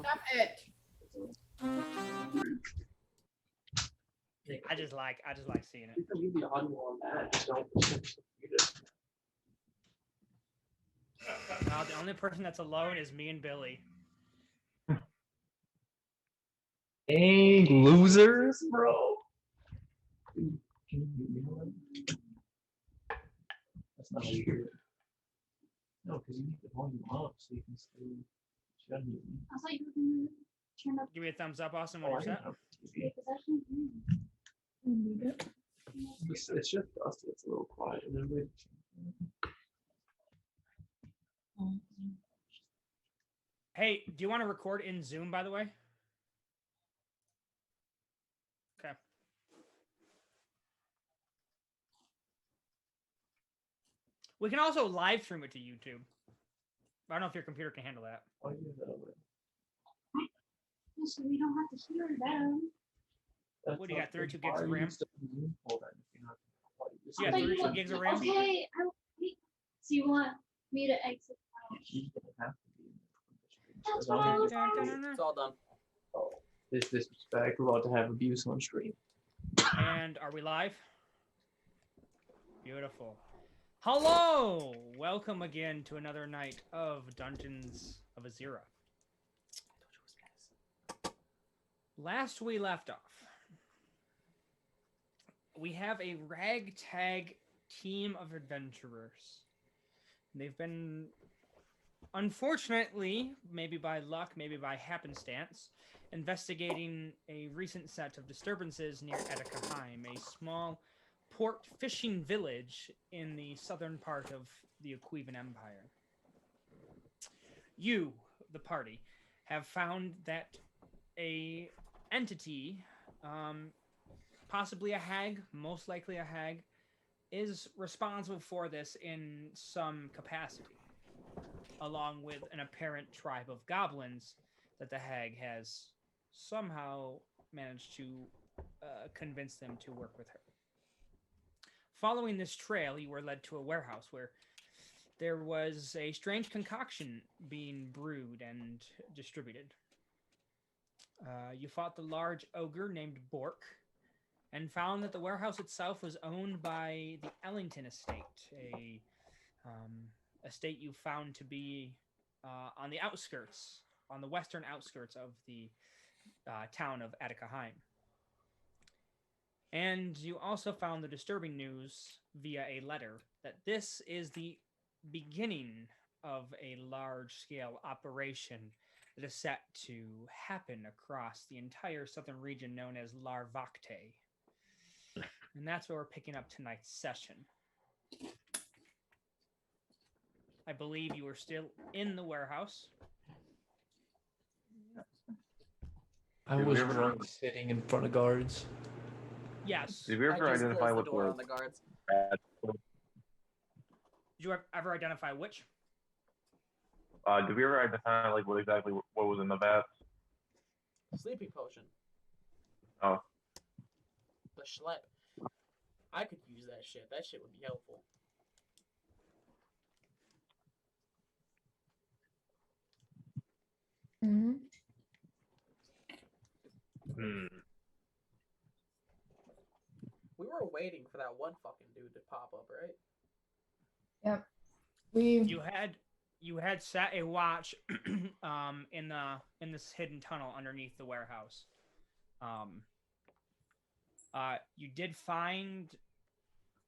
Stop it. I just like seeing it. You can leave the audio on that. Just don't mute it. Now the only person that's alone is me and Billy. Dang losers, bro. Can you mute me on? That's not weird. No, because you need the volume up so you can still shut me. I thought you were gonna turn up Give me a thumbs up, Austin, when Oh, I you're didn't set. have TV. the possession. It's just dusty. It's a little quiet. And then we- Hey, do you want to record in Zoom, by the way? Okay. We can also live stream it to YouTube. I don't know if your computer can handle that. Oh, yeah, that'll work. So we don't have to hear them. That's What do you got, not- 32 why gigs of are you RAM? still using all that if you're not- why you just- Yeah, But 32 gigs of RAM. Okay, so you want me to exit out? You don't have to be in the stream. That's So what I don't- was It's all done. Oh, this disrespect. We're about to have abuse on stream. And are we live? Beautiful. Hello! Welcome again to another night of Dungeons of Azira. Last we left off, we have a ragtag team of adventurers. They've been, unfortunately, maybe by luck, maybe by happenstance, investigating a recent set of disturbances near Edekaheim, a small port fishing village in the southern part of the Aquevan Empire. You, the party, have found that a entity, possibly a hag, most likely a hag, is responsible for this in some capacity, along with an apparent tribe of goblins that the hag has somehow managed to convince them to work with her. Following this trail, you were led to a warehouse where there was a strange concoction being brewed and distributed. You fought the large ogre named Bork and found that the warehouse itself was owned by the Ellington estate, a estate you found to be on the outskirts, on the western outskirts of the town of Edekaheim. And you also found the disturbing news via a letter that this is the beginning of a large-scale operation that is set to happen across the entire southern region known as Larvacte. And that's where we're picking up tonight's session. I believe you are still in the warehouse. I Did we was ever- drunk sitting in front of guards. Yes. Did we I ever just identify closed the what door the on the guards. bad? Did you ever identify which? Did we ever identify like what exactly what was in the vats? Sleeping potion. Oh, The schlep. I could use that shit. That shit would be helpful. We were waiting for that one fucking dude to pop up, right? Yep. You had set a watch in this hidden tunnel underneath the warehouse. You did find,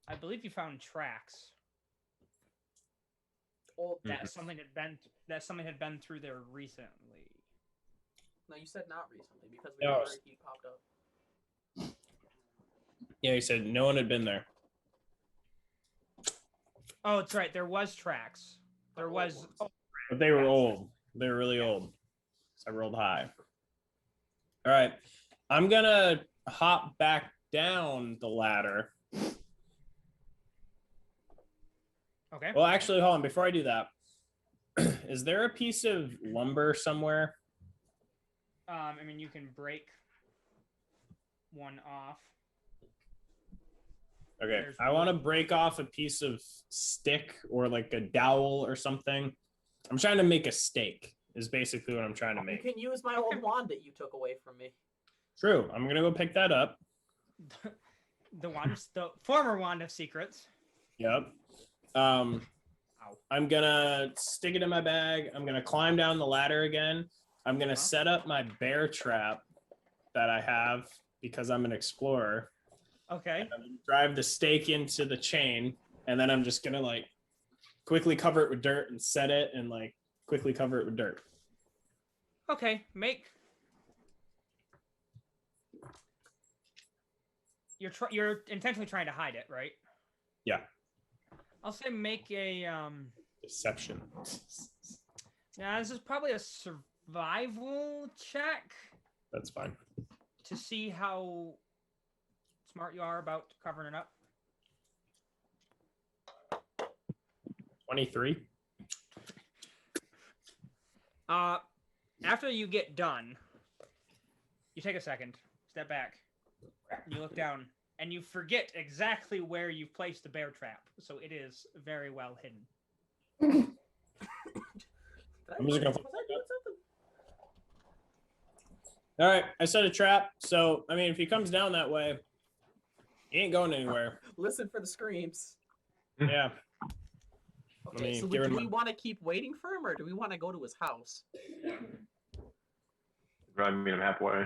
I believe you found tracks Old. that something had been through there recently. No, you said not recently because we No. already he popped up. Yeah, he said no one had been there. Oh, that's right. There was tracks. There Old was. ones. But they were old. They were really old. So I rolled high. All right. I'm going to hop back down the ladder. Okay. Well, actually, hold on. Before I do that, is there a piece of lumber somewhere? I mean, you can break one off. Okay. There's I want to wood. break off a piece of stick or like a dowel or something. I'm trying to make a stake. is basically what I'm trying to You make. can use my old wand that you took away from me. True. I'm gonna go pick that up. The former wand of secrets. Yep. I'm gonna stick it in my bag. I'm gonna climb down the ladder again. I'm gonna set up my bear trap that I have because I'm an explorer. Okay. I'm gonna drive the stake into the chain, and then I'm just gonna like quickly cover it with dirt and set it, and like quickly cover it with dirt. Okay. You're intentionally trying to hide it, right? Yeah. I'll say make a Deception. Now this is probably a survival check That's fine. to see how smart you are about covering it up. 23. After you get done, you take a second, step back, and you look down, and you forget exactly where you've placed the bear trap. So it is very well hidden. I'm just gonna- Was I doing something? All right, I set a trap. So I mean, if he comes down that way, he ain't going anywhere. Listen for the screams. Yeah. Okay, me so get rid do of we want to keep waiting for him, or do we want to go to his house? Probably meet him halfway.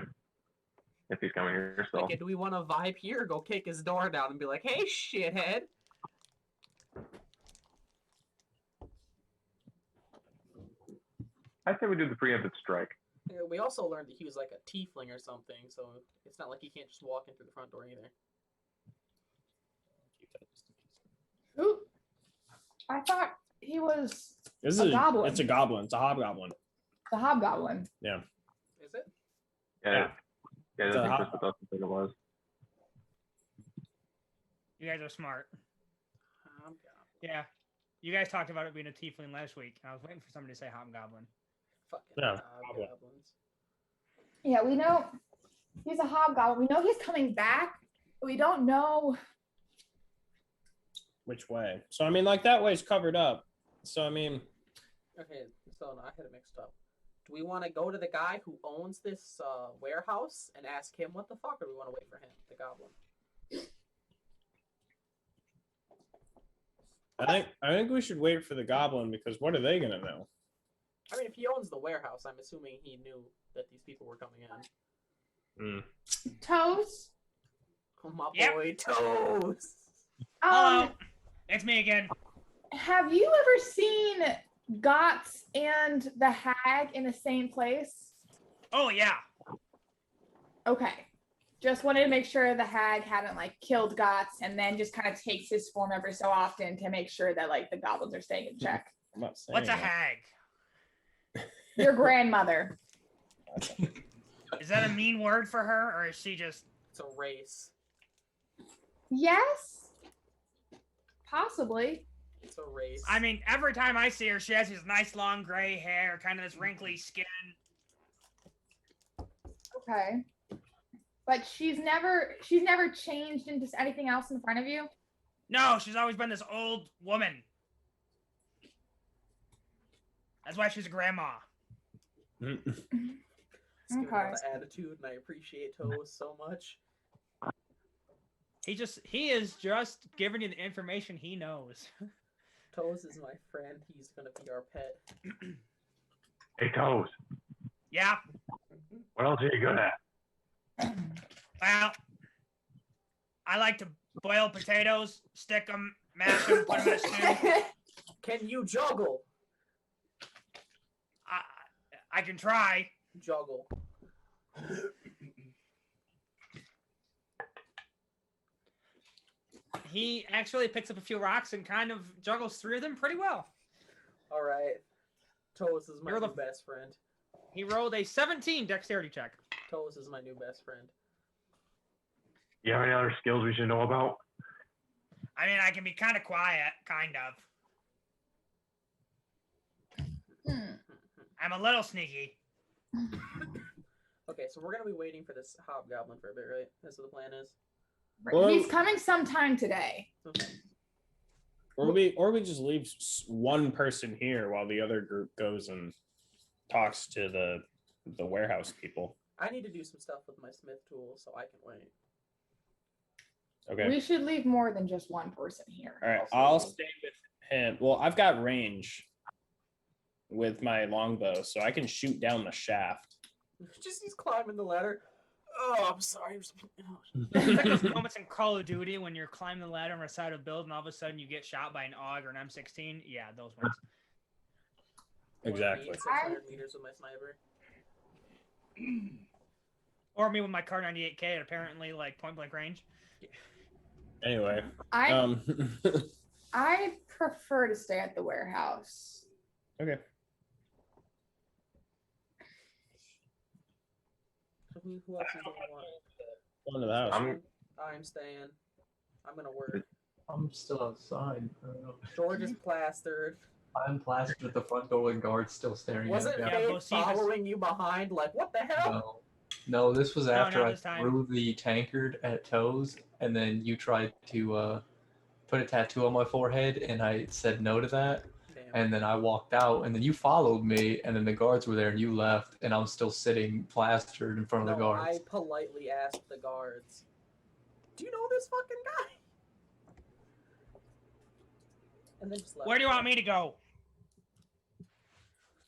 If he's coming here still. Okay, do we want to vibe here, or go kick his door down and be like, "Hey, shithead"? I say we do the preemptive strike. Yeah, we also learned that he was like a tiefling or something, so it's not like he can't just walk in through the front door either. Who? I thought he was This A is goblin. It's a goblin. It's a hobgoblin. the hobgoblin. Yeah. Is it? Yeah. Yeah, It's a I think hot- that's what I think it was. You guys are smart. God. Yeah. You guys talked about it being a tiefling last week, and I was waiting for somebody to say hobgoblin. Fucking Yeah, goblins. Yeah, we know he's a hobgoblin. We know he's coming back, but we don't know. Which way? So I mean, like that way's covered up. So I mean, Okay, so no, I had it mixed up. Do we want to go to the guy who owns this warehouse and ask him what the fuck, or do we want to wait for him, the goblin? I think we should wait for the goblin because what are they gonna know? I mean, if he owns the warehouse, I'm assuming he knew that these people were coming in. Toes. Oh, my Yep. boy, Toes! Hello. It's me again. Have you ever seen Gots and the Hag in the same place? Oh yeah. Okay. Just wanted to make sure the Hag hadn't like killed Gots and then just kind of takes his form every so often to make sure that like the goblins are staying in check. I'm not saying. What's a that. hag? Your grandmother. Is that a mean word for her, or is she just? It's a race. Yes. Possibly. It's a race. I mean, every time I see her, she has this nice long gray hair, kind of this wrinkly skin. Okay. But she's never changed into anything else in front of you? No, she's always been this old woman. That's why she's a grandma. It's giving a lot Okay. of attitude, and I appreciate Toes so much. He is just giving you the information he knows. Toes is my friend. He's gonna be our pet. Hey, Toes. Yeah. What else are you good at? Well, I like to boil potatoes, stick them, mash them, put them in a stew. Can you juggle? I can try. Juggle. He actually picks up a few rocks and kind of juggles three of them pretty well. All right. Toes is my You're new the- best friend. He rolled a 17 dexterity check. Toes is my new best friend. You have any other skills we should know about? I mean, I can be kind of quiet, kind of. I'm a little sneaky. Okay, so we're gonna be waiting for this hobgoblin for a bit, right? That's what the plan is. Well- He's coming sometime today. Okay. Or we just leave one person here while the other group goes and talks to the warehouse people. I need to do some stuff with my smith tool, so I can wait. Okay. We should leave more than just one person here. All right. I'll stay with him. Well, I've got range with my longbow, so I can shoot down the shaft. Just he's climbing the ladder. Oh, I'm sorry. It's like those moments in Call of Duty when you're climbing the ladder on the side of a build and all of a sudden you get shot by an AUG or an M16. Yeah, those ones. Exactly. 600 meters with my sniper. Or me with my Car 98K at apparently like point blank range. Anyway, I prefer to stay at the warehouse. okay. So who else is going to want? Going to the house. I'm staying. I'm gonna work. I'm still outside. I don't know. George is plastered. I'm plastered at the front door with guards still staring Wasn't at me. Yeah, Faith Bocephus- following you behind? Like, what the hell? No, this was after not I this time. threw the tankard at Toes, and then you tried to put a tattoo on my forehead, and I said no to that. Damn. And then I walked out, and then you followed me, and then the guards were there, and you left, and I'm still sitting plastered in front of the No, guards. I politely asked the guards, "Do you know this fucking guy?" And then just left. Where do you want me to go?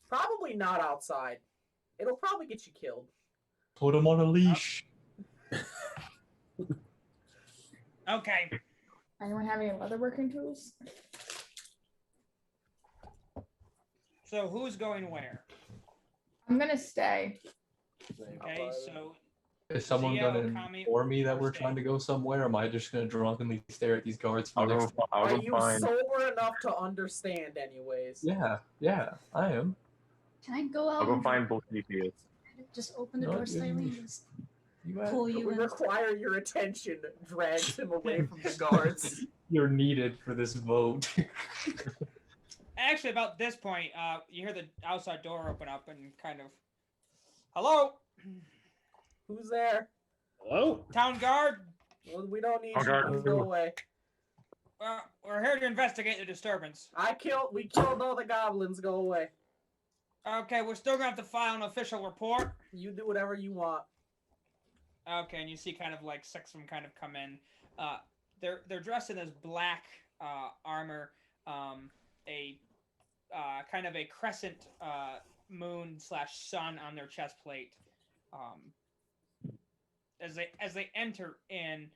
Probably not outside. It'll probably get you killed. Put him on a leash. Okay. Anyone have any leatherworking tools? So who's going where? I'm gonna stay. Okay, so Is someone Zia, gonna Okami, inform me that or we're stay? trying to go somewhere? Or am I just gonna drunkenly stare at these guards for I'll the go. next? I'll Are go you find. sober enough to understand, anyways? Yeah, I am. Can I go out I'll go and find both CPS. just open the No, door you- slightly and just You have, pull you We in? require your attention. Drags him away from the guards. you're needed for this vote. actually about this point, you hear the outside door open up and kind of, hello, Who's there? Hello. town guard. Well, we don't need Oh, you. God. Please go away. We're here to investigate the disturbance. We killed all the goblins. Go away. Okay, we're still gonna have to file an official report. You do whatever you want. Okay, and you see kind of like six of them kind of come in. They're dressed in this black armor, a kind of a crescent moon / sun on their chest plate. As they enter in,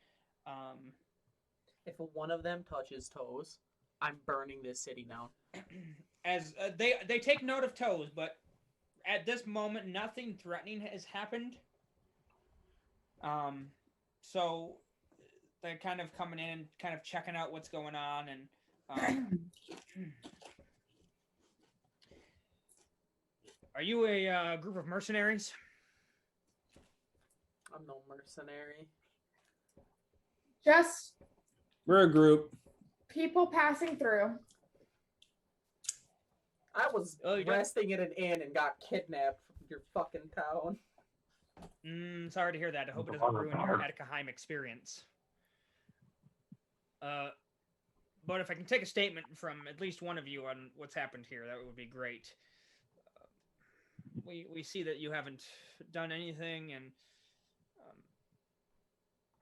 If one of them touches Toes, I'm burning this city down. as they take note of Toes, but at this moment nothing threatening has happened. So they're kind of coming in, kind of checking out what's going on, and are you a group of mercenaries? I'm no mercenary. Just We're a group. people passing through. I was Oh, you don't- resting at an inn and got kidnapped from your fucking town. Sorry to hear that. I hope it doesn't ruin your Atticaheim experience. But if I can take a statement from at least one of you on what's happened here, that would be great. We see that you haven't done anything, and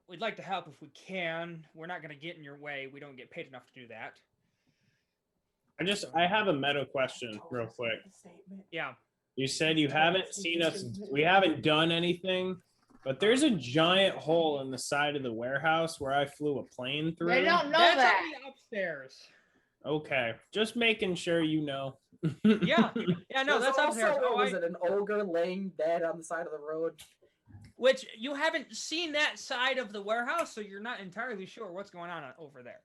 we'd like to help if we can. We're not going to get in your way. We don't get paid enough to do that. I have a meta question real quick. Yeah. You said you haven't seen us, we haven't done anything, but there's a giant hole in the side of the warehouse where I flew a plane through. They don't know That's that. on the upstairs. Okay, just making sure you know. Yeah. Yeah, no, There's that's also, upstairs. Oh, was it an ogre laying dead on the side of the road? Which you haven't seen that side of the warehouse, so you're not entirely sure what's going on over there.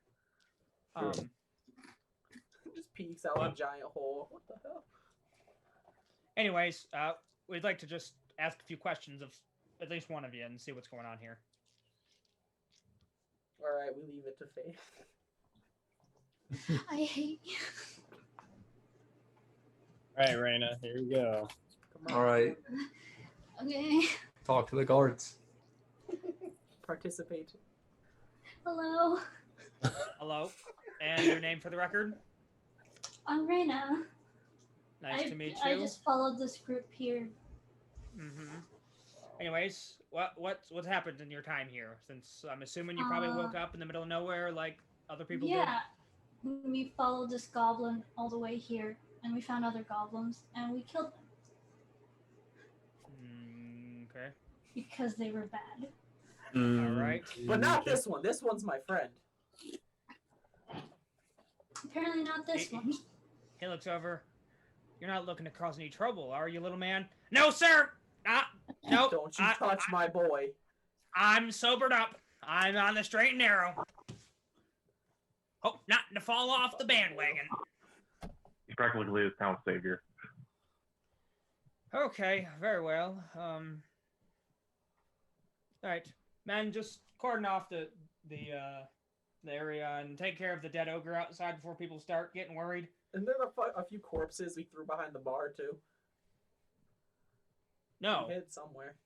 Just peeks out a giant hole. What the hell? Anyways, we'd like to just ask a few questions of at least one of you and see what's going on here. All right, we leave it to Faith. I hate you. All right, Raina, here you go. Come on. All right, Okay. talk to the guards. Participate. Hello. Hello, and your name for the record? I'm Reina. Nice to meet you. I just followed this group here. Mm-hmm. Anyways, what's happened in your time here? Since I'm assuming you probably woke up in the middle of nowhere like other people did. Yeah, we followed this goblin all the way here, and we found other goblins, and we killed them Okay. because they were bad. All right. But not this one. This one's my friend. Apparently not this one. He looks over. You're not looking to cause any trouble, are you, little man? No, sir. Nope. Don't you touch my boy. I'm sobered up. I'm on the straight and narrow. Hope not to fall off the bandwagon. He's practically his town savior. Okay, very well. All right, man, just cordon off the area and take care of the dead ogre outside before people start getting worried. And there are a few corpses we threw behind the bar too. No, We hid somewhere.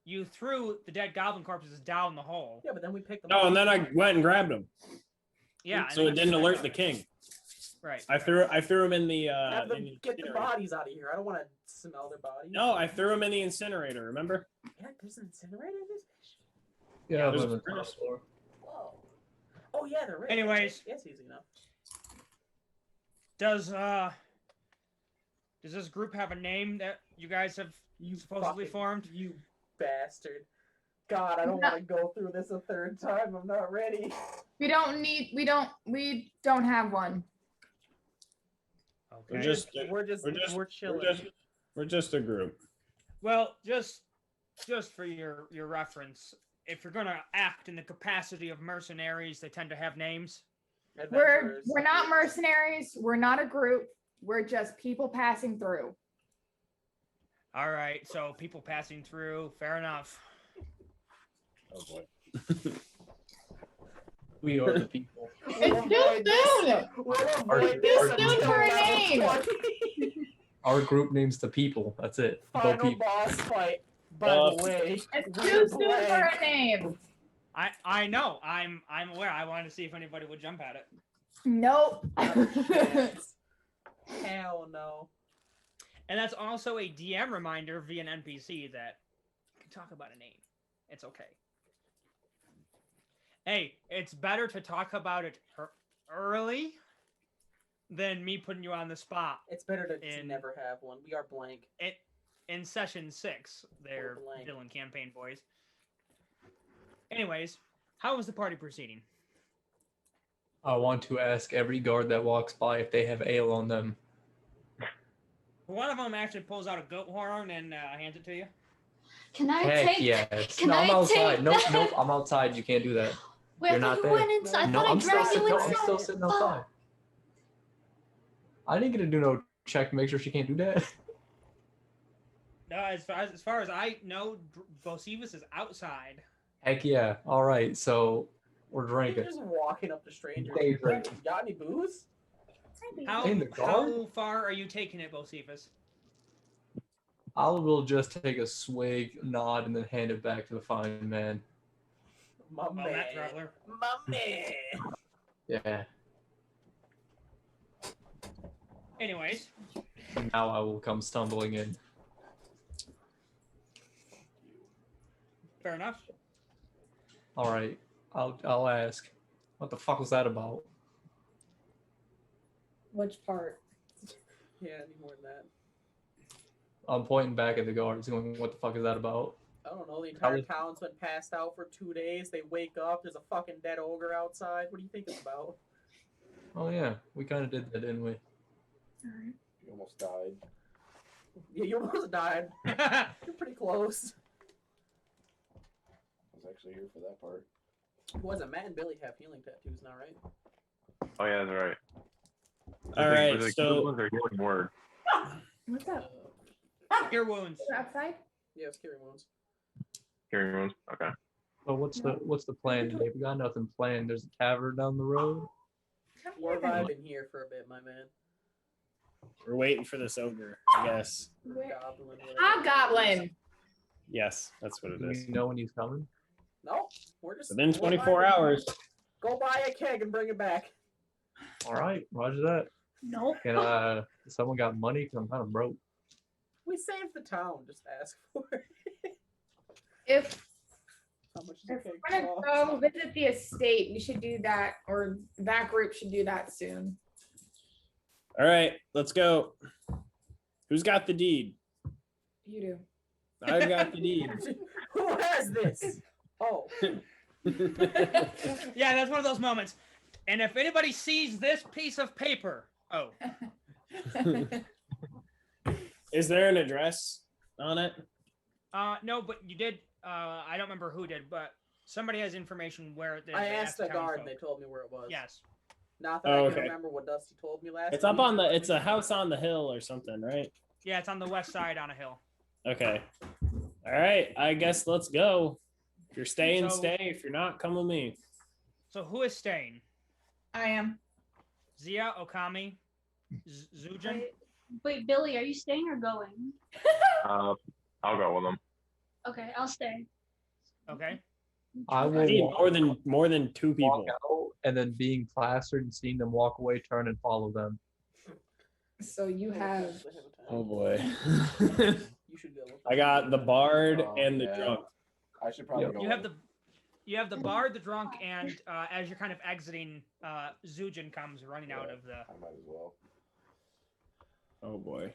you threw the dead goblin corpses down the hole. Yeah, but then we picked them No, up. and then I went and grabbed him. Yeah. So it didn't alert the king. Right. I threw him in the. Have them in the get the incinerator. bodies out of here. I don't want to smell their bodies. No, I threw him in the incinerator. Remember? Yeah, there's an incinerator in this bitch. Yeah, there's but a on the top furnace. floor. Whoa. Oh yeah, they're rich. Anyways. That's easy enough. Does this group have a name that you guys have supposedly fucking- formed? You bastard. God, I don't want to go through this a third time. I'm not ready. We don't have one. Okay. We're just chilling. we're just a group. Well, just for your reference, if you're gonna act in the capacity of mercenaries, they tend to have names. Adventurers. We're not mercenaries. We're not a group. We're just people passing through. All right, so people passing through, fair enough. Oh boy. We are the people. It's too soon. It's too soon for a name. Our group name's the people. That's it. The Final people. boss fight. By the way, It's we're too soon for blank. a name. I know. I'm aware. I wanted to see if anybody would jump at it. Nope. Chance. Hell no. And that's also a DM reminder via an NPC that you can talk about a name. It's okay. Hey, it's better to talk about it early than me putting you on the spot. It's better to never have one. We are blank. In session 6, they're blank. villain campaign boys. Anyways, how was the party proceeding? I want to ask every guard that walks by if they have ale on them. One of them actually pulls out a goat horn and hands it to you. Can I Heck take? yes. Can No, I I'm outside. take Nope, that? nope, I'm outside. You can't do that. Wait, I You're thought not you there. went inside. I No, thought I I'm still, dragged you no, inside. I'm still sitting outside. I didn't get to do no check to make sure she can't do that. No, as far as I know, Bocephus is outside. Heck yeah. All right, so we're You're drinking. just walking up to strangers. Stay drinking. Got any booze? How, In the guard? how far are you taking it, Bocephus? I will just take a swig, nod, and then hand it back to the fine man. My Oh, man. Matt Traveler. My man. Yeah. Anyways, Now I will come stumbling in. fair enough. All right. I'll ask. What the fuck was that about? Which part? Yeah, any more than that. I'm pointing back at the guards, going, "What the fuck is that about?" I don't know. The entire was- town's been passed out for 2 days. They wake up. There's a fucking dead ogre outside. What do you think it's about? Oh yeah, we kind of did that, didn't we? You almost died. Yeah, you almost died. You're pretty close. I was actually here for that part. Wasn't Matt and Billy have healing tattoos now, right? Oh yeah, that's right. All right, so they're healing word. What's up? Cure wounds. You're outside? Yeah, it's curing wounds. Hearing wounds. Okay. Well, what's the plan today? We got nothing planned. There's a tavern down the road. We're vibing here for a bit, my man. we're waiting for this ogre, I guess. Goblin. whatever. Hobgoblin. Yes, that's what it Do is. you know when he's coming? No, we're just Within we're 24 vibing. hours. Go buy a keg and bring it back. All right, Roger that. Nope. Can someone got money? Cause I'm kind of broke. We saved the town. Just ask for it. If How much does If a we're cake gonna cost? go visit the estate, we should do that, or that group should do that soon. All right, let's go. Who's got the deed? You do. I've got the deed. Who has this? Oh, Yeah, that's one of those moments. And if anybody sees this piece of paper, oh, Is there an address on it? no, but you did. I don't remember who did, but somebody has information where it is. I They asked the town guard, folk. and they told me where it was. Yes. Not that Oh, I okay. can remember what Dusty told me last. It's up week. on the. It's a house on the hill or something, right? Yeah, it's on the west side on a hill. Okay. All right. I guess let's go. If you're staying, So- stay. If you're not, come with me. So who is staying? I am. Zia, Okami, Zujin? Wait, Billy, are you staying or going? I'll go with them. Okay, I'll stay. Okay. I I will need walk, more than two people. walk out, and then being plastered and seeing them walk away, turn and follow them. So you have. Oh boy. You should go. I got the bard Oh, and the yeah. drunk. I should probably Yep. go. You have the bard, the drunk, and as you're kind of exiting, Zujin comes running out of the. I might as well. Oh boy.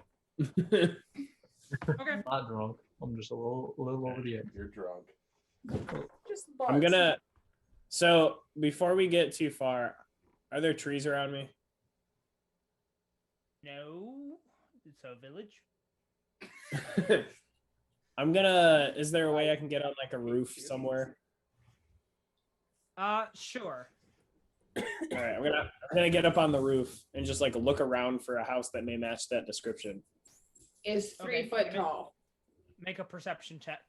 Okay. I'm not drunk. I'm just a little over the edge. You're drunk. Just I'm buzz. gonna. So before we get too far, are there trees around me? No, it's a village. I'm gonna. Is there a way I can get on like a roof somewhere? Sure. All right, I'm gonna get up on the roof and just like look around for a house that may match that description. Is 3 Okay. foot tall. Make a perception check.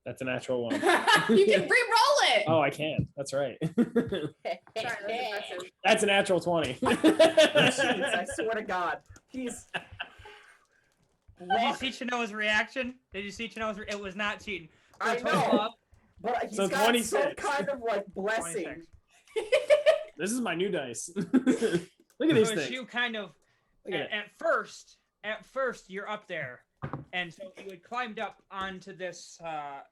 That's a natural one. You can re-roll it. Oh, I can. That's right. Sorry, that's impressive. That's a natural 20. Jeez, I swear to God, he's. Did you see Chinoa's reaction? Did you see Chinoa's? It was not cheating. I For a total know, of but he's So got some 26. kind of like blessing. 26. This is my new dice. Look at these So things. you kind of Look at it. at first you're up there, and so you had climbed up onto this.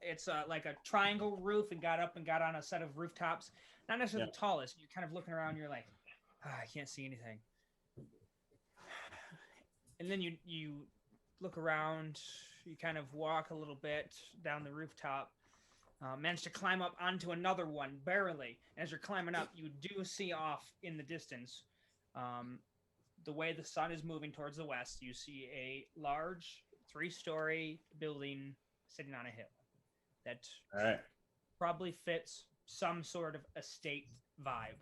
It's like a triangle roof, and got up and got on a set of rooftops. Not necessarily the tallest. You're kind of looking around. You're like, I can't see anything. And then you look around. You kind of walk a little bit down the rooftop. Manage to climb up onto another one barely. And as you're climbing up, you do see off in the distance. The way the sun is moving towards the west, you see a large 3-story building sitting on a hill that All right. probably fits some sort of estate vibe.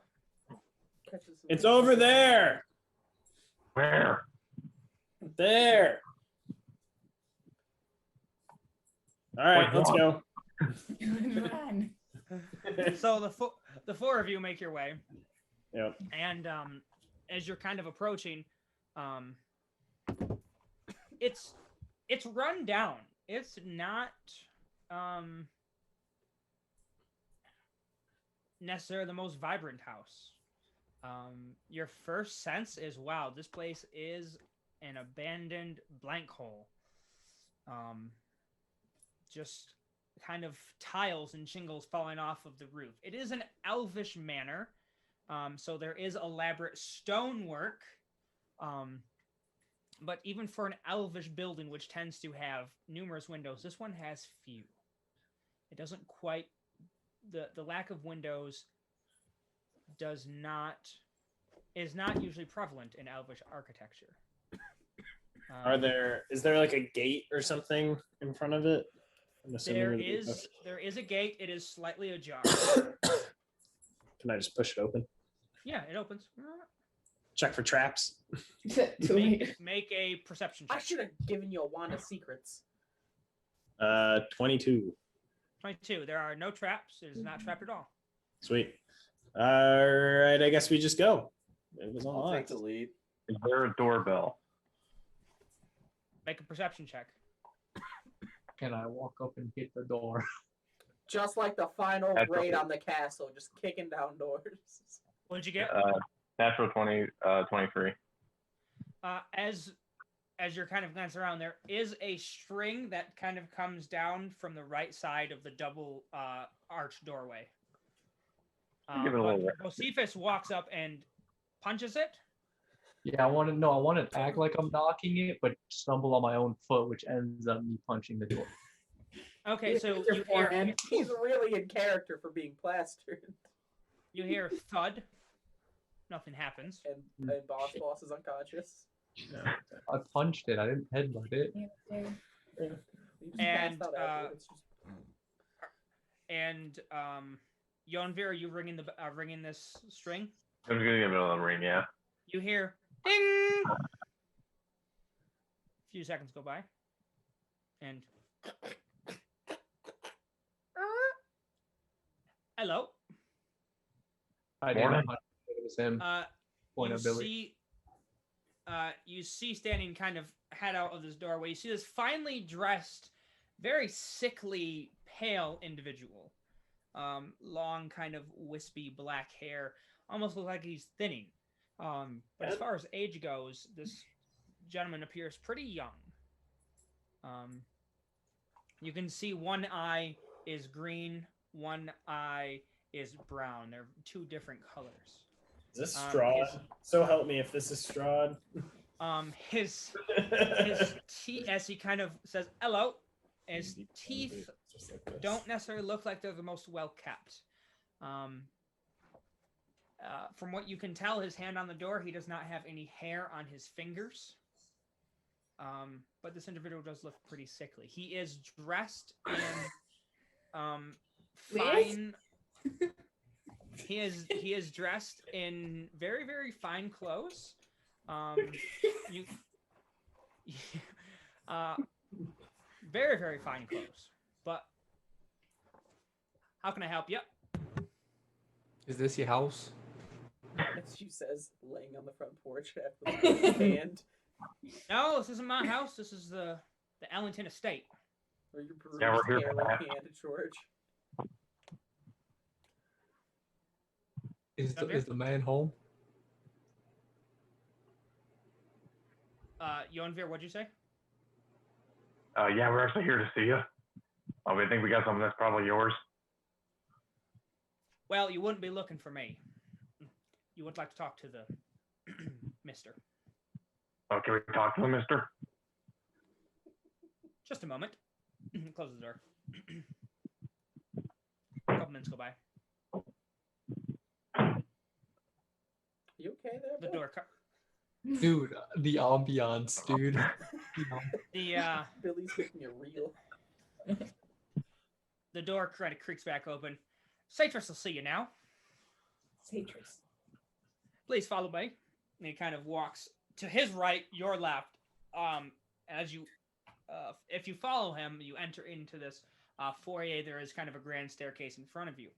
It's over there. Where? There. All right, let's go. Run. So the four of you make your way, Yep. and as you're kind of approaching, it's run down. It's not necessarily the most vibrant house. Your first sense is, wow, this place is an abandoned blank hole. Just kind of tiles and shingles falling off of the roof. It is an elvish manor, so there is elaborate stonework. But even for an elvish building, which tends to have numerous windows, this one has few. It doesn't quite. The lack of windows is not usually prevalent in elvish architecture. Is there like a gate or something in front of it? I'm assuming There it'd be- is a gate. It is slightly ajar. Can I just push it open? Yeah, it opens. Check for traps. Too late. Make a perception I check. should have given you a wand of secrets. 22. 22. There are no traps. It is not trapped at all. Sweet. All right, I guess we just go. It was I'll take unlocked. the lead. Is there a doorbell? Make a perception check. Can I walk up and hit the door? Just like the final That's raid okay. on the castle, just kicking down doors. What did you get? Natural 20, 23. As you're kind of glancing around, there is a string that kind of comes down from the right side of the double arched doorway. Give it a But little Josephus walks up and punches it. Yeah, I want to act like I'm knocking it, but stumble on my own foot, which ends up me punching the door. Okay, so Your you hear forehead. He's really in character for being plastered. thud. Nothing happens. And boss is unconscious. I punched it. I didn't headbutt it. You just And, passed out afterwards. Yonvir, are you ringing this string? I'm just gonna give it a little ring, yeah. You hear ding. A few seconds go by, and hello. I didn't know it was him. You see standing kind of head out of this doorway, you see this finely dressed, very sickly, pale individual. Long, kind of wispy black hair, almost looks like he's thinning. But as far as age goes, this gentleman appears pretty young. You can see one eye is green, one eye is brown. They're two different colors. Is this Strahd? So help me if this is Strahd. His teeth, as he kind of says hello, his teeth don't necessarily look like they're the most well kept. From what you can tell, his hand on the door, he does not have any hair on his fingers. But this individual does look pretty sickly. He is dressed in fine. He is dressed in very, very fine clothes. Very, very fine clothes. But how can I help you? Is this your house? As she says, laying on the front porch after the hand. No, this isn't my house. This is the Ellington estate. Or your bruised Yeah, we're here hair for in that. hand, George. Is the man home? Yonvir, what'd you say? Yeah, we're actually here to see you. We think we got something that's probably yours. Well, you wouldn't be looking for me. You would like to talk to the mister. Oh, can we talk to the mister? Just a moment. Close the door. A couple minutes go by. You okay there? The boy? door. Dude, the ambiance, dude. Billy's making it real. The door kind of creaks back open. Citrus will see you now. Citrus. Please follow me. And he kind of walks to his right, your left. As you, if you follow him, you enter into this foyer. There is kind of a grand staircase in front of you.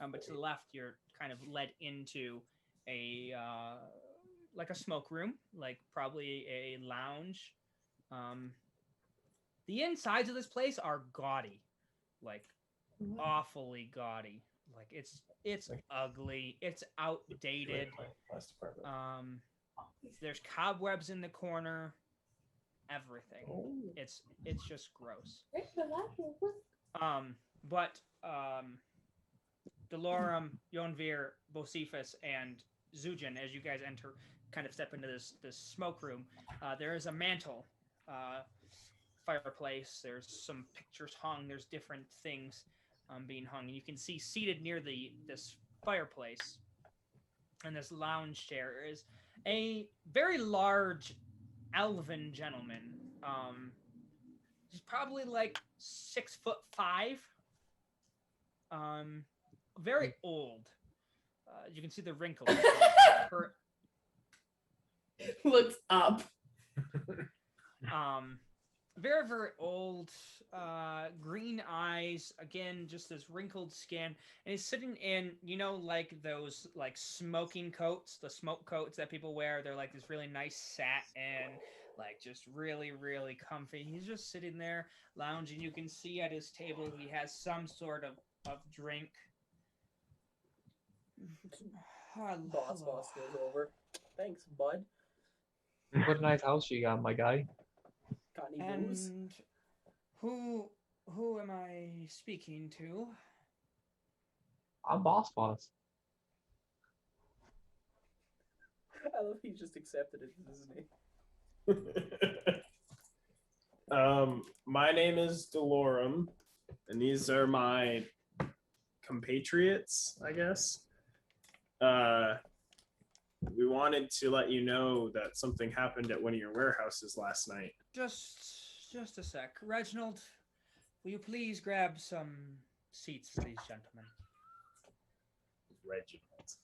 But to the left, you're kind of led into a like a smoke room, like probably a lounge. The insides of this place are gaudy, like awfully gaudy. Like it's ugly, it's outdated. There's cobwebs in the corner. Everything. It's just gross. But Delorum, Yonvir, Bocephus, and Zujin, as you guys enter, kind of step into this smoke room. There is a mantle, fireplace. There's some pictures hung. There's different things being hung, and you can see seated near this fireplace and this lounge chair is a very large elven gentleman. He's probably like 6'5". Very old. You can see the wrinkles. Looks up. Very, very old, green eyes, again, just this wrinkled skin, and he's sitting in, like those, like, smoking coats, the smoke coats that people wear. They're, like, this really nice satin, like, just really, really comfy. He's just sitting there, lounging. You can see at his table he has some sort of drink. Boss goes over. Thanks, bud. What a nice house you got, my guy. Got any booze? And who am I speaking to? I'm boss. I love he just accepted it as his name. My name is Delorum, and these are my compatriots, I guess. We wanted to let you know that something happened at one of your warehouses last night. Just a sec. Reginald, will you please grab some seats, please, gentlemen? Reginald.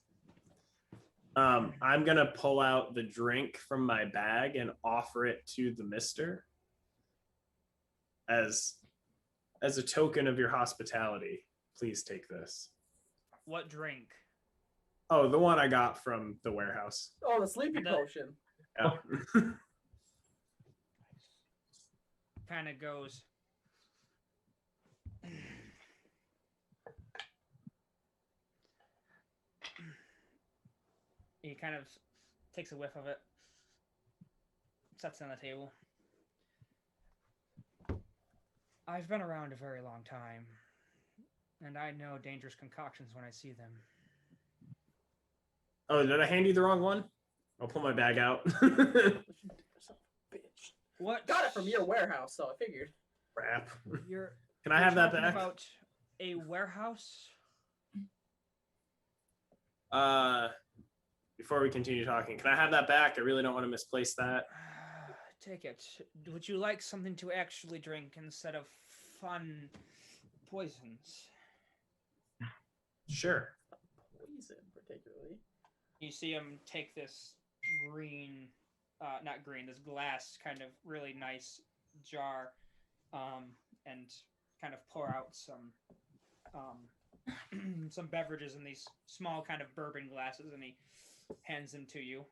I'm gonna pull out the drink from my bag and offer it to the mister as a token of your hospitality. Please take this. What drink? Oh, the one I got from the warehouse. Oh, the sleepy potion. Yeah. Kind of goes. He kind of takes a whiff of it, sets it on the table. I've been around a very long time, and I know dangerous concoctions when I see them. Oh, did I hand you the wrong one? I'll pull my bag out. Bitch. What? Got it from your warehouse, so I figured. Crap. You're Can I have that talking back? about a warehouse? Before we continue talking, can I have that back? I really don't want to misplace that. Take it. Would you like something to actually drink instead of fun poisons? Sure. Poison, particularly. You see him take this green, not green, this glass kind of really nice jar, and kind of pour out some some beverages in these small kind of bourbon glasses, and he hands them to you.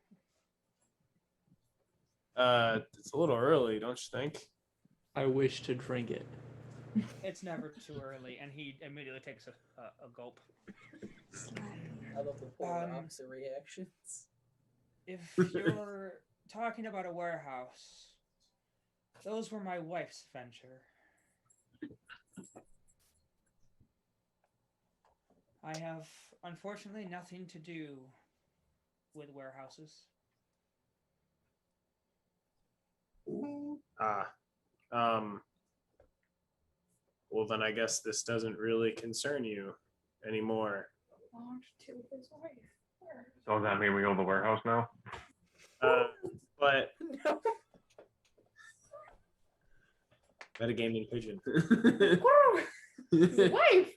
It's a little early, don't you think? I wish to drink it. It's never too early, and he immediately takes a gulp. I love the polar opposite reactions. If you're talking about a warehouse, those were my wife's venture. I have, unfortunately, nothing to do with warehouses. Well, then I guess this doesn't really concern you anymore. To his wife. So does that mean we go to the warehouse now? But No. metagaming pigeon. His wife.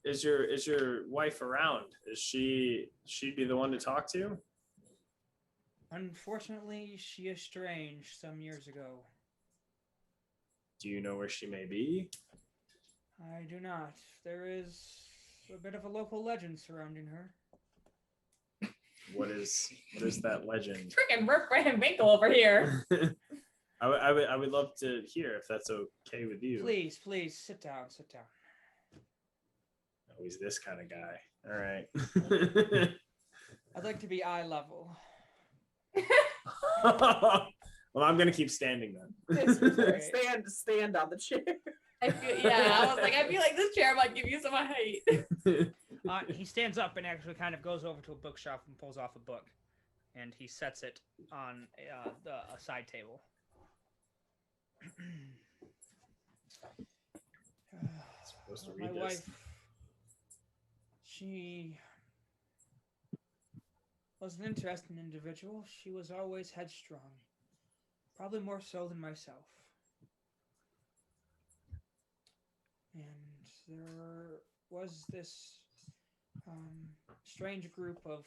Is your wife around? Is she'd be the one to talk to? Unfortunately, she estranged some years ago. Do you know where she may be? I do not. There is a bit of a local legend surrounding her. What is that legend? Freaking Rip Van Winkle over here. I would love to hear if that's okay with you. Please, sit down. Oh, he's this kind of guy. All right. I'd like to be eye level. Well, I'm gonna keep standing then. Stand on the chair. I was like, I feel like this chair might give you some height. He stands up and actually kind of goes over to a bookshelf and pulls off a book, and he sets it on a side table. Supposed to My read this. wife, she was an interesting individual. She was always headstrong, probably more so than myself. And there was this strange group of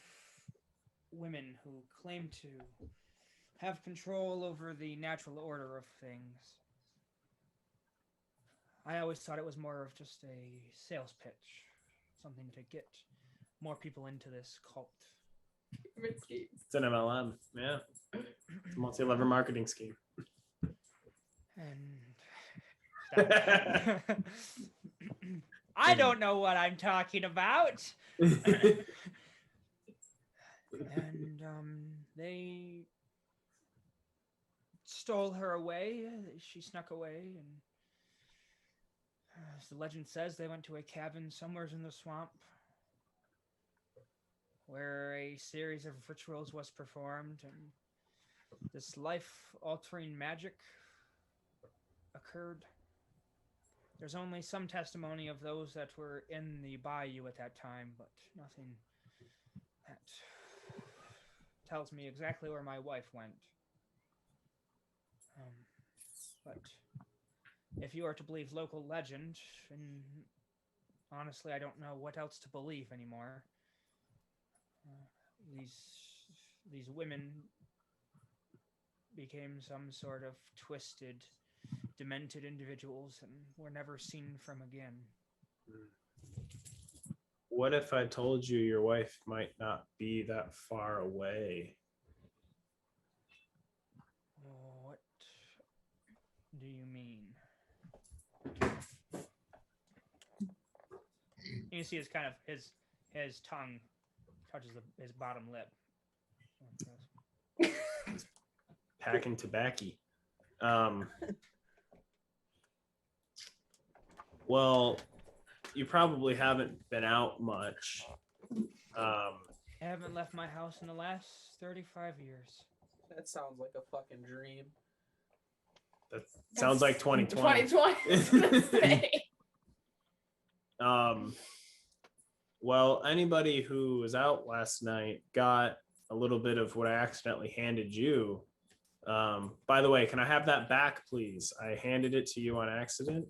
women who claimed to have control over the natural order of things. I always thought it was more of just a sales pitch, something to get more people into this cult. It's an MLM, yeah. It's a multi-level marketing scheme. And I don't know what I'm talking about. And they stole her away. She snuck away, and as the legend says, they went to a cabin somewhere in the swamp where a series of rituals was performed, and this life-altering magic occurred. There's only some testimony of those that were in the bayou at that time, but nothing that tells me exactly where my wife went. But if you are to believe local legend, and honestly, I don't know what else to believe anymore. These women became some sort of twisted, demented individuals and were never seen from again. What if I told you your wife might not be that far away? What do you mean? You see his kind of his tongue touches his bottom lip. Packing tobacco. Well, you probably haven't been out much. I haven't left my house in the last 35 years. That sounds like a fucking dream. That sounds like 2020. 2020. Well, anybody who was out last night got a little bit of what I accidentally handed you. By the way, can I have that back, please? I handed it to you on accident.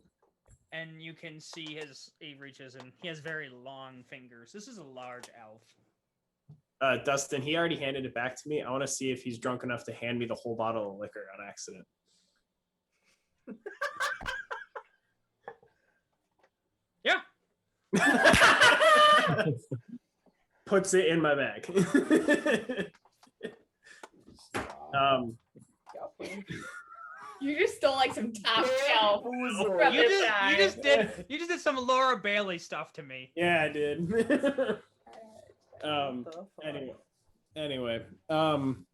And you can see he reaches and he has very long fingers. This is a large elf. Dustin, he already handed it back to me. I want to see if he's drunk enough to hand me the whole bottle of liquor on accident. Yeah. Puts it in my bag. You just stole like some top shelf. Boozled. You just did some Laura Bailey stuff to me. Yeah, I did. What the fuck? Anyway, I'm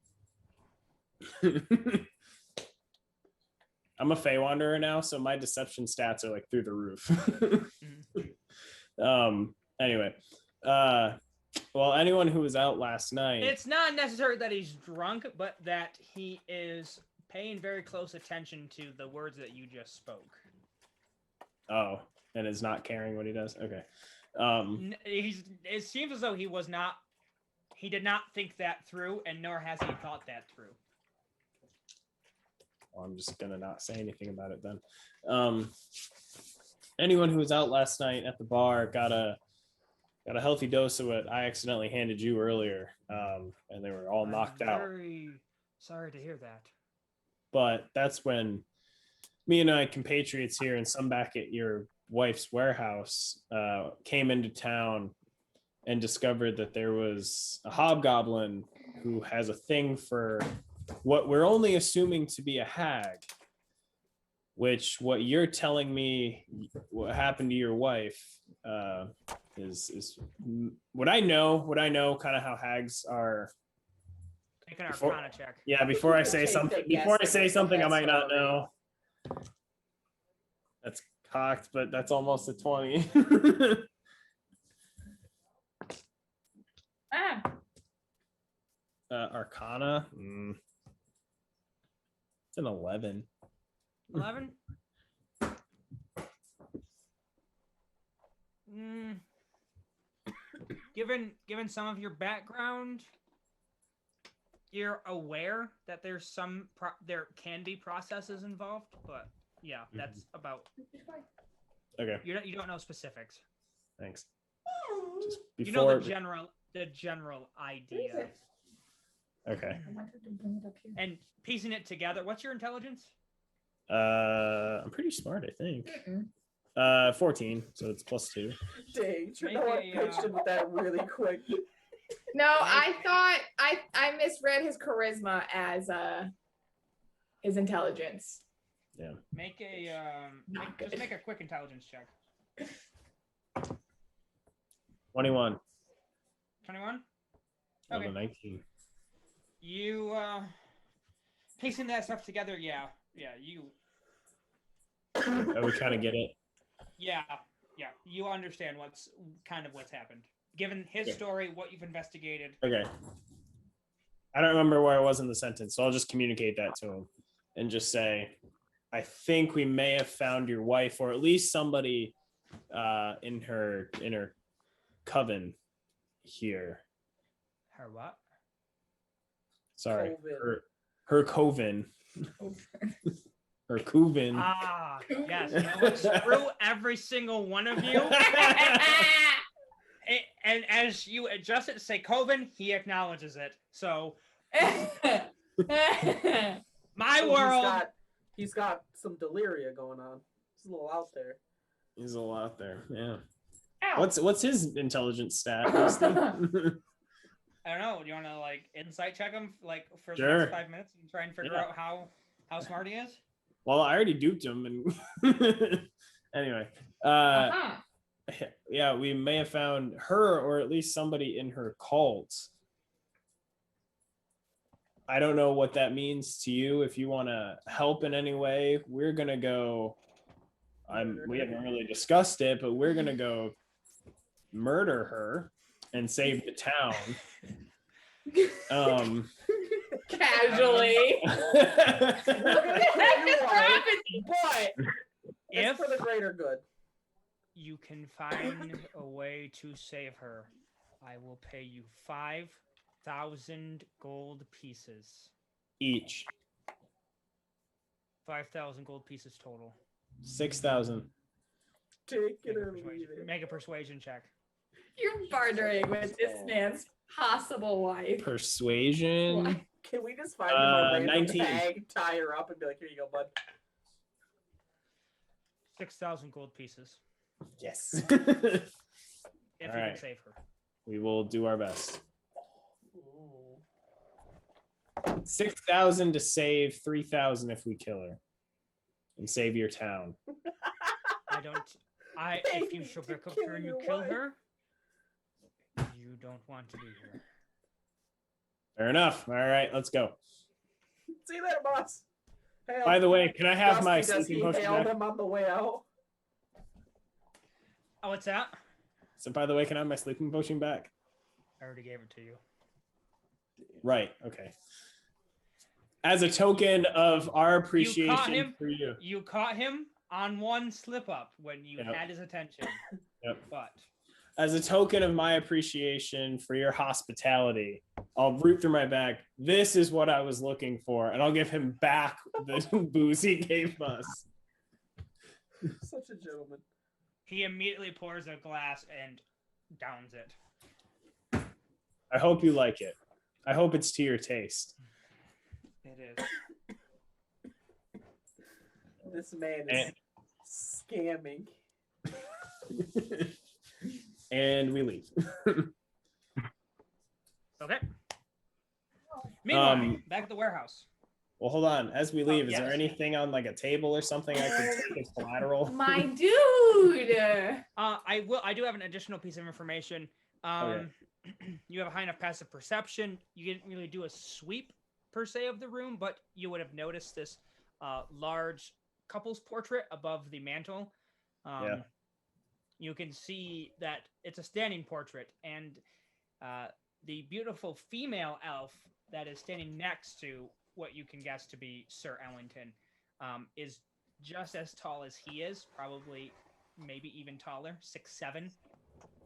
a Fey Wanderer now, so my deception stats are like through the roof. Anyway, well, anyone who was out last night, It's not necessary that he's drunk, but that he is paying very close attention to the words that you just spoke. oh, and is not caring what he does. Okay. It seems as though he did not think that through, and nor has he thought that through. Well, I'm just gonna not say anything about it then. Anyone who was out last night at the bar got a healthy dose of what I accidentally handed you earlier, and they were all knocked out. Very sorry to hear that. But that's when me and my compatriots here and some back at your wife's warehouse came into town and discovered that there was a hobgoblin who has a thing for what we're only assuming to be a hag, which what you're telling me what happened to your wife is what I know kind of how hags are. Make an Arcana check. Yeah, before I say Take something, the guess I might not story. know. That's cocked, but that's almost a 20. Arcana. It's an 11. 11? Given some of your background, you're aware that there's there can be processes involved, but yeah, that's about. Okay, You don't know specifics. thanks. Just You know before, the general idea, okay. I wanted to bring it up here. and piecing it together. What's your intelligence? I'm pretty smart, I think. 14, so it's +2. Dang, Make Noah a, pitched in with that really quick. No, I thought I misread his charisma as his intelligence. Yeah. Make a just make a quick intelligence check. 21. 21. Oh, Okay. the 19. You piecing that stuff together, yeah, you Oh, we kind of get it. yeah, you understand what's happened. Given his Okay. story, what you've investigated. Okay. I don't remember where I was in the sentence, so I'll just communicate that to him and just say, I think we may have found your wife, or at least somebody in her coven here. Her what? Sorry, Coven. her coven. Her coven. Ah, yes. You know what? Screw every single one of you. And as you adjust it to say Coven, he acknowledges it. So, my So world. He's got some deliria going on. He's a little out there. He's a lot out there. Yeah. Ow. What's his intelligence stat? I don't know. Do you want to like insight check him like for the Sure. next 5 minutes and try and figure Yeah. out how smart he is? Well, I already duped him, and anyway, yeah, we may have found her, or at least somebody in her cult. I don't know what that means to you. If you want to help in any way, we're gonna go. We haven't really discussed it, but we're gonna go murder her and save the town. Casually. But it's If for the greater good. you can find a way to save her, I will pay you 5,000 gold pieces. Each 5,000 gold pieces total. 6,000. Take it or leave it. Make a persuasion check. You're bartering with this man's possible wife. Persuasion. Can we just find him a random 19. tag, tie her up, and be like, here you go, bud? 6,000 gold pieces. Yes. If All you can right. save her. We will do our best. Ooh. 6,000 to save 3,000 if we kill her, and save your town. If you should pick up her and you kill her, you don't want to be here. Fair enough. All right, let's go. See you later, boss. Hey, By the way, can I have my does he sleeping potion hail back? him on the way out? Oh, what's that? So, by the way, can I have my sleeping potion back? I already gave it to you. Right. Okay. As a token of our appreciation him. for you. You caught him on one slip up when you Yep. had his attention. Yep. But As a token of my appreciation for your hospitality, I'll root through my bag. This is what I was looking for, and I'll give him back the booze he gave us. Such a gentleman. he immediately pours a glass and downs it. I hope you like it. I hope it's to your taste. It is. This man is scamming. And we leave. Okay. Meanwhile, Um, back at the warehouse. Well, hold on. As we leave, is there yes. anything on like a table or something I could take as collateral? My dude. I do have an additional piece of information. You have a high enough passive perception. You didn't really do a sweep per se of the room, but you would have noticed this large couple's portrait above the mantle. Yeah. You can see that it's a standing portrait, and the beautiful female elf that is standing next to what you can guess to be Sir Ellington is just as tall as he is, probably maybe even taller, 6'7",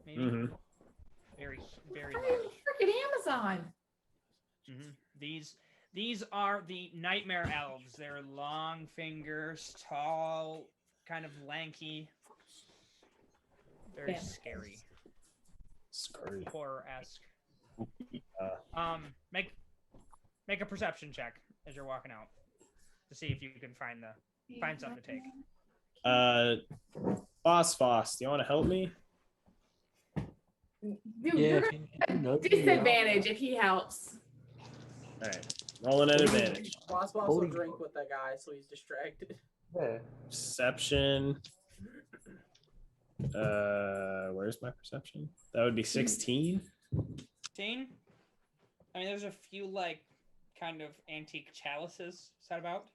maybe. Mm-hmm. Very, very Freaking large. Amazon. These are the nightmare elves. They're long fingers, tall, kind of lanky, very Yeah. scary, Scurry. horror-esque. Uh, Make a perception check as you're walking out to see if you can find something to take. Boss Foss, do you want to help me? Dude, Yeah, you're if you know, disadvantage if he helps. All right. Rolling at advantage. Boss will also drink with that guy, so he's distracted. Yeah. Perception. Where's my perception? That would be 16. 16? I mean, there's a few, like, kind of antique chalices set about.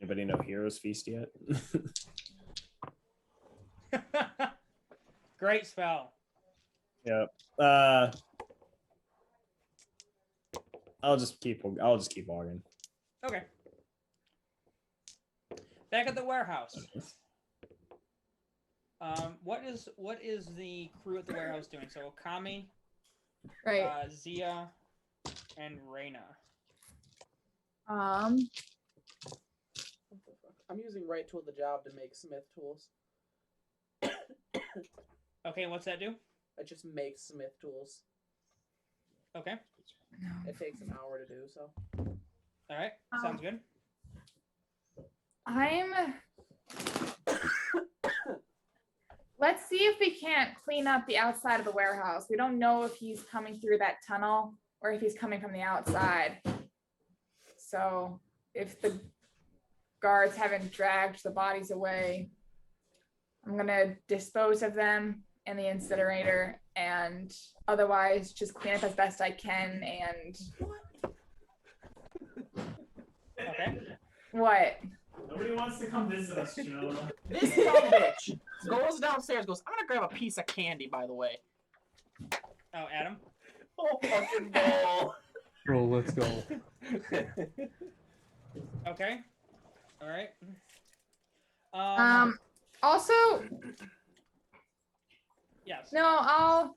Anybody know Heroes Feast yet? Great spell. Yep. I'll just keep walking. Okay. Back at the warehouse. What is the crew at the warehouse doing? So Okami, Right. Zia, and Reina. I'm using right tool of the job to make smith tools. Okay, what's that do? I just make smith tools. Okay. It takes an hour to do so. All right. Sounds good. Let's see if we can't clean up the outside of the warehouse. We don't know if he's coming through that tunnel or if he's coming from the outside. So if the guards haven't dragged the bodies away, I'm gonna dispose of them in the incinerator and otherwise just clean up as best I can. And Okay. what? Nobody wants to come visit us, Joe. This dumb bitch goes downstairs, goes, I'm gonna grab a piece of candy, by the way. Oh, Adam. Oh, fucking no. Bro, let's go. Okay. All right. Also, Yes. no, how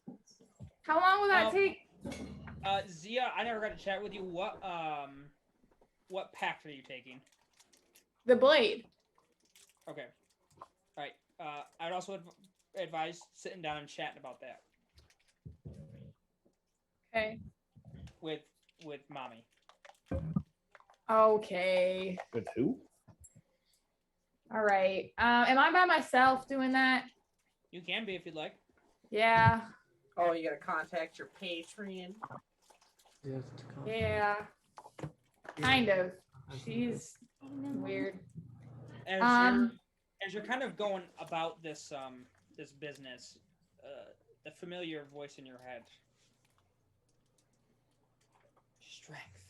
long will that take? Zia, I never got to chat with you. What pact are you taking? The blade. Okay. All right. I'd also advise sitting down and chatting about that Okay. with mommy. Okay. With who? All right. Am I by myself doing that? You can be if you'd like. Yeah. Oh, you gotta contact your patron. Yeah. Kind of. She's weird. As you're kind of going about this this business, the familiar voice in your head. Strength.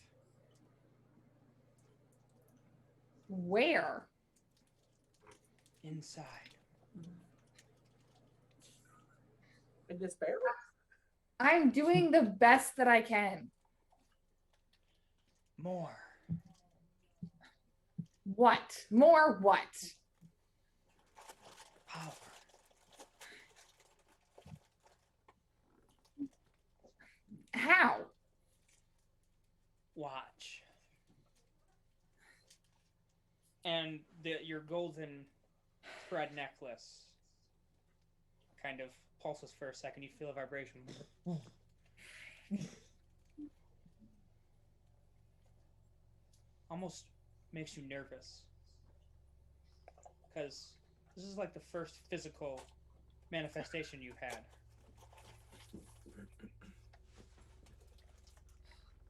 Where? Inside. In this barrel? I'm doing the best that I can. More. What? More what? Power. How? Watch. And your golden thread necklace kind of pulses for a second. You feel a vibration. Almost makes you nervous. Because this is like the first physical manifestation you've had.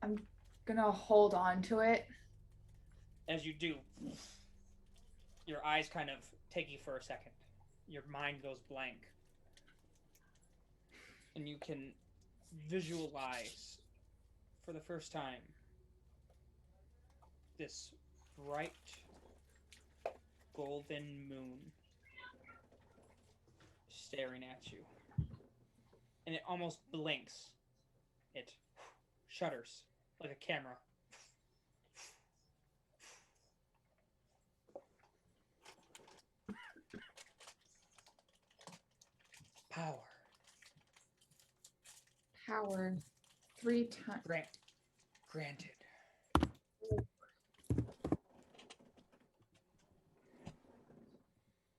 I'm gonna hold on to it. As you do, your eyes kind of take you for a second. Your mind goes blank. And you can visualize for the first time this bright golden moon staring at you. And it almost blinks. It shudders like a camera. Power. Power 3 times. Granted.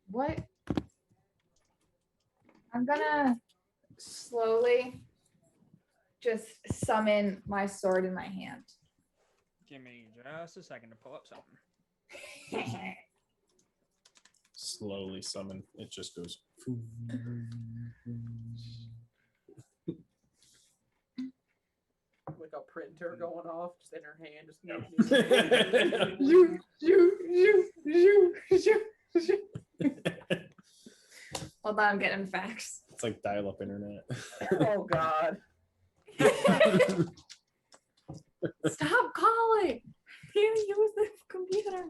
What? I'm gonna slowly just summon my sword in my hand. Give me just a second to pull up something. Slowly summon. It just goes. Like a printer going off, just in her hand, just Zoo, zoo, zoo, zoo, zoo, zoo. Hold on, I'm getting facts. It's like dial-up internet. Oh God. Stop calling. You use the computer.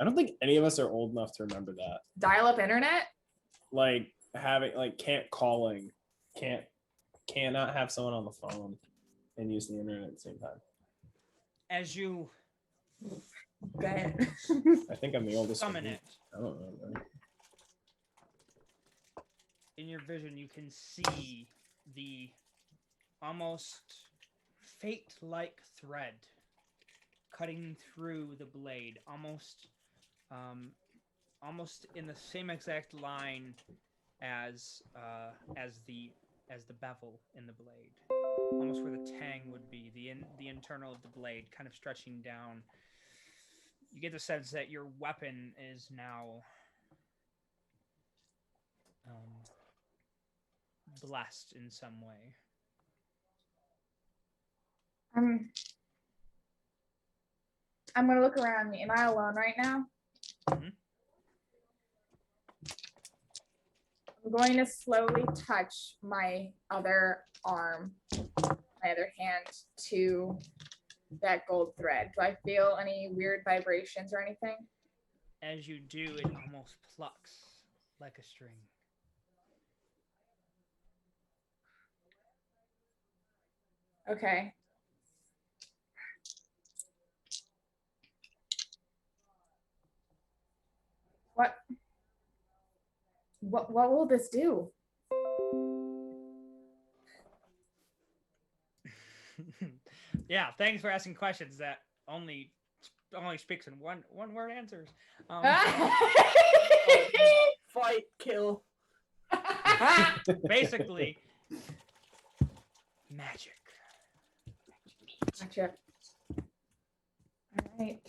I don't think any of us are old enough to remember that. Dial-up internet? Like having like cannot have someone on the phone and use the internet at the same time. As you Bet. I think I'm the oldest. summon one. it, I don't know. in your vision, you can see the almost fate-like thread cutting through the blade, almost in the same exact line as the bevel in the blade, almost where the tang would be, the internal of the blade, kind of stretching down. You get the sense that your weapon is now blessed in some way. I'm gonna look around me. Am I alone right now? Mhm. I'm going to slowly touch my other arm, my other hand to that gold thread. Do I feel any weird vibrations or anything? As you do, it almost plucks like a string. Okay. What will this do? Yeah, thanks for asking questions that only speaks in one word answers. Fight, kill. Basically, magic. Gotcha. All right.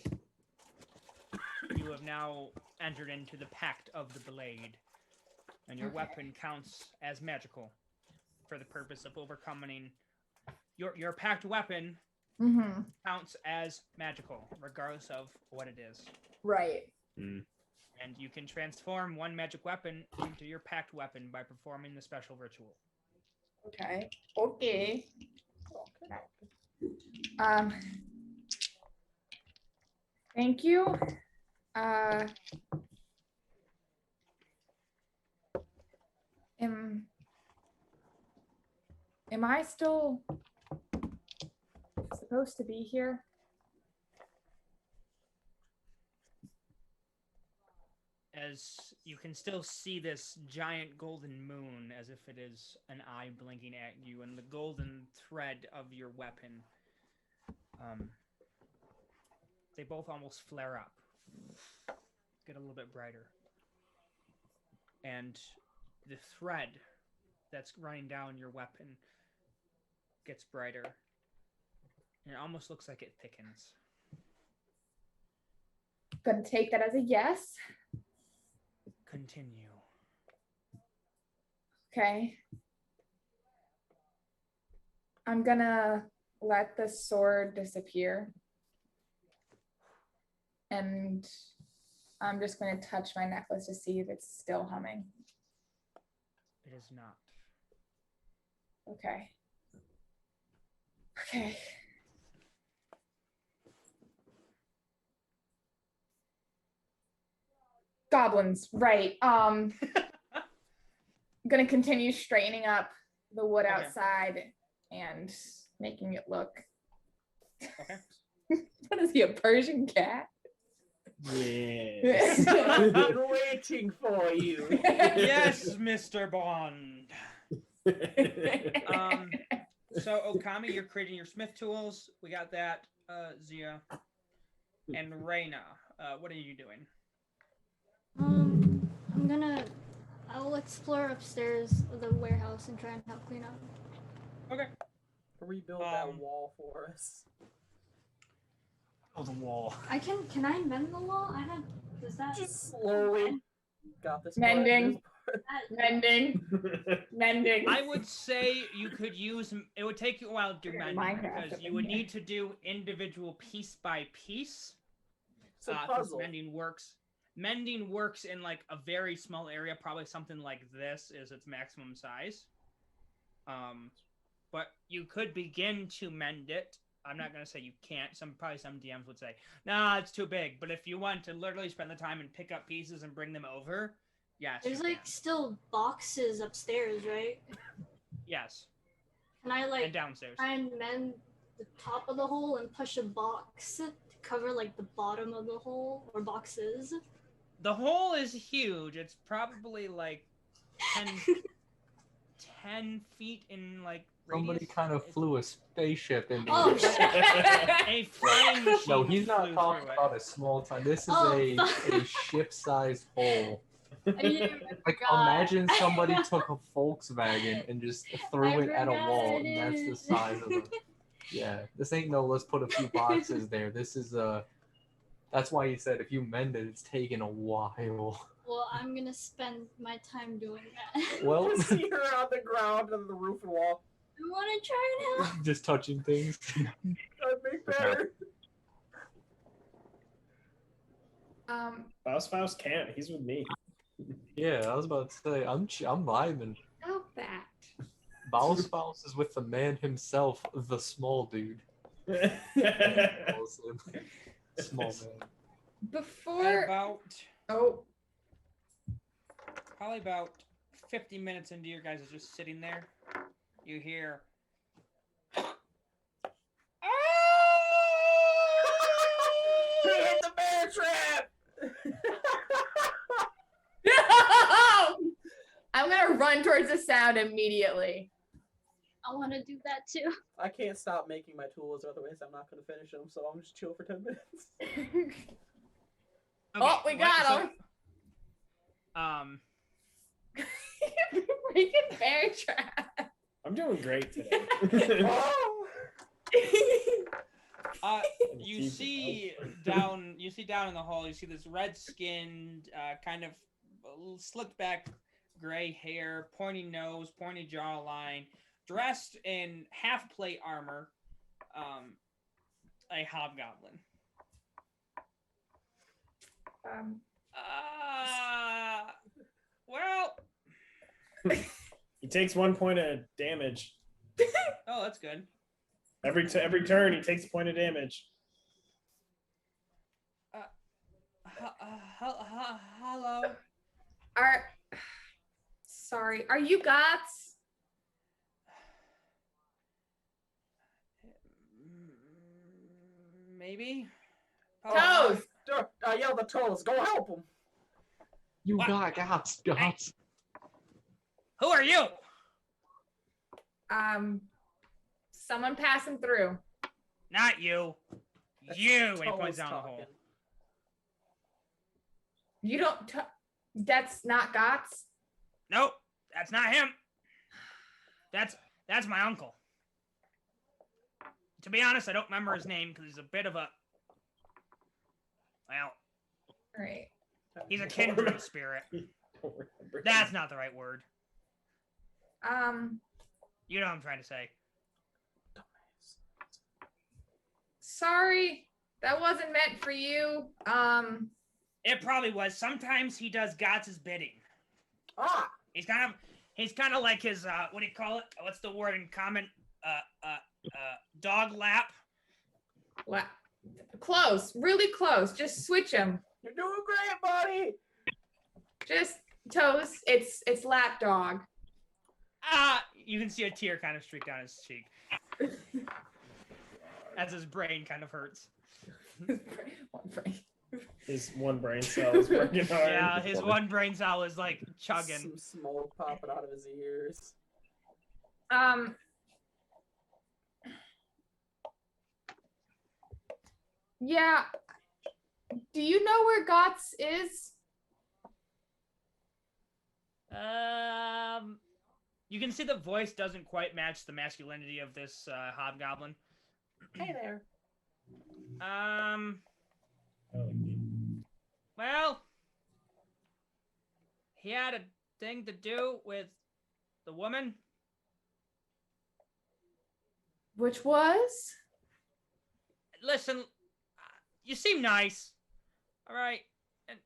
You have now entered into the pact of the blade, and your Okay. weapon counts as magical for the purpose of overcoming. Your pact weapon Mm-hmm. counts as magical, regardless of what it is. Right. And you can transform one magic weapon into your pact weapon by performing the special ritual. Okay. Okay. Thank you. Am I still supposed to be here? As you can still see this giant golden moon as if it is an eye blinking at you, and the golden thread of your weapon, they both almost flare up, get a little bit brighter. And the thread that's running down your weapon gets brighter, and it almost looks like it thickens. Gonna take that as a yes. Continue. Okay. I'm gonna let the sword disappear. And I'm just gonna touch my necklace to see if it's still humming. It is not. Okay. Okay. Goblins, right. I'm gonna continue straightening up the wood Okay. outside and making it look. Okay. What is he, a Persian cat? Yes. I've been waiting for you. Yes, Mr. Bond. So Okami, you're creating your smith tools. We got that. Zia and Reyna, what are you doing? I'll explore upstairs of the warehouse and try and help clean up. Okay. Rebuild that wall for us. Oh, the wall. Can I mend the wall? Does that Just slowly. Got this. Mending. part. Mending. Mending. I would say you could use. It would take you a while to do We're gonna mending Minecraft because up you in would here. need to do individual piece by piece. It's a Because puzzle. mending works Mending works in like a very small area, probably something like this is its maximum size. But you could begin to mend it. I'm not gonna say you can't. Probably some DMs would say, "Nah, it's too big." But if you want to literally spend the time and pick up pieces and bring them over, yes. There's you like can. still boxes upstairs, right? Yes. Can I like And downstairs. try and mend the top of the hole and push a box to cover like the bottom of the hole or boxes? The hole is huge. It's probably like 10 feet in like Somebody radius. kind of flew a spaceship into Oh, it. shit. A flying machine. No, he's not flew talking through it. about a small time. This is Oh, a fuck. ship-sized hole. I didn't Like, forgot. imagine somebody took a Volkswagen and just threw I it at a forgot wall, it and that's the is. size of it. Yeah, this ain't no let's put a few boxes there. This is that's why he said if you mend it, it's taking a while. Well, I'm gonna spend my time doing that. Well, I see her on the ground on the roof and wall. I wanna try it out. just touching things. That'd make better. Faust can't. He's with me. Yeah, I was about to say I'm vibing. Stop that. Faust is with the man himself, the small dude. Small man. Before. About Oh, probably about 50 minutes into your guys just sitting there, you hear. He hit the bear trap! I'm gonna run towards the sound immediately. I wanna do that too. I can't stop making my tools, otherwise I'm not gonna finish them, so I'm just chill for 10 minutes. Oh, we got him. Freaking bear trap. I'm doing great today. Oh! You see down in the hall. You see this red-skinned, kind of slicked back, gray hair, pointy nose, pointy jawline, dressed in half plate armor. A hobgoblin. Well. He takes 1 point of damage. Oh, that's good. Every turn, he takes a point of damage. Hello. Sorry. Are you Gots? Maybe. Toes. I yelled at Toes, go help him! You What? got gots. Who are you? Someone passing through. Not you. You. And he Toes points down the talking. hole. You don't. That's not Gots. Nope, that's not him. That's my uncle. To be honest, I don't remember his name because he's a bit of a. Well, All right. he's a kindred spirit. That's not the right word. You know what I'm trying to say. Sorry, that wasn't meant for you. It probably was. Sometimes he does God's bidding. Ah! He's kind of like his what do you call it? What's the word in common? Dog lap. Wow. Close, really close. Just switch them. You're doing great, buddy! Just Toes. It's lap dog. You can see a tear kind of streak down his cheek as his brain kind of hurts. His one brain cell is working hard. Yeah, his one brain cell is like chugging. Some smoke popping out of his ears. Yeah. Do you know where Gots is? You can see the voice doesn't quite match the masculinity of this hobgoblin. Hey there. Well, he had a thing to do with the woman. Which was? Listen, you seem nice. All right. And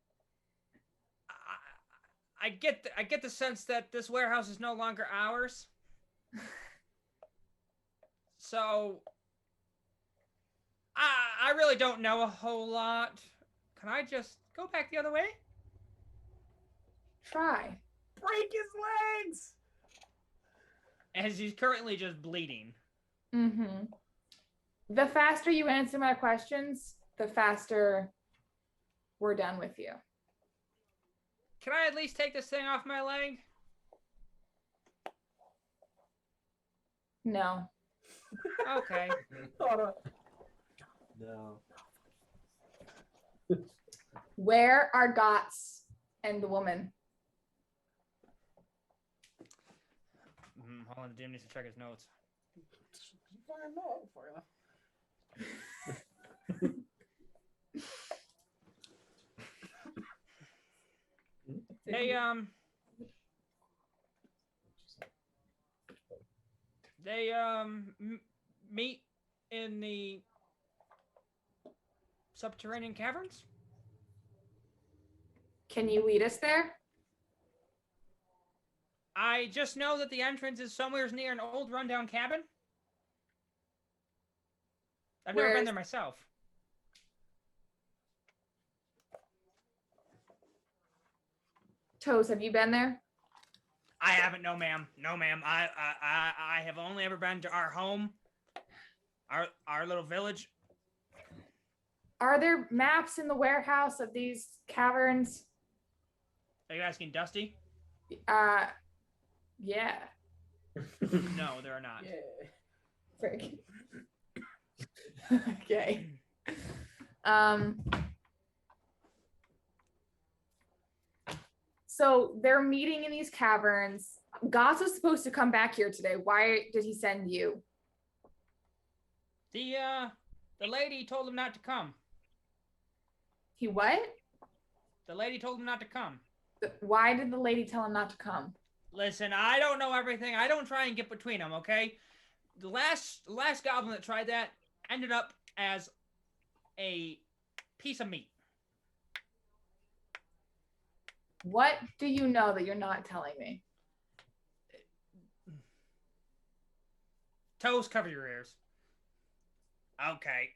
I get the sense that this warehouse is no longer ours. So I really don't know a whole lot. Can I just go back the other way? Try. Break his legs! As he's currently just bleeding. Mm-hmm. The faster you answer my questions, the faster we're done with you. Can I at least take this thing off my leg? No. Okay. Hold on. No. Where are Gots and the woman? Hold on, the DM needs to check his notes. Fire no for you. They meet in the subterranean caverns. Can you lead us there? I just know that the entrance is somewhere near an old rundown cabin. I've never been there myself. Toes, have you been there? I haven't, no ma'am. No ma'am. I have only ever been to our home. Our little village. Are there maps in the warehouse of these caverns? Are you asking Dusty? Yeah. No, there are not. Yeah. Frick. Okay. So they're meeting in these caverns. Goss was supposed to come back here today. Why did he send you? The lady told him not to come. He what? The lady told him not to come. Why did the lady tell him not to come? Listen, I don't know everything. I don't try and get between them, okay? The last goblin that tried that ended up as a piece of meat. What do you know that you're not telling me? Toes, cover your ears. Okay.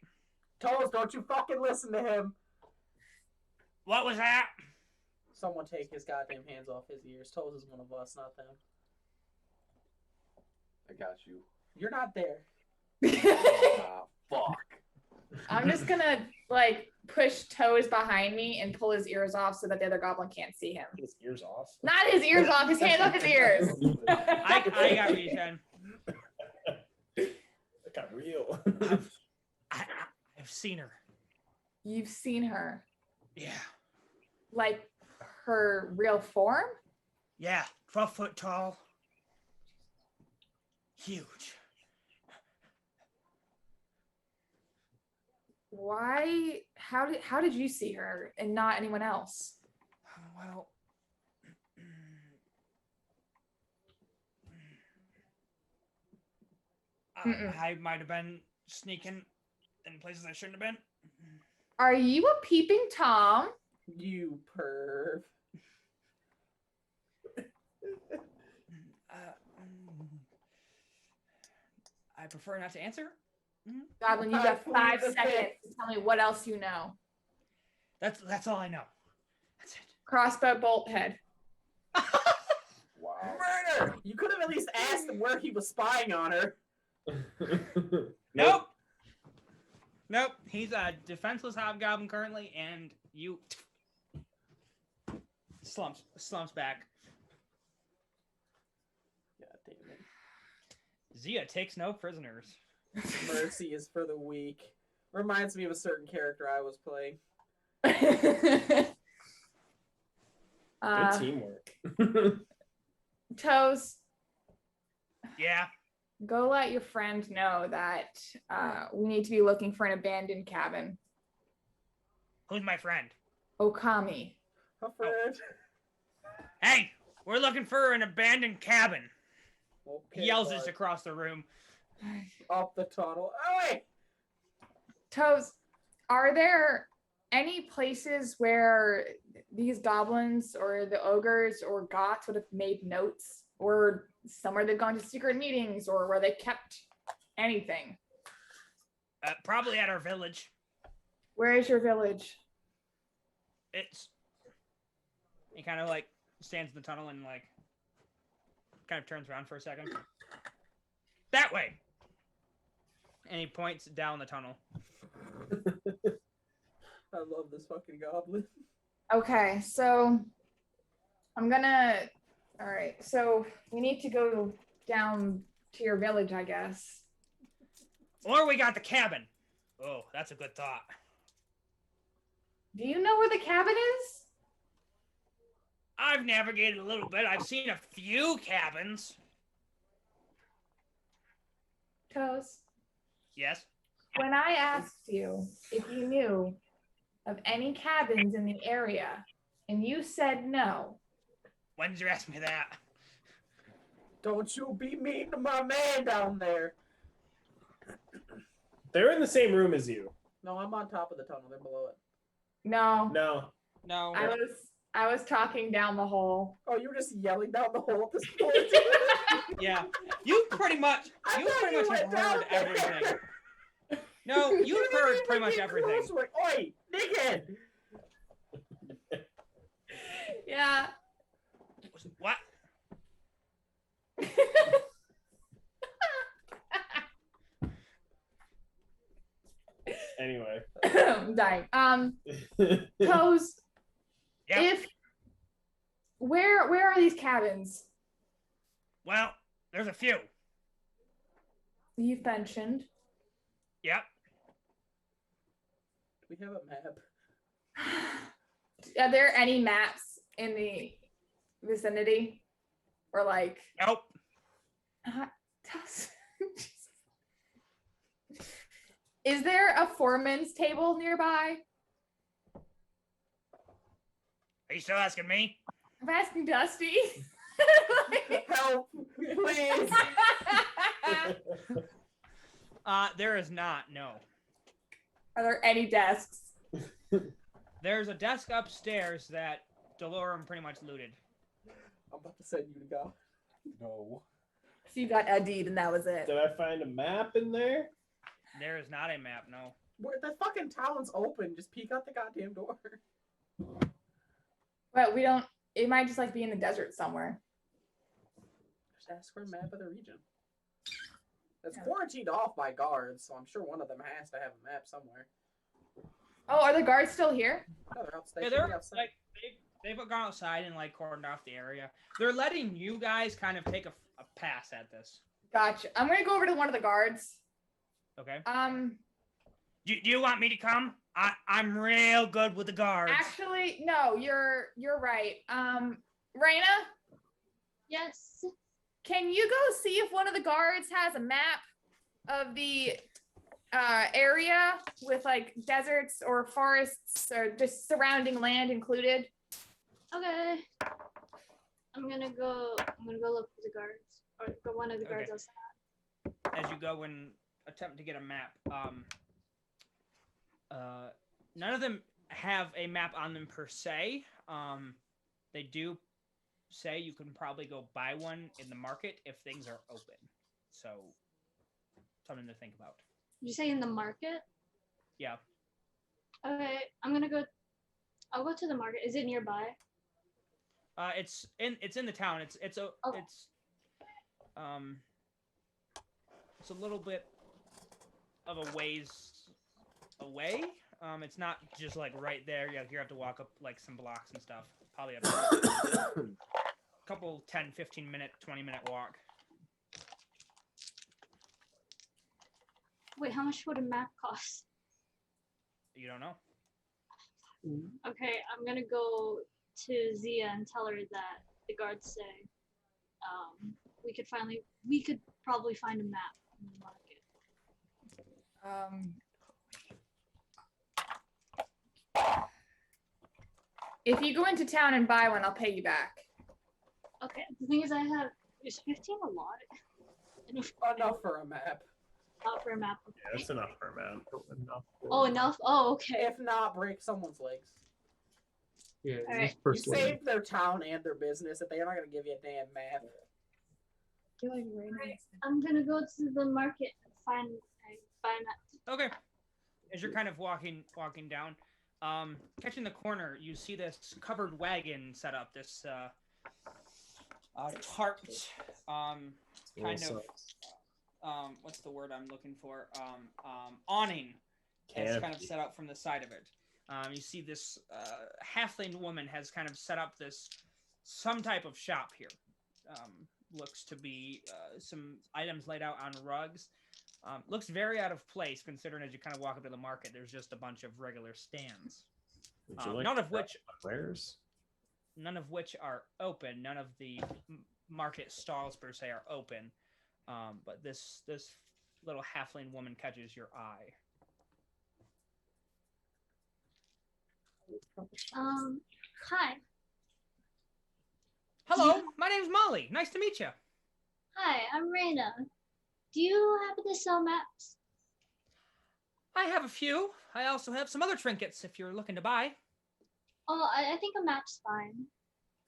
Toes, don't you fucking listen to him. What was that? Someone take his goddamn hands off his ears. Toes is one of us, not them. I got you. You're not there. Ah, fuck. I'm just gonna push Toes behind me and pull his ears off so that the other goblin can't see him. His ears off. Not his ears off, his hands off his ears. I got what you said. That got real. I've seen her. You've seen her. Yeah. Like her real form? Yeah. 12 foot tall. Huge. Why? How did you see her and not anyone else? Well, I might have been sneaking in places I shouldn't have been. Are you a peeping Tom? You perv. I prefer not to answer. Goblin, you got 5 seconds to tell me what else you know. That's all I know. That's it. Crossbow bolt head. Wow. Murder! You could have at least asked him where he was spying on her. Nope. Nope. He's a defenseless hobgoblin currently, and you slumps back. God damn it. Zia takes no prisoners. Mercy is for the weak. Reminds me of a certain character I was playing. Good teamwork. Toes, Yeah. go let your friend know that we need to be looking for an abandoned cabin. Who's my friend? Okami. A friend. Hey, we're looking for an abandoned cabin. Okay, He yells bud. this across the room. Up the tunnel. Oh, wait! Toes, are there any places where these goblins or the ogres or goths would have made notes, or somewhere they've gone to secret meetings, or where they kept anything? Probably at our village. Where is your village? He kind of like stands in the tunnel and like kind of turns around for a second. That way. And he points down the tunnel. I love this fucking goblin. Okay, so I'm gonna. All right, so we need to go down to your village, I guess. Or we got the cabin. Oh, that's a good thought. Do you know where the cabin is? I've navigated a little bit. I've seen a few cabins. Toes. Yes. When I asked you if you knew of any cabins in the area, and you said no. When did you ask me that? Don't you be mean to my man down there. They're in the same room as you. No, I'm on top of the tunnel. They're below it. No. No. I was talking down the hole. Oh, you were just yelling down the hole at this point. Yeah. You pretty much I have went heard down everything. there. No, you've You didn't heard even pretty much get everything. close. Like, oi, dickhead. Yeah. What? Anyway. I'm dying. Toes. Yep. If where are these cabins? Well, there's a few. You've mentioned. Yep. We have a map. Are there any maps in the vicinity? Or like Nope. Is there a foreman's table nearby? Are you still asking me? I'm asking Dusty. Help, please. There is not, no. Are there any desks? There's a desk upstairs that Delorum pretty much looted. I'm about to send you to go. No. So you got a deed and that was it. Did I find a map in there? There is not a map, no. Where the fucking town's open. Just peek out the goddamn door. But we don't. It might just like be in the desert somewhere. Just ask for a map of the region. It's quarantined off by guards, so I'm sure one of them has to have a map somewhere. Oh, are the guards still here? No, they're outside. Yeah, They should be they're outside. like they've gone outside and like cordoned off the area. They're letting you guys kind of take a pass at this. Gotcha. I'm gonna go over to one of the guards. Okay. Do Do you want me to come? I'm real good with the guards. actually, no, you're right. Raina, Yes. can you go see if one of the guards has a map of the area with like deserts or forests or just surrounding land included? Okay. I'm gonna go look for the guards. Or for one of the guards Okay. outside. As you go and attempt to get a map, none of them have a map on them per se. They do say you can probably go buy one in the market if things are open. So, something to think about. Did you say in the market? Yeah. Okay, I'll go to the market. Is it nearby? It's in the town. It's a little bit of a ways away. It's not just like right there. You have to walk up like some blocks and stuff. Probably a couple 10, 15 minute, 20-minute walk. Wait, how much would a map cost? You don't know. Okay, I'm gonna go to Zia and tell her that the guards say we could probably find a map in the market. If you go into town and buy one, I'll pay you back. Okay, the thing is is 15 a lot? Enough for a map. for a map. Yeah, that's enough for a map. Oh, enough. Oh, okay. If not, break someone's legs. Yeah, Alright. just You persuade. saved their town and their business, if they're not gonna give you a damn map. You're like right next to- I'm gonna go to the market and buy a map. Okay. As you're kind of walking down, catching the corner, you see this covered wagon set up. This tarped, kind of, what's the word I'm looking for? Awning. That's kind of set up from the side of it. You see this halfling woman has kind of set up some type of shop here. Looks to be some items laid out on rugs. Looks very out of place considering as you kind of walk up to the market, there's just a bunch of regular stands. None of which are open. None of the market stalls per se are open. But this little halfling woman catches your eye. Hi. Hello, my name's Molly. Nice to meet you. Hi, I'm Raina. Do you happen to sell maps? I have a few. I also have some other trinkets if you're looking to buy. Oh, I think a map's fine.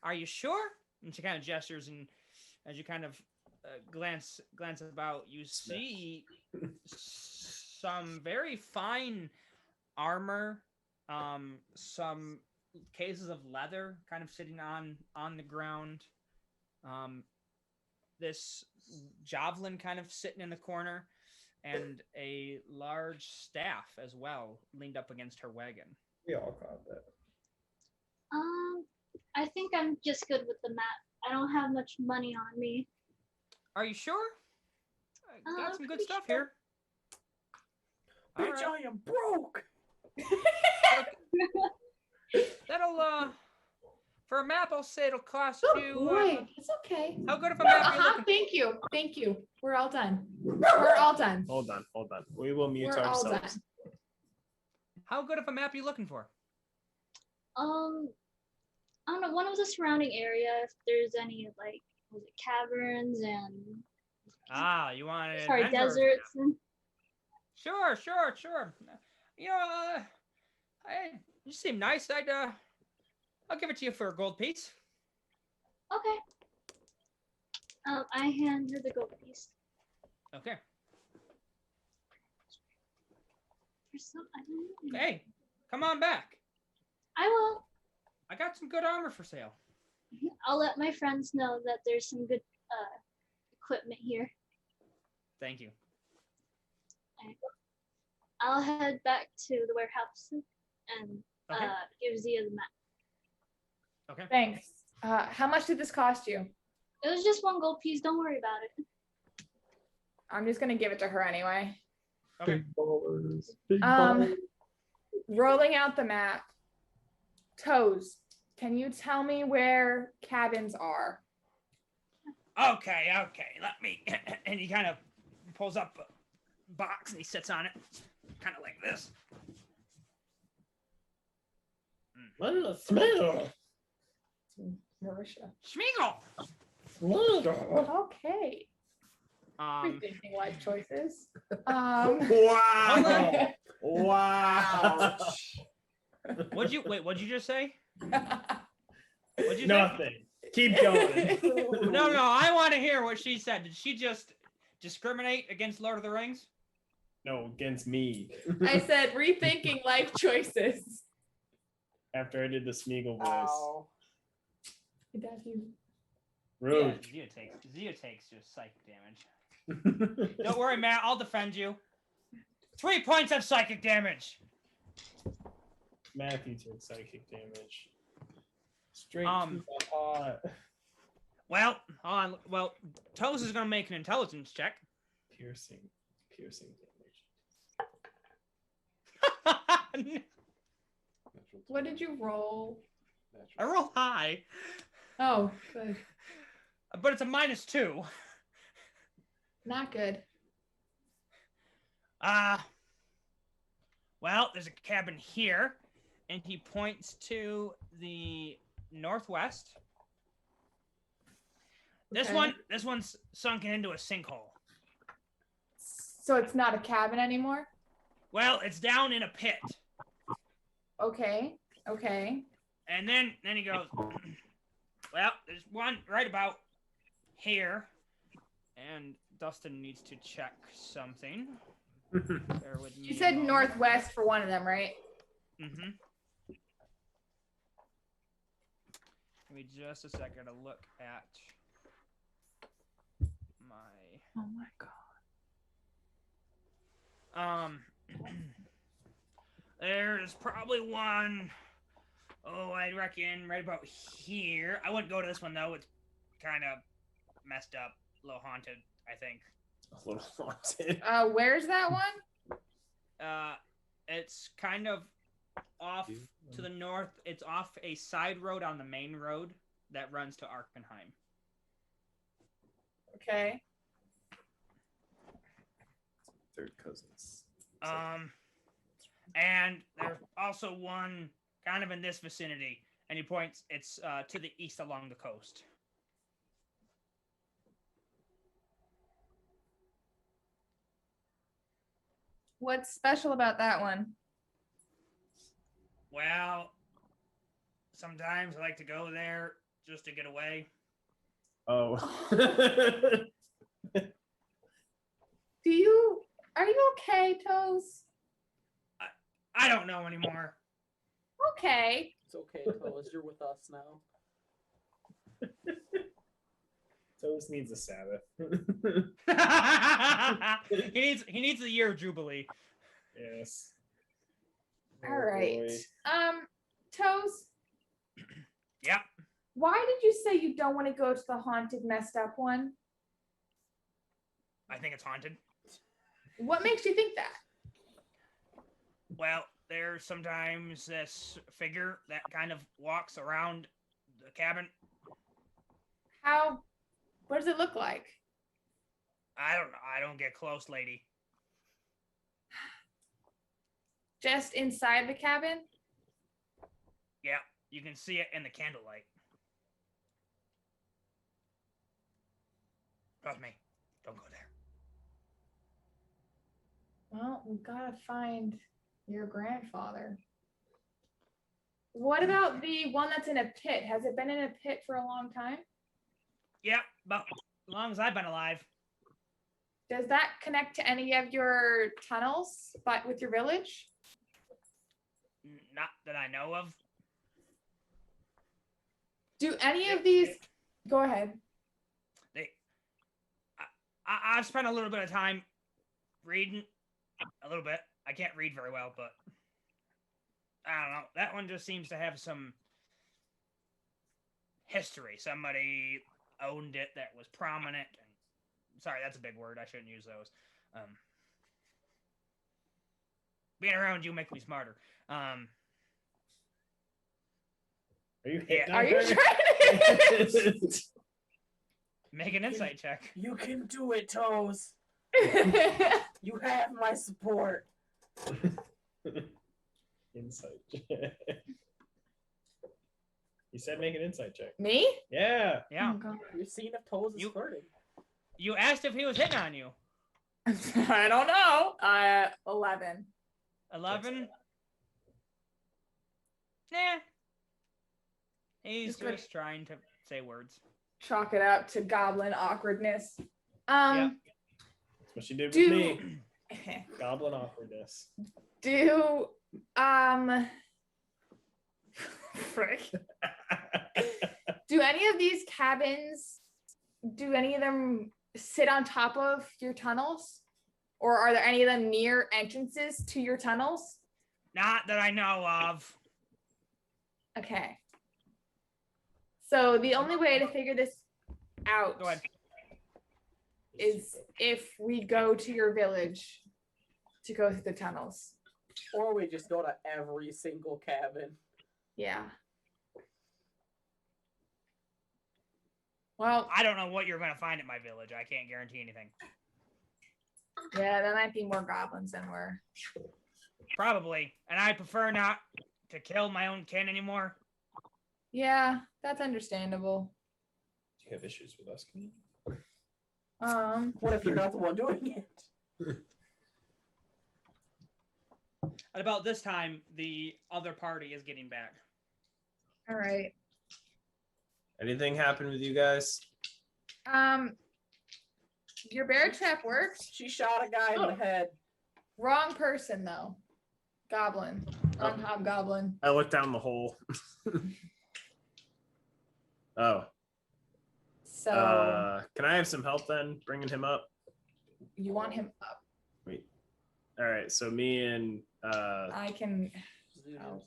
Are you sure? And she kind of gestures, and as you kind of glance about, you see some very fine armor, some cases of leather kind of sitting on the ground. This javelin kind of sitting in the corner, and a large staff as well leaned up against her wagon. We all caught that. I think I'm just good with the map. I don't have much money on me. Are you sure? I got some good pretty stuff sure. here. Bitch, I am broke! That'll for a map, I'll say it'll cost Oh, you. wait, it's okay. How good of a map are you looking? Thank you. We're all done. We're all done. Hold on. We will mute We're all done. ourselves. How good of a map are you looking for? I don't know, one of the surrounding area, if there's any, like, was it caverns and, You want an sorry, adventurer's deserts map. and, Sure. You know, you seem nice. I'll give it to you for a gold piece. okay. I hand her the gold piece. Okay. For some, I don't know. Hey, come on back. I will. I got some good armor for sale. I'll let my friends know that there's some good equipment here. Thank you. I'll head back to the warehouse and Okay. give Zia the map. Okay. Thanks. How much did this cost you? It was just one gold piece. Don't worry about it. I'm just gonna give it to her anyway. Okay. Big ballers. Big Rolling out the map. Toes, can you tell me where cabins are? Okay. Let me. And he kind of pulls up a box and he sits on it, kind of like this. What is the smell? Marisha. Schmeagle. Okay. Rethinking life choices. Wow. Wow. What'd you just say? What'd you say? Nothing. Keep going. No, I want to hear what she said. Did she just discriminate against Lord of the Rings? No, against me. I said rethinking life choices. After I did the Smeagol voice. Ow. Dad, you- Rude. Yeah, Zia takes just psychic damage. Don't worry, Matt. I'll defend you. 3 points of psychic damage. Matthew took psychic damage. Straight Um, to the heart. Well, hold on. Well, Toes is gonna make an intelligence check. Piercing damage. What did you roll? I roll high, Oh, good. but it's a -2. Not good. Well, there's a cabin here, and he points to the northwest. This Okay. one's sunken into a sinkhole. So it's not a cabin anymore? Well, it's down in a pit. Okay. Okay. And then he goes, well, there's one right about here. And Dustin needs to check something. Bear with me You a said moment. northwest for one of them, right? Mm-hmm. Give me just a second to look at my... Oh my god. There's probably one, I reckon right about here. I wouldn't go to this one, though. It's kind of messed up, a little haunted, I think. A little haunted. Where's that one? It's kind of off to the north. It's off a side road on the main road that runs to Arkenheim. Okay. Third cousins. And there's also one kind of in this vicinity, and he points. It's to the east along the coast. What's special about that one? Well, sometimes I like to go there just to get away. Oh. Are you okay, Toes? I don't know anymore. Okay. It's okay, Toes. You're with us now. Toes needs a Sabbath. he needs the year of Jubilee. Yes. All right. boy. Toes, Yep. why did you say you don't want to go to the haunted, messed up one? I think it's haunted. What makes you think that? Well, there's sometimes this figure that kind of walks around the cabin. What does it look like? I don't know. I don't get close, lady. Just inside the cabin? Yeah, you can see it in the candlelight. Trust me. Don't go there. Well, we gotta find your grandfather. What about the one that's in a pit? Has it been in a pit for a long time? Yeah, about as long as I've been alive. Does that connect to any of your tunnels, but with your village? Not that I know of. Do any of these? Go ahead. I've spent a little bit of time reading. A little bit. I can't read very well, but I don't know. That one just seems to have some history. Somebody owned it that was prominent. And, sorry, that's a big word. I shouldn't use those. Being around you makes me smarter. Are you Are you trying to? Make an insight check. You can do it, Toes. You have my support. Insight check. You said make an insight check. Me? Yeah. Yeah. Oh, God. You're seeing if Toes is flirting. You asked if he was hitting on you. I don't know. 11. 11? Nah. He's Just good. just trying to say words. Chalk it up to goblin awkwardness. Yep. That's what she did with Do me. Goblin awkwardness. do frick. Do any of these cabins, do any of them sit on top of your tunnels? Or are there any of them near entrances to your tunnels? Not that I know of. Okay. So the only way to figure this out Go ahead. is if we go to your village to go through the tunnels. Or we just go to every single cabin. Yeah. Well, I don't know what you're going to find at my village. I can't guarantee anything. yeah, there might be more goblins than we're. Probably. And I prefer not to kill my own kin anymore. Yeah, that's understandable. Do you have issues with us? What if you're not the one doing it? At about this time, the other party is getting back. All right. Anything happen with you guys? Your bear trap worked. She shot a guy in the head. Wrong person though. Goblin. Wrong hobgoblin. I looked down the hole. Oh. So Can I have some help then, bringing him up? you want him up. Wait. All right. So me and I can. Oh.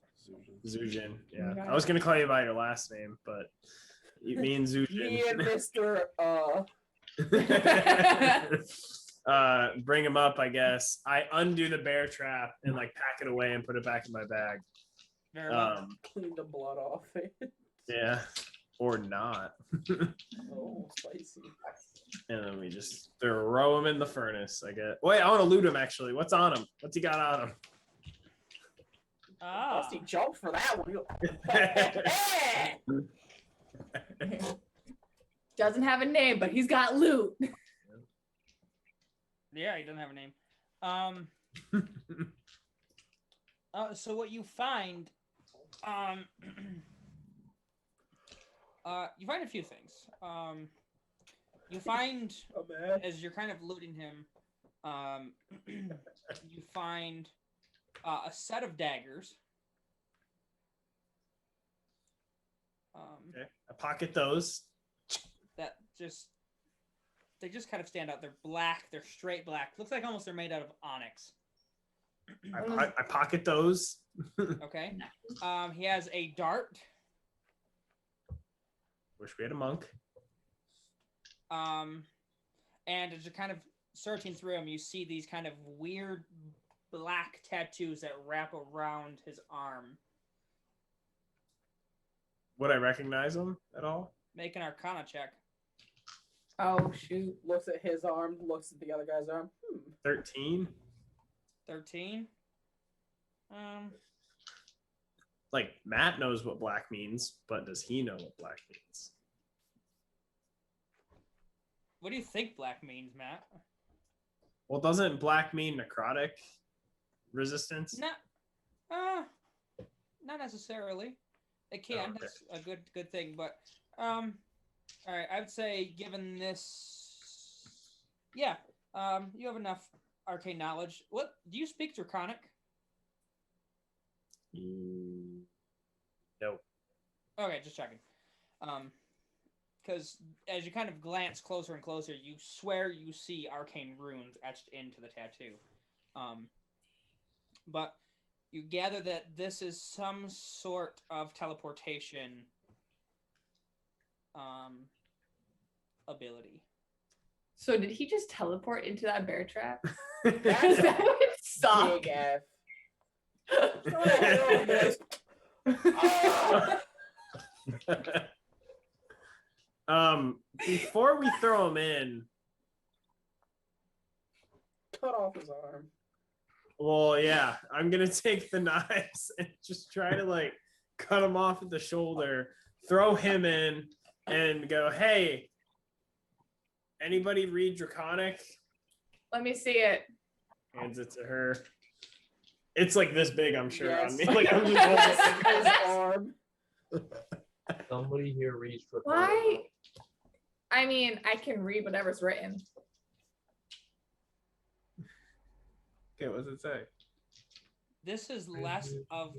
Zujin. Yeah. Okay. I was gonna call you by your last name, but me and Zujin. Me and Mr. Bring him up, I guess. I undo the bear trap and like pack it away and put it back in my bag. Very well. Clean the blood off it. Yeah. Or not. Oh, spicy. And then we just throw him in the furnace, I guess. Wait, I want to loot him actually. What's on him? What's he got on him? Must he jumped for that one. Doesn't have a name, but he's got loot. Yeah, he doesn't have a name. So what you find, you find a few things. You find as you're kind of looting him, you find a set of daggers. Okay. I pocket those. That they just kind of stand out. They're black. They're straight black. Looks like almost they're made out of onyx. I pocket those. Okay. He has a dart. Wish we had a monk. And as you're kind of searching through him, you see these kind of weird black tattoos that wrap around his arm. Would I recognize him at all? Make an Arcana check. Oh shoot. Looks at his arm, looks at the other guy's arm. 13. 13. Like Matt knows what black means, but does he know what black means? What do you think black means, Matt? Well, doesn't black mean necrotic resistance? Not necessarily. It can. Okay. That's a good thing, but all right. I would say, given this, yeah, you have enough arcane knowledge. What do you speak Draconic? No. Okay, just checking. Because as you kind of glance closer and closer, you swear you see arcane runes etched into the tattoo. But you gather that this is some sort of teleportation ability. So did he just teleport into that bear trap? That's That would suck. big F. Before we throw him in, Cut off his arm. well, yeah, I'm gonna take the knives and just try to like cut him off at the shoulder, throw him in, and go, hey, anybody read Draconic? Let me see it. Hands it to her. It's like this big, I'm sure, Yes. on me. Like I'm just holding His arm. Somebody here reads for Why? I mean, I can read whatever's written. Okay, what does it say? This is less of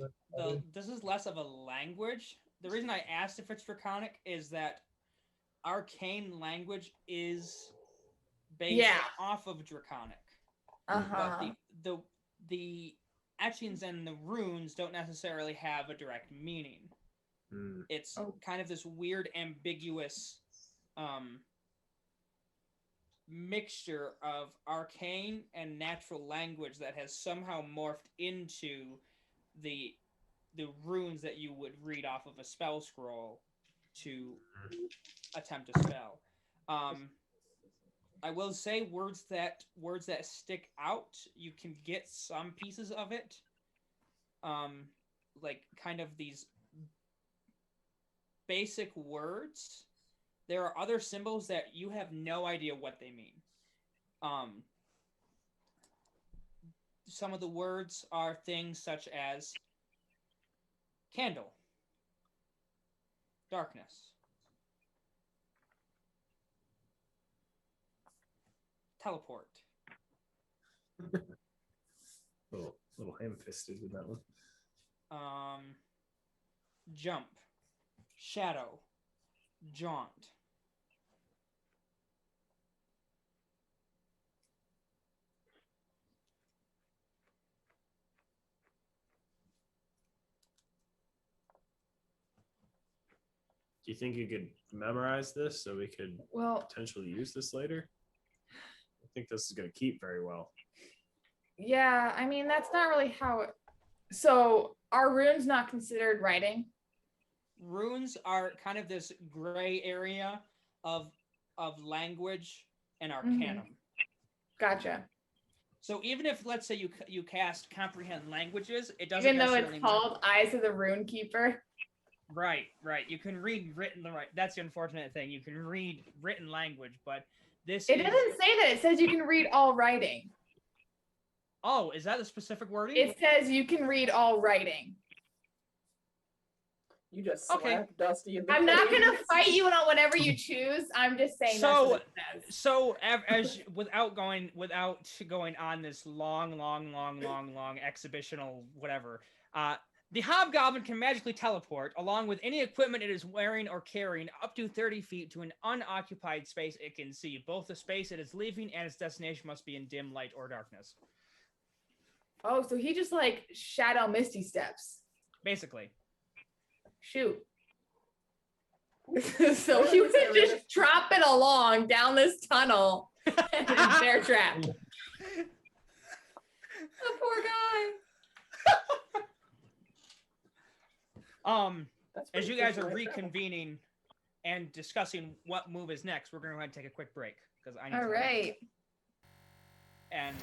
a language. The reason I asked if it's Draconic is that arcane language is based off of Draconic. Uh-huh. But the etchings and the runes don't necessarily have a direct meaning. It's kind of this weird, ambiguous mixture of arcane and natural language that has somehow morphed into the runes that you would read off of a spell scroll to attempt a spell. I will say words that stick out, you can get some pieces of it. Like kind of these basic words. There are other symbols that you have no idea what they mean. some of the words are things such as candle, darkness, teleport, Little ham-fisted with that one. jump, shadow, jaunt. Do you think you could memorize this so we could Well, potentially use this later? I think this is going to keep very well. yeah, I mean, that's not really how it. So are runes not considered writing? Runes are kind of this gray area of language and arcanum. Gotcha. So even if, let's say, you cast comprehend languages, it doesn't Even though necessarily it's called Eyes of the Rune Keeper. Right. You can read written right. That's the unfortunate thing. You can read written language, but this It doesn't say that. It says you can read all writing. Oh, is that the specific wording? It says you can read all writing. You just Okay. slapped Dusty in the I'm not face. gonna fight you on whatever you choose. I'm just saying So- that's what it says. So as without going on this long exhibitional whatever, the hobgoblin can magically teleport along with any equipment it is wearing or carrying up to 30 feet to an unoccupied space it can see. Both the space it is leaving and its destination must be in dim light or darkness. Oh, so he just like shadow misty steps. Basically. Shoot. So he would just drop it along down this tunnel and bear trap. The poor guy. That's As pretty you guys are efficient, right? reconvening and discussing what move is next, we're going to go ahead and take a quick break because I need All to right. And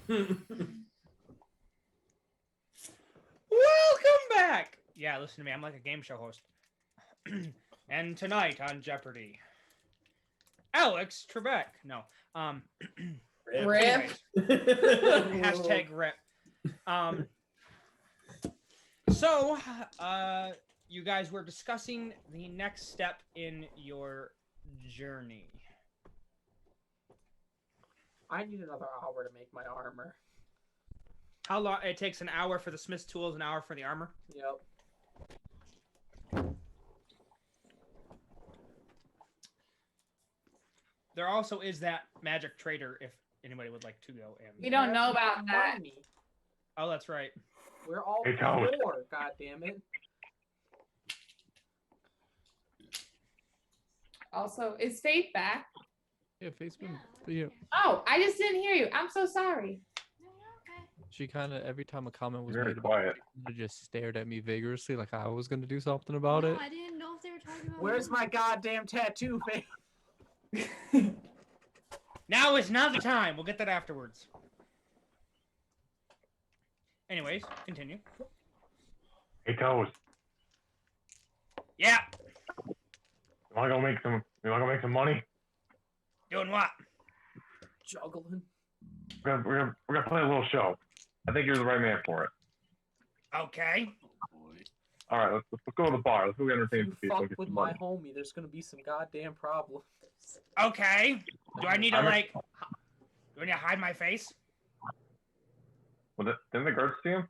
Welcome back. Yeah, listen to me. I'm like a game show host. And tonight on Jeopardy, Alex Trebek. No. Rip. Anyways, hashtag rip. So, you guys were discussing the next step in your journey. I need another hour to make my armor. How long? It takes an hour for the smith's tools, an hour for the armor. Yep. There also is that magic trader if anybody would like to go and. We don't know about that. Money. Oh, that's right. We're all Hey, Thomas. poor, god damn it. Also, is Faith back? Yeah, Facebook. Yeah. Oh, I just didn't hear you. I'm so sorry. She kind of every time a comment was Very made about quiet. it, she kinda just stared at me vigorously, like I was gonna do something about it. I didn't know if they were talking about. Where's my goddamn tattoo face? Now is not the time. We'll get that afterwards. Anyways, continue. Hey, Toes. Yeah. You wanna go make some? You wanna go make some money? Doing what? Juggling. We're gonna play a little show. I think you're the right man for it. Okay. All right, let's go to the bar. Let's go get If entertained you some people. fuck Get with some my money. homie, there's gonna be some goddamn problems. Okay. Do I need to I'm- like? Do I need to hide my face? Didn't the guards see him?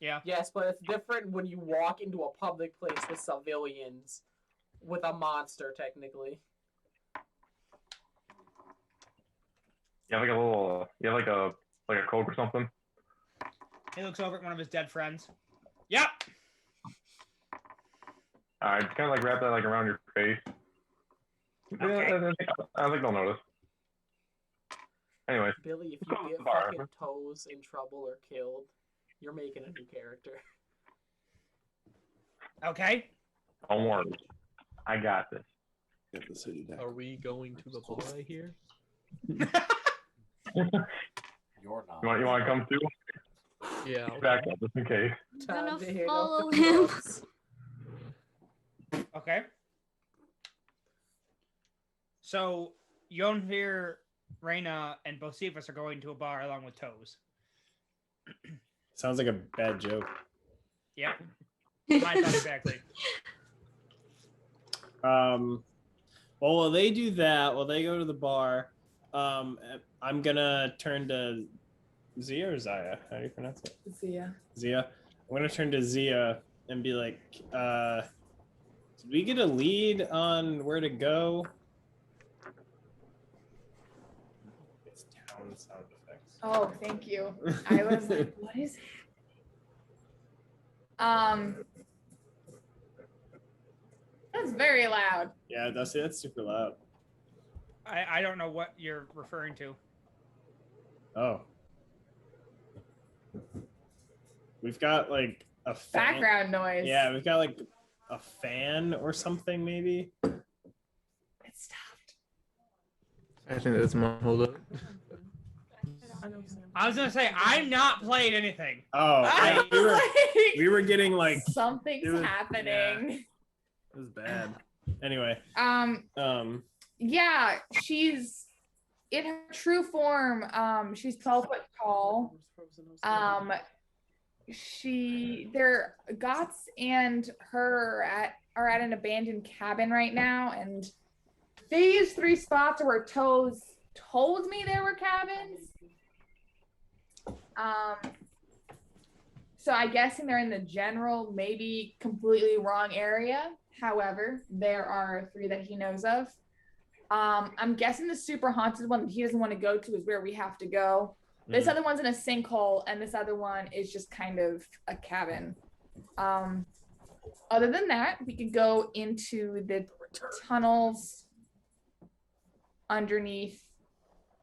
Yeah. Yes, but it's different when you walk into a public place with civilians, with a monster, technically. You have like a little. You have like a Coke or something. He looks over at one of his dead friends. Yep. All right, just kind of like wrap that like around your face. Okay. Yeah, I don't think they'll notice. Anyway, Billy, if Let's go you to get the bar. fucking Toes in trouble or killed, you're making a new character. Okay. don't worry. I got this. Get the city down. Are we going to the bar right here? You're not. You want to come too? Yeah. Back up just in case. Gonna Time to hit up follow the him. clubs. Okay. So Yonvir, Reyna, and Bocephus are going to a bar along with Toes. Sounds like a bad joke. Yep. Mine thought exactly. Well, while they do that, while they go to the bar, I'm gonna turn to Zia or Zaya. How do you pronounce it? Zia. Zia. I'm gonna turn to Zia and be like, did we get a lead on where to go? It's town sound effects. Oh, thank you. I was like, what is that's very loud. Yeah, that's super loud. I don't know what you're referring to. Oh. We've got like a fan. Background noise. Yeah, we've got like a fan or something maybe. It stopped. I think that's my hold up. I was gonna say I'm not playing anything. Oh, I yeah, was like, we were getting like something's it was- happening. it was bad. Anyway, Yeah, she's in her true form. She's 12 foot tall. Their Gots and her are at an abandoned cabin right now, and these three spots are where Toes told me there were cabins. So I'm guessing they're in the general, maybe completely wrong area. However, there are three that he knows of. I'm guessing the super haunted one that he doesn't want to go to is where we have to go. This other one's in a sinkhole, and this other one is just kind of a cabin. Other than that, we could go into the tunnels underneath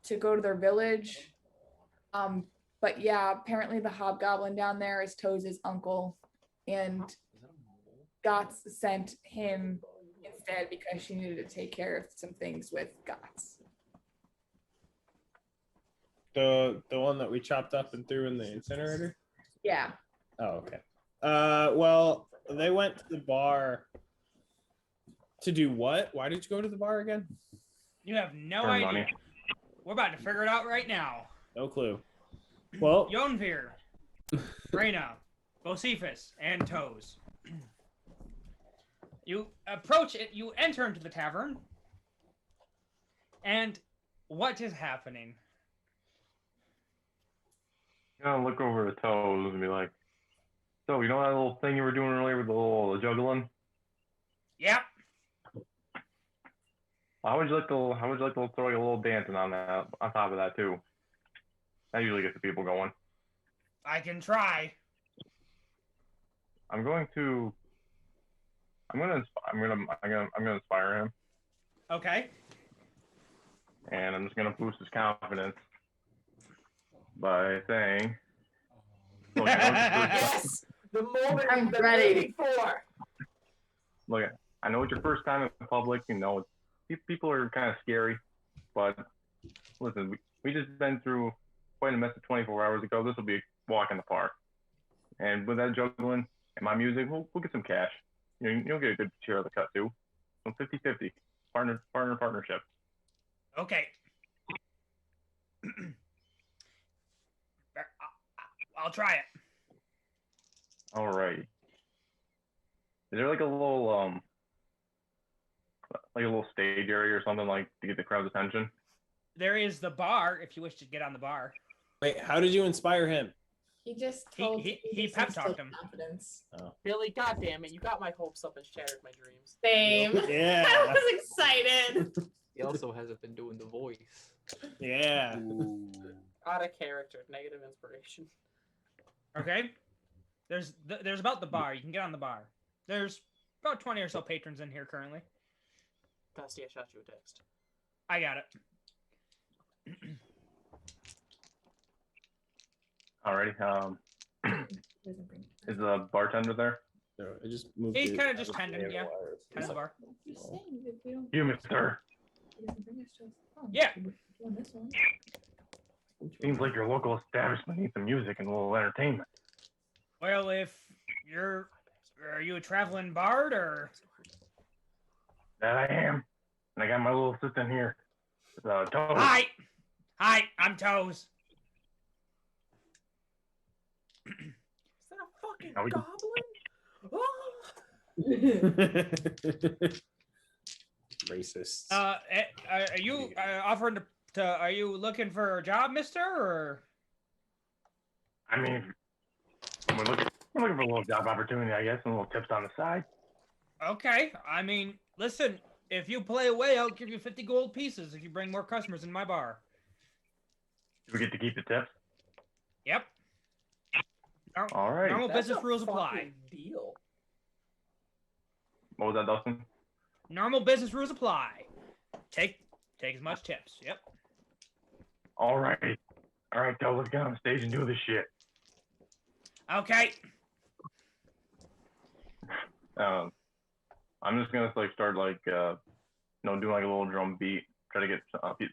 to go to their village. But yeah, apparently the hobgoblin down there is Toes' uncle, and Gots sent him instead because she needed to take care of some things with Gots. The one that we chopped up and threw in the incinerator? Yeah. Oh, okay. Well, they went to the bar to do what? Why did you go to the bar again? You have no Earn idea. money. We're about to figure it out right now. No clue. Well, Yonvir, Reyna, Bocephus, and Toes. You approach it, you enter into the tavern, and what is happening? I'm gonna look over the Toes and be like, so you know that little thing you were doing earlier with the little juggling? Yep. How would you like to throw like a little dancing on that on top of that too? That usually gets the people going. I can try. I'm gonna inspire him, Okay. and I'm just gonna boost his confidence by saying, look, Yes! The moment I'm we've been ready. waiting for! look, I know it's your first time in public, you know, people are kind of scary, but listen, we just been through quite a mess of 24 hours ago. This will be a walk in the park. And with that juggling and my music, we'll get some cash. You'll get a good share of the cut too. So 50-50. Partnership. Okay. I'll try it. All right. Is there like a little stage area or something like to get the crowd's attention? There is the bar if you wish to get on the bar. wait, how did you inspire him? He just He- told he- you he just pep instilled talked him. confidence. Billy, goddammit, you got my hopes up and shattered my dreams. Same. Yeah. I was excited. He also hasn't been doing the voice. Yeah. Out of character, negative inspiration. Okay. There's about the bar. You can get on the bar. There's about 20 or so patrons in here currently. Dusty, I shot you a text. I got it. Alrighty. Is the bartender there? So I just moved. He's it kinda out just of tending, the yeah. wires. Kind of the bar. You're saying that we don't. You, mister. He doesn't bring us to us. Oh, Yeah. we're doing this one. Seems like your local establishment needs some music and a little entertainment. Well, if are you a traveling bard or? That I am. And I got my little assistant here. Toad. Hi, I'm Toes. Is that a fucking How we- goblin? Oh! Racist. Are you offering to? Are you looking for a job, Mister? Or I mean, we're looking for a little job opportunity, I guess, and a little tips on the side. okay. I mean, listen. If you play away, I'll give you 50 gold pieces if you bring more customers in my bar. Do we get to keep the tips? Yep. All right. Normal That's business a rules apply. fucking deal. What was that, Dustin? Normal business rules apply. Take as much tips. Yep. All right. All right, Toad, let's get on the stage and do this shit. Okay. I'm just gonna start doing like a little drum beat, try to get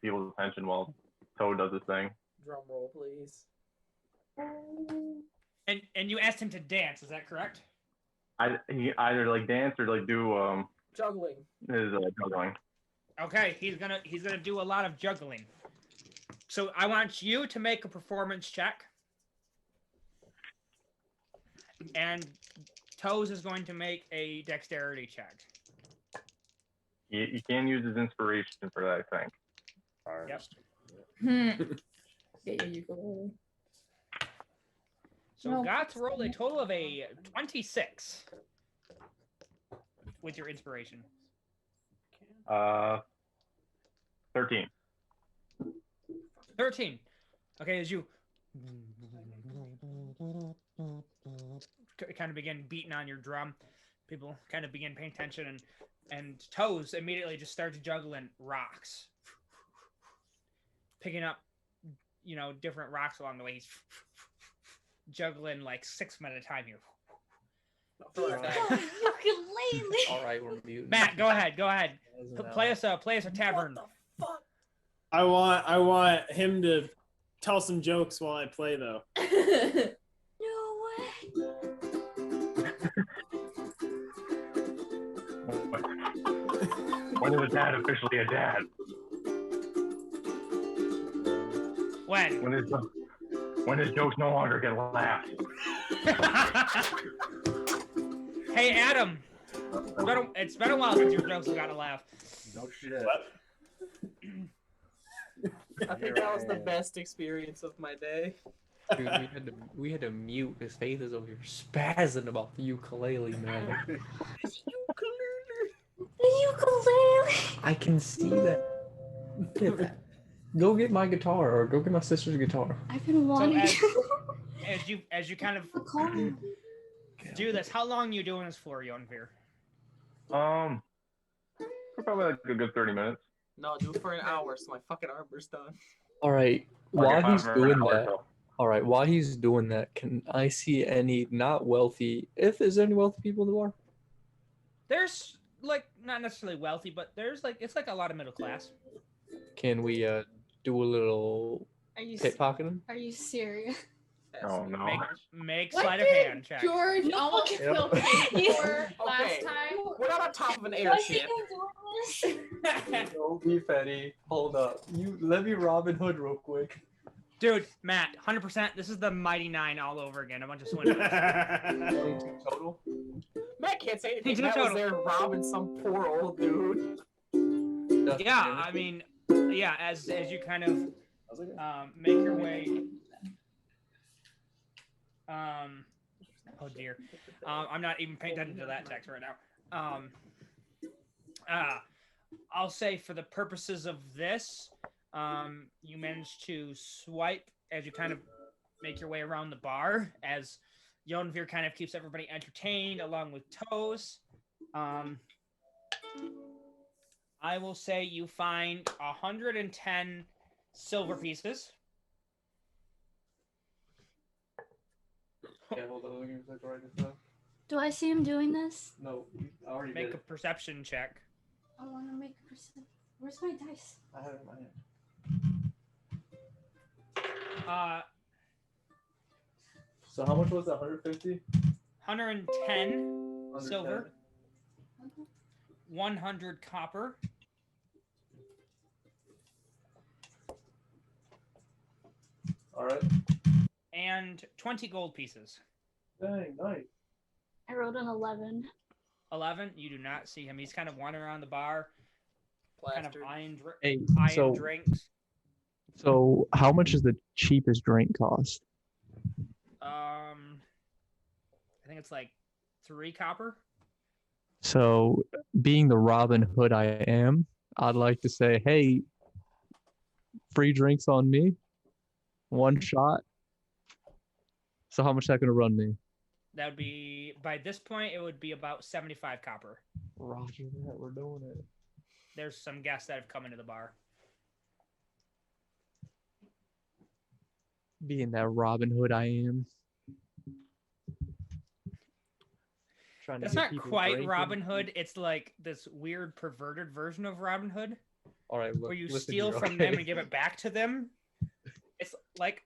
people's attention while Toad does his thing. Drum roll, please. And you asked him to dance. Is that correct? He either like dance or like do Juggling. his juggling. Okay. He's gonna do a lot of juggling. So I want you to make a performance check. And Toes is going to make a dexterity check. You can use his inspiration for that, I think. Yep. Yeah, you go. So No. got to roll a total of a 26 with your inspiration. 13. 13. Okay, as you kind of begin beating on your drum, people kind of begin paying attention, and Toes immediately just starts juggling rocks, picking up, different rocks along the way. He's juggling like 6 at a time here. Ukulele. All right, we're muted. Matt, go ahead. Play us a tavern. What the fuck? I want him to tell some jokes while I play though. No way. When is a dad officially a dad? When? When his jokes no longer get laughed. Hey, Adam. It's been a while since your jokes have got a laugh. No shit. I think that was the best experience of my day. Dude, we had to mute. His face is over here spazzing about the ukulele, man. The ukulele. I can see that. Go get my guitar, or go get my sister's guitar. I've been wanting to. As you kind of Call me. do this, how long are you doing this for, Yonvir? For probably like a good 30 minutes. No, do it for an hour so my fucking armor's done. All right, Like while if he's I'm doing an hour or that, so. all right, while he's doing that, can I see any not wealthy? If there's any wealthy people in the bar? There's like not necessarily wealthy, but there's like it's like a lot of middle class. Can we do a little Are you pickpocketing? Are you serious? Oh no. Make What sleight of did hand check. George No. almost Yep. killed me for last Okay. time? We're not on top of an Do I think airship. I'm doing this? Don't be petty. Hold up. You let me Robin Hood real quick. Dude, Matt, 100%. This is the Mighty Nine all over again. A bunch of swindlers. 22 total. Matt can't say anything. Two Matt was total. there robbing some poor old dude. Yeah, I mean, yeah. As you kind of make your way. Oh dear. I'm not even paying attention to that text right now. I'll say for the purposes of this, you managed to swipe as you kind of make your way around the bar, as Yonvir kind of keeps everybody entertained along with Toes. I will say you find 110 silver pieces. Yeah, hold on. Let me write this down. Do I see him doing this? No, I already Make did. a perception check. I want to make a percent. Where's my dice? I have it in my hand. So how much was that? 150? 110 silver, 100 copper, All right. and 20 gold pieces. Dang, nice. I rolled an 11. 11, you do not see him. He's kind of wandering around the bar, kind of Plastered. eyeing Hey, drinks. so how much does the cheapest drink cost? I think it's like 3 copper. So, being the Robin Hood I am, I'd like to say, hey, free drinks on me, one shot. So how much is that going to run me? That would be, by this point, it would be about 75 copper. Roger that, we're doing it. There's some guests that have come into the bar. Being that Robin Hood I am. Trying to That's get not people quite drinking. Robin Hood. It's like this weird perverted version of Robin Hood, All right, look, where you listen steal here, from okay? them and give it back to them. It's like,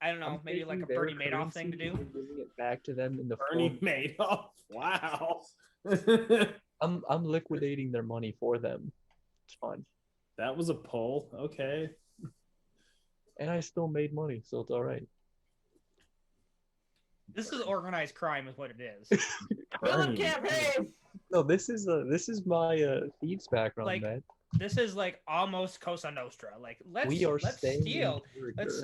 I don't know, I'm maybe like a taking their Bernie Madoff thing to currency do. and giving it back to them in the Bernie form. Madoff. Wow. I'm liquidating their money for them. It's fine, That was a poll. Okay. and I still made money, so it's all right. This is organized crime, is what it is. Villain Bernie. campaign! No, this is my thieves background, Like, man. This is like almost Cosa Nostra. Like let's staying steal. in Let's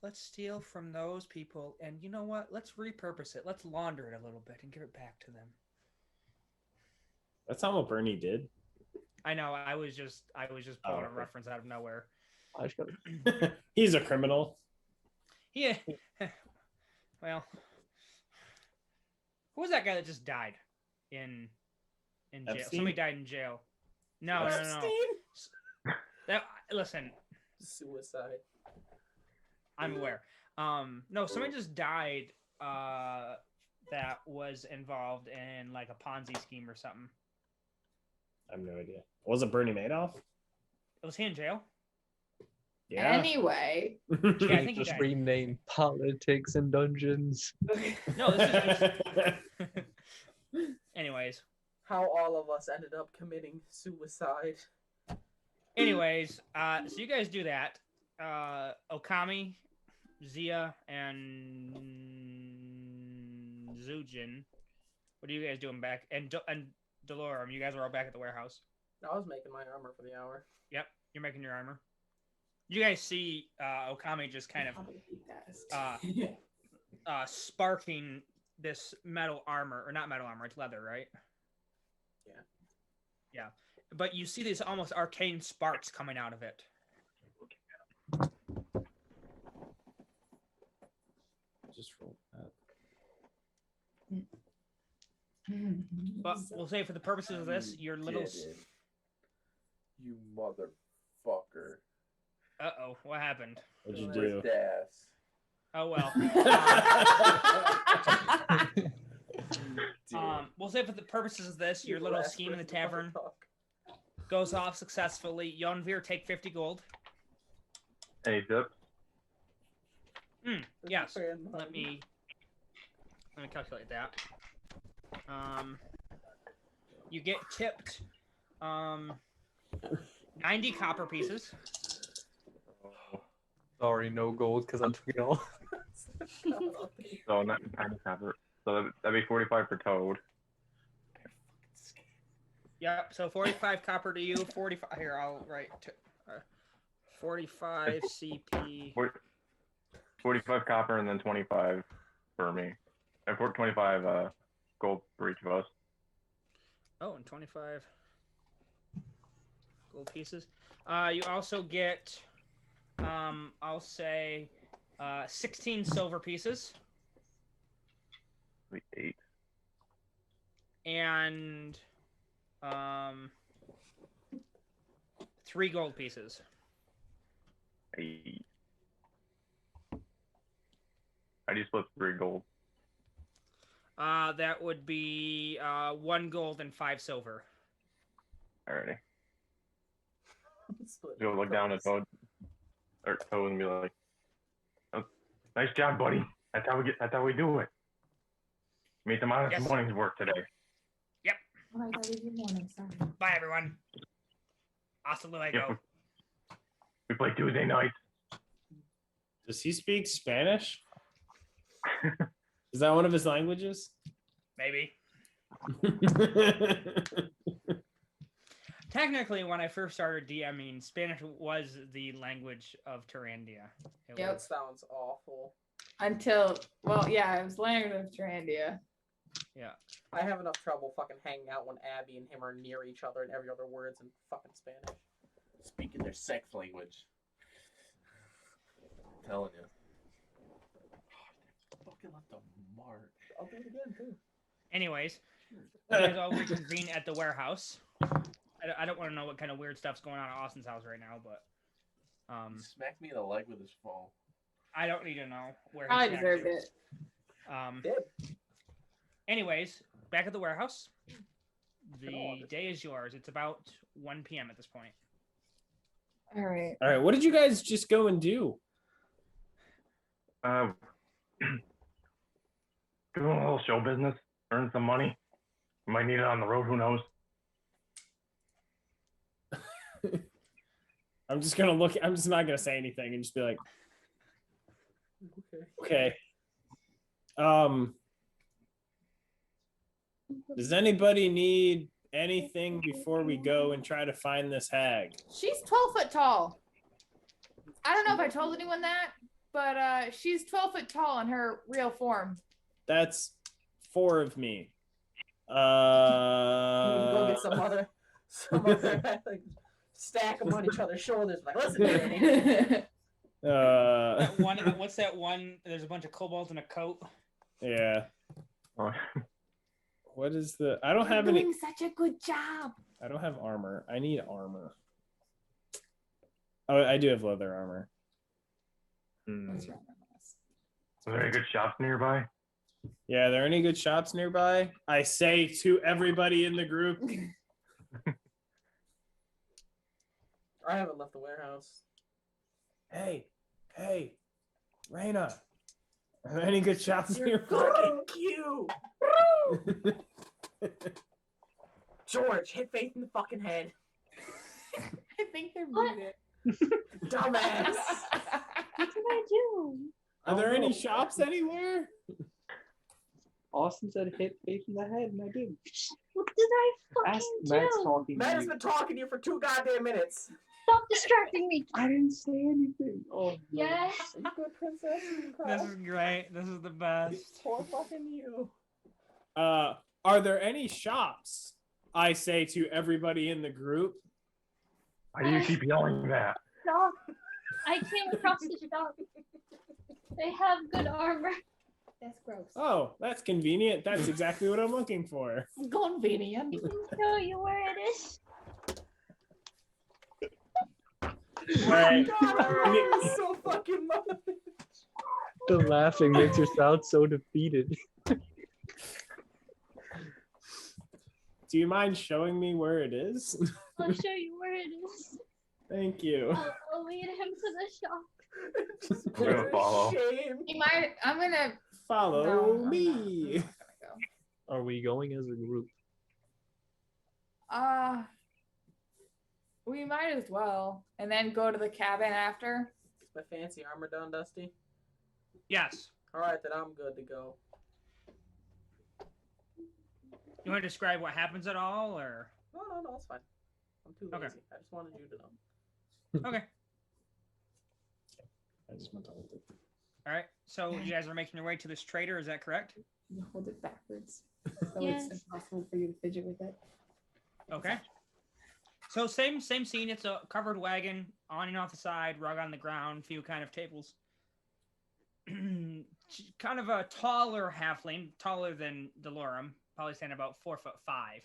character. steal from those people, and you know what? Let's repurpose it. Let's launder it a little bit and give it back to them. That's not what Bernie did. I know. I was just pulling a okay. reference out of nowhere. I just gotta He's a criminal. Yeah. Well, who was that guy that just died in jail? Epstein? Somebody died in jail. No. That listen. Suicide. I'm aware. No, somebody just died. That was involved in like a Ponzi scheme or something. I have no idea. Was it Bernie Madoff? Was he in jail? Yeah. Anyway, Yeah, I think he Just died. rename politics and dungeons. No, this is. Anyways, How all of us ended up committing suicide. so you guys do that. Okami, Zia, and Zujin. What are you guys doing back? And Delorum, you guys are all back at the warehouse. I was making my armor for the hour. Yep, you're making your armor. You guys see Okami just kind of sparking this metal armor, or not metal armor, it's leather, right? Yeah. Yeah. But you see these almost arcane sparks coming out of it. Just roll that. But we'll say for the purposes of this, your little... You motherfucker. Uh-oh, what happened? What'd you Where's do? Das? Oh, well. We'll say for the purposes of this, your little scheme in the tavern goes off successfully. Yonvir, take 50 gold. Hey, Zip. Yes. Let me calculate that. You get tipped 90 copper pieces. Sorry, no gold because I took it all. So not copper. So that'd be 45 for Toad. Yep. So 45 copper to you. 45. Here, I'll write. 45 CP. 45 copper and then 25 for me. And 25 gold for each of us. Oh, and 25 gold pieces. You also get, I'll say, 16 silver pieces. 8. And 3 gold pieces. 8. How do you split 3 gold? That would be 1 gold and 5 silver. Alrighty. Go look down at Toad, or Toad, and be like, oh, "Nice job, buddy. That's how we do it. Made some honest Yes. morning's work today." Oh, I gotta do morning, sorry. Bye, everyone. Hasta luego. Yep. We play Tuesday nights. Does he speak Spanish? Is that one of his languages? Maybe. Technically, when I first started DMing, Spanish was the language of Tyrandia. It Yep. That was. sounds awful. Until, well, yeah, it was language of Tyrandia. Yeah. I have enough trouble fucking hanging out when Abby and him are near each other and every other word's in fucking Spanish. Speaking their sex language. I'm telling you. Fucking left a mark. I'll do it again too. Anyways, you guys all reconvene at the warehouse. I don't want to know what kind of weird stuff's going on at Austin's house right now, but He smacked me in the leg with his phone. I don't need to know where I he's deserved it. Did. Anyways, back at the warehouse. The Good. day is yours. It's about 1 p.m. at this point. All right. All right. What did you guys just go and do? Doing a little show business, earn some money. We might need it on the road. Who knows? I'm just gonna look. I'm just not gonna say anything and just be like, Okay. okay. Does anybody need anything before we go and try to find this hag? She's 12 foot tall. I don't know if I told anyone that, but she's 12 foot tall in her real form. That's 4 of me. Go get some other like, stack them on each other's shoulders. Like, listen, Danny. That one, what's that one? There's a bunch of kobolds in a coat. Yeah. Oh, What is the? I don't have You're any. doing such a good job. I don't have armor. I need armor. Oh, I do have leather armor. What's wrong with us? Are there any good shops nearby? Yeah, are there any good shops nearby? I say to everybody in the group. I haven't left the warehouse. Hey, Raina. Are there any good shots You're here? fucking cute. George, hit Faith in the fucking head. I think they're What? muted. Dumbass. What did I do? Are there Oh, any no. shops anywhere? Austin said hit Faith in the head, and I did. What did I Ask fucking Matt's do? talking to Matt has you. been talking to you for 2 goddamn minutes. Stop distracting me. I didn't say anything. Oh, no. Yes. Are you good, princess? You This cry? is great. This is the best. Poor fucking you. Are there any shops? I say to everybody in the group. Why do you keep yelling that? Stop. I came across the shop. They have good armor. That's gross. Oh, that's convenient. That's exactly what I'm looking for. Convenient. Can show you where it is. All right. God, I love you so fucking much. The laughing makes her sound so defeated. Do you mind showing me where it is? I'll show you where it is. Thank you. I'll lead him to the shop. Just I'm gonna pure follow. shame. I'm gonna. Follow No, I'm not. me. I'm not gonna go. Are we going as a group? We might as well, and then go to the cabin after. Is my fancy armor done, Dusty? Yes. All right, then I'm good to go. You want to describe what happens at all, or No, it's fine. I'm too lazy. Okay. I just wanted you to know. okay? I just went on with it. All right. So you guys are making your way to this trader. Is that correct? You hold it backwards, so Yes. it's impossible for you to fidget with it. Okay. So same scene. It's a covered wagon, on and off the side, rug on the ground, few kind of tables. Kind of a taller halfling, taller than Delorum, probably standing about 4'5".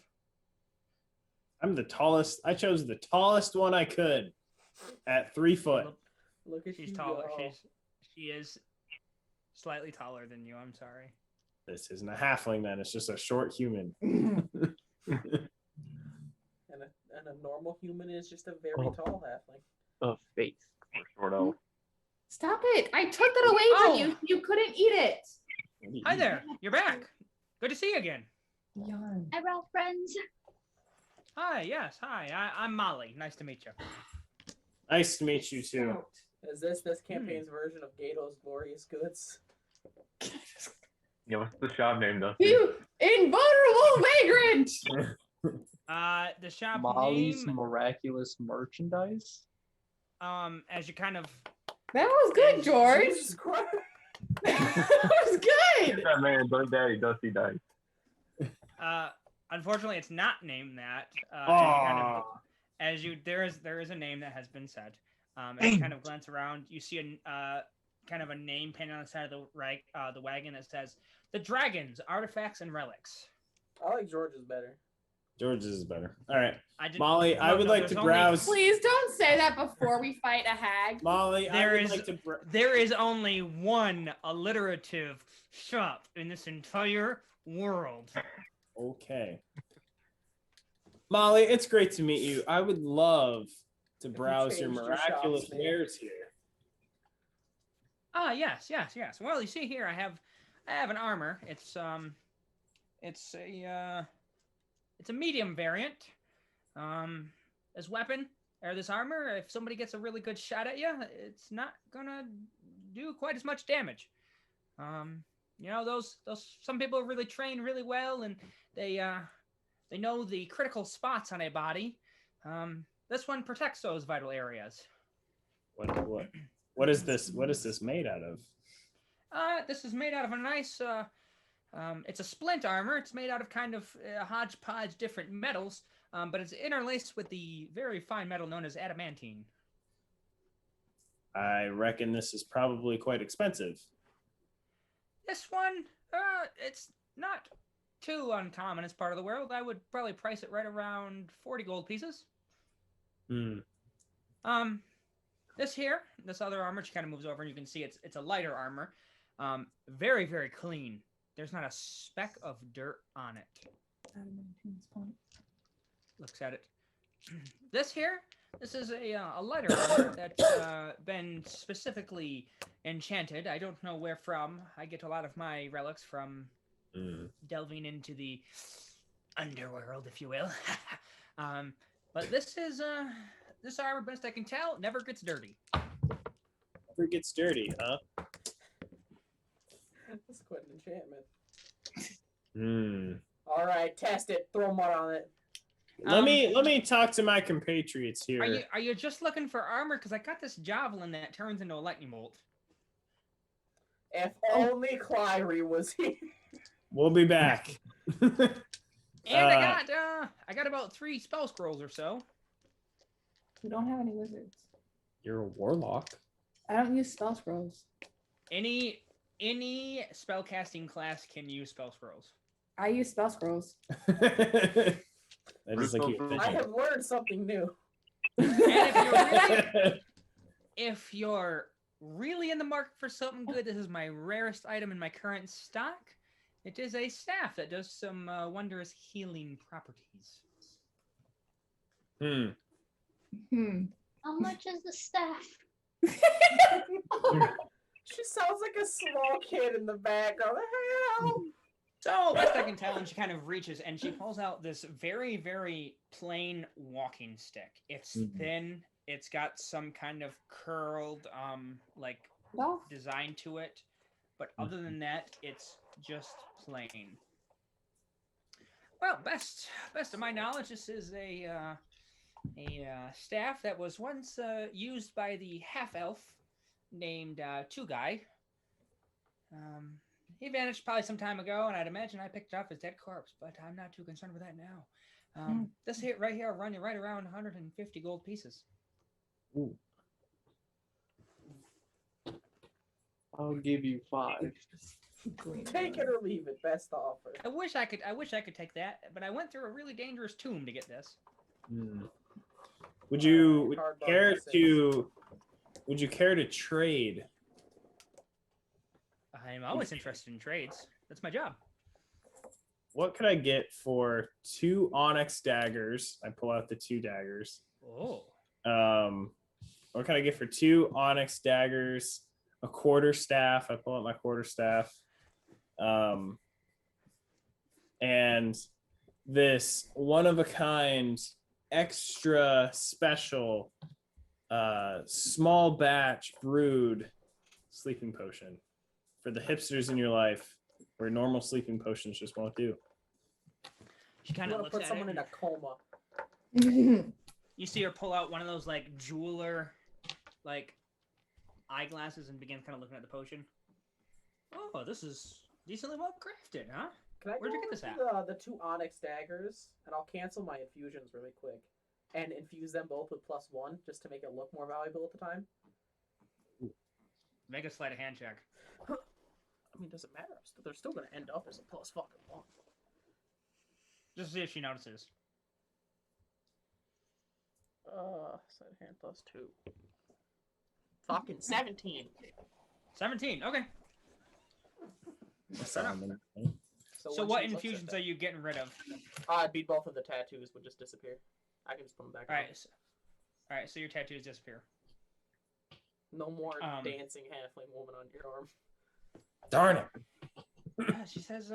I'm the tallest. I chose the tallest one I could at 3 foot. Look at She's you taller. go. She is slightly taller than you. I'm sorry. This isn't a halfling, then. It's just a short human. And a normal human is just a very Oh. tall halfling. A Faith. Or sort of. Stop it! I took that away Oh. from you. You couldn't eat it. Hi there. You're back. Good to see you again. Yarn. Hi, Ralph friends. Hi. Yes. Hi. I'm Molly. Nice to meet you. Nice to meet you too. Is this campaign's version of Gato's Glorious Goods? Yeah, what's the shop name, Dusty? You invulnerable vagrant! The shop Molly's name. miraculous merchandise. As you kind of. That was good, George. Jesus Christ. That was good. That man, Big Daddy Dusty died. Unfortunately, it's not named that. There is a name that has been said. As you kind of glance around, you see a kind of a name painted on the side of the wagon that says "The Dragons, Artifacts, and Relics." I like George's better. George's is better. All right. Molly, I would like to browse. Please don't say that before we fight a hag. Molly, There I would is- like to. There is only one alliterative shop in this entire world. Okay. Molly, it's great to meet you. I would love to browse your changed your miraculous shops, man. wares here. Yes. Well, you see here, I have an armor. It's a medium variant. This weapon or this armor, if somebody gets a really good shot at you, it's not gonna do quite as much damage. Those some people really train really well, and they know the critical spots on a body. This one protects those vital areas. What is this? What is this made out of? This is made out of a nice. It's a splint armor. It's made out of kind of a hodgepodge different metals, but it's interlaced with the very fine metal known as adamantine. I reckon this is probably quite expensive. This one, it's not too uncommon as part of the world. I would probably price it right around 40 gold pieces. Hmm. This other armor, she kind of moves over, and you can see it's a lighter armor. Very, very clean. There's not a speck of dirt on it. Looks at it. This is a lighter armor that's been specifically enchanted. I don't know where from. I get a lot of my relics from delving into the underworld, if you will. But this armor, best I can tell, never gets dirty. Never gets dirty, huh? That's quite an enchantment. Hmm. All right, test it. Throw mud on it. Let me talk to my compatriots here. Are you just looking for armor? Because I got this javelin that turns into a lightning bolt. If only Clyrie was here. We'll be back. And I got about 3 spell scrolls or so. We don't have any wizards. You're a warlock. I don't use spell scrolls. Any spellcasting class can use spell scrolls. I use spell scrolls. That is like I have learned something new. And if you're really in the market for something good, this is my rarest item in my current stock. It is a staff that does some wondrous healing properties. How much is the staff? She sounds like a small kid in the background. Hell. So, best I can tell, and she kind of reaches and she pulls out this very, very plain walking stick. It's thin. It's got some kind of curled, design to it. But other than that, it's just plain. Well, best of my knowledge, this is a staff that was once used by the half-elf named Two-Guy. He vanished probably some time ago, and I'd imagine I picked it up his dead corpse, but I'm not too concerned with that now. This hit right here running right around 150 gold pieces. Ooh. I'll give you 5. Take it or leave it. Best offer. I wish I could take that, but I went through a really dangerous tomb to get this. Would you care to trade? I'm always interested in trades. That's my job. What could I get for 2 onyx daggers? I pull out the 2 daggers. Oh. What can I get for 2 onyx daggers? A quarterstaff. I pull out my quarterstaff. And this one-of-a-kind, extra special, small batch brewed sleeping potion for the hipsters in your life, where normal sleeping potions just won't do. She kind of looks put at someone it. in a coma. You see her pull out one of those like jeweler, like eyeglasses and begin kind of looking at the potion. Oh, this is decently well crafted, huh? Can I Where'd you go get this over the 2 onyx daggers, and I'll cancel my infusions really quick, and infuse them both with +1 just to make it look more valuable at the time? Make a sleight of hand check. I mean, does it matter? They're still going to end up as a +1. Just to see if she notices. Sleight of hand +2. Fucking 17. 17. Okay. So what infusions are you getting rid of? I'd be both of the tattoos would just disappear. I can just put them back. All right. So your tattoos disappear. No more dancing halfling woman on your arm. Darn it. Yeah, she says,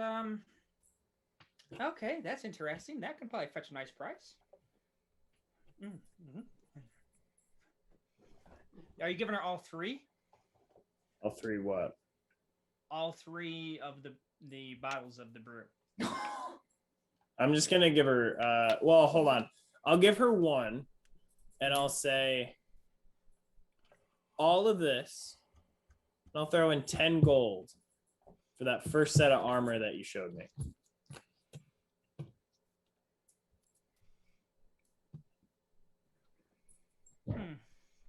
okay, that's interesting. That can probably fetch a nice price. Are you giving her all 3? All 3 what? All 3 of the bottles of the brew. I'm just gonna give her well, hold on. I'll give her 1, and I'll say all of this, and I'll throw in 10 gold for that first set of armor that you showed me.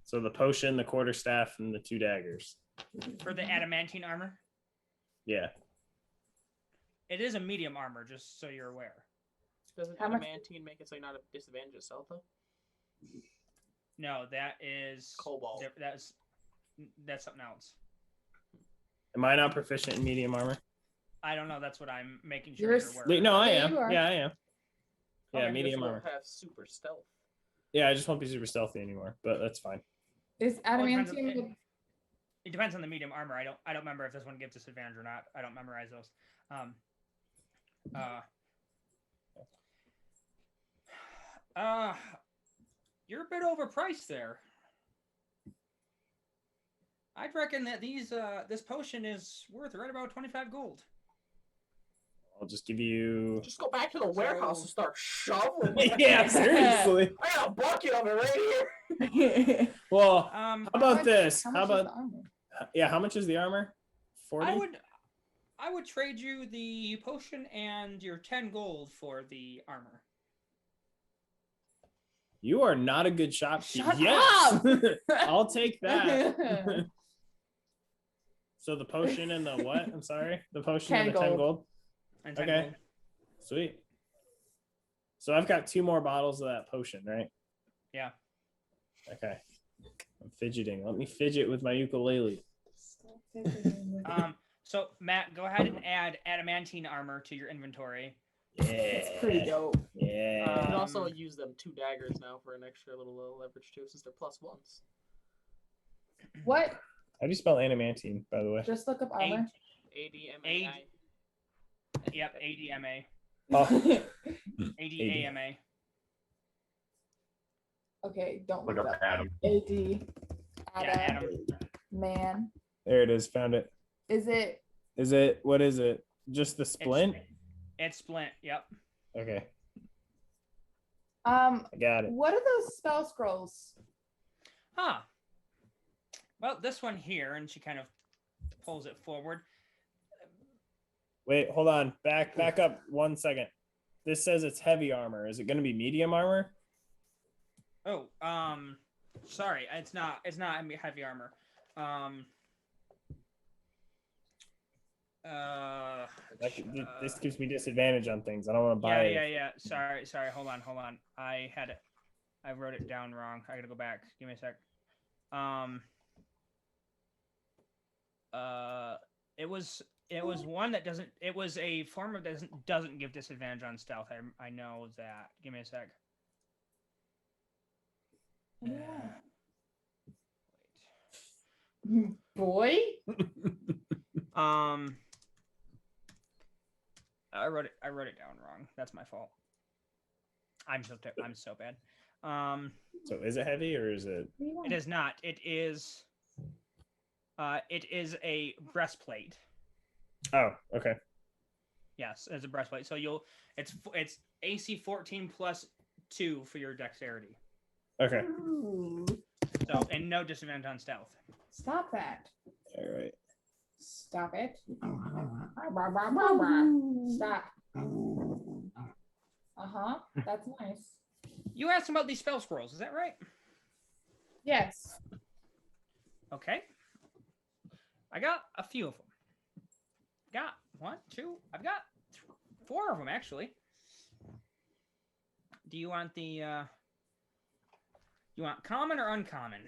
So the potion, the quarterstaff, and the 2 daggers. For the adamantine armor? Yeah. It is a medium armor, just so you're aware. Doesn't adamantine make it so you're not at a disadvantage of stealth, though? No, that is Cobalt. That's something else. Am I not proficient in medium armor? I don't know. That's what I'm making sure you're aware. No, I Yeah, am. you are. Yeah, I am. Yeah, Okay, medium this armor. won't have super stealth. Yeah, I just won't be super stealthy anymore, but that's fine. Is Well, it depends on- adamantium? It depends on the medium armor. I don't remember if this one gives disadvantage or not. I don't memorize those. You're a bit overpriced there. I'd reckon that this potion is worth right about 25 gold. I'll just give you. Just go back to the warehouse and start shoveling. Yeah, seriously. I got a bucket of it right here. Well, How how about this? How How much is about the armor? yeah? How much is the armor? 40. I would trade you the potion and your 10 gold for the armor. You are not a good shopkeeper. Shut Yes, up! I'll take that. So the potion and the what? I'm sorry, the potion 10 and the 10 gold. gold. And 10 Okay, gold. sweet. So I've got 2 more bottles of that potion, right? Yeah. Okay. I'm fidgeting. Let me fidget with my ukulele. So Matt, go ahead and add adamantine armor to your inventory. Yeah. It's pretty dope. Yeah. You can Um, also use them 2 daggers now for an extra little leverage too, since they're +1s. What? How do you spell adamantine, by the way? Just look up armor. ADMAI. Yep, ADMA. Oh, ADAMA. Okay, don't Look look up it up. Adam. AD. Yeah, Adam. Adam. Man. there it is. Found it. Is it? Is it? What is it? Just the splint? It's splint. Yep. Okay, I got it. What are those spell scrolls? Huh. Well, this one here, and she kind of pulls it forward. Wait, hold on. Back up 1 second. This says it's heavy armor. Is it going to be medium armor? Oh, sorry, it's not heavy armor. This gives me disadvantage on things. I don't want to buy it. Yeah. Sorry. Hold on. I wrote it down wrong. I gotta go back. Give me a sec. It was one that doesn't. It was a form of doesn't give disadvantage on stealth. I know that. Give me a sec. Boy. I wrote it down wrong. That's my fault. I'm so bad. So is it heavy or is it? It is not. It is a breastplate. Oh, okay. Yes, it's a breastplate. So it's AC 14 plus 2 for your dexterity. Okay. Ooh. So and no disadvantage on stealth. Stop that. All right. Stop it. Stop. That's nice. You asked about these spell scrolls, is that right? Yes. Okay. I got a few of them. Got 1, 2. I've got 4 of them actually. Do you want you want common or uncommon?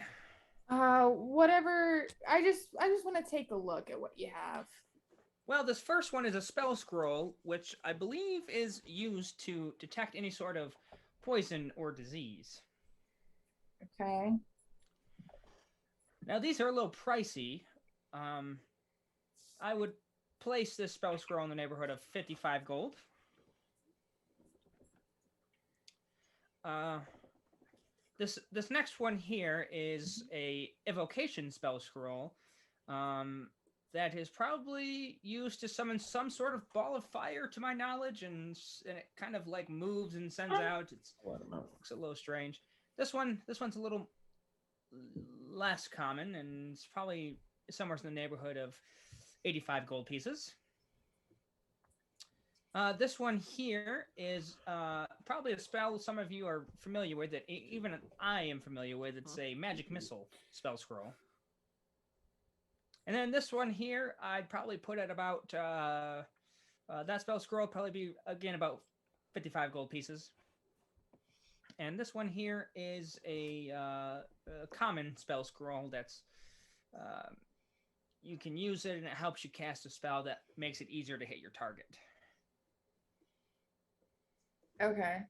Whatever. I just want to take a look at what you have. Well, this first one is a spell scroll, which I believe is used to detect any sort of poison or disease. Okay. Now, these are a little pricey. I would place this spell scroll in the neighborhood of 55 gold. This next one here is a evocation spell scroll. That is probably used to summon some sort of ball of fire, to my knowledge, and it kind of like moves and sends out. It looks a little strange. This one's a little less common, and it's probably somewhere in the neighborhood of 85 gold pieces. This one here is probably a spell some of you are familiar with, that even I am familiar with. It's a magic missile spell scroll. And then this one here, I'd probably put at about, that spell scroll would probably be, again, about 55 gold pieces. And this one here is a common spell scroll that's, you can use it and it helps you cast a spell that makes it easier to hit your target. Okay.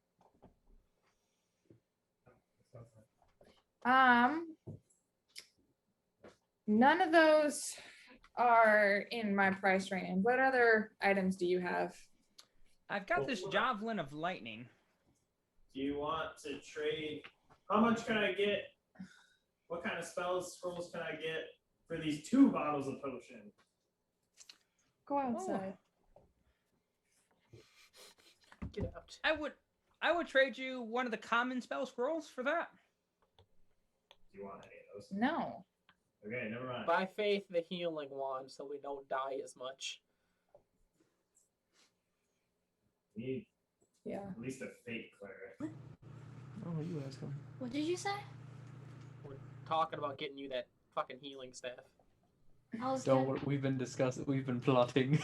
None of those are in my price range. What other items do you have? I've got this javelin of lightning. Do you want to trade? How much can I get? What kind of spells, scrolls can I get for these 2 bottles of potion? Go outside. Get out. I would trade you one of the common spell scrolls for that. Do you want any of those? No. Okay, never mind. By faith, the healing wand, so we don't die as much. Need Yeah. at least a fake cleric. Oh, you ask him. What did you say? We're talking about getting you that fucking healing staff. I was Don't gonna- worry, we've been discussing, we've been plotting.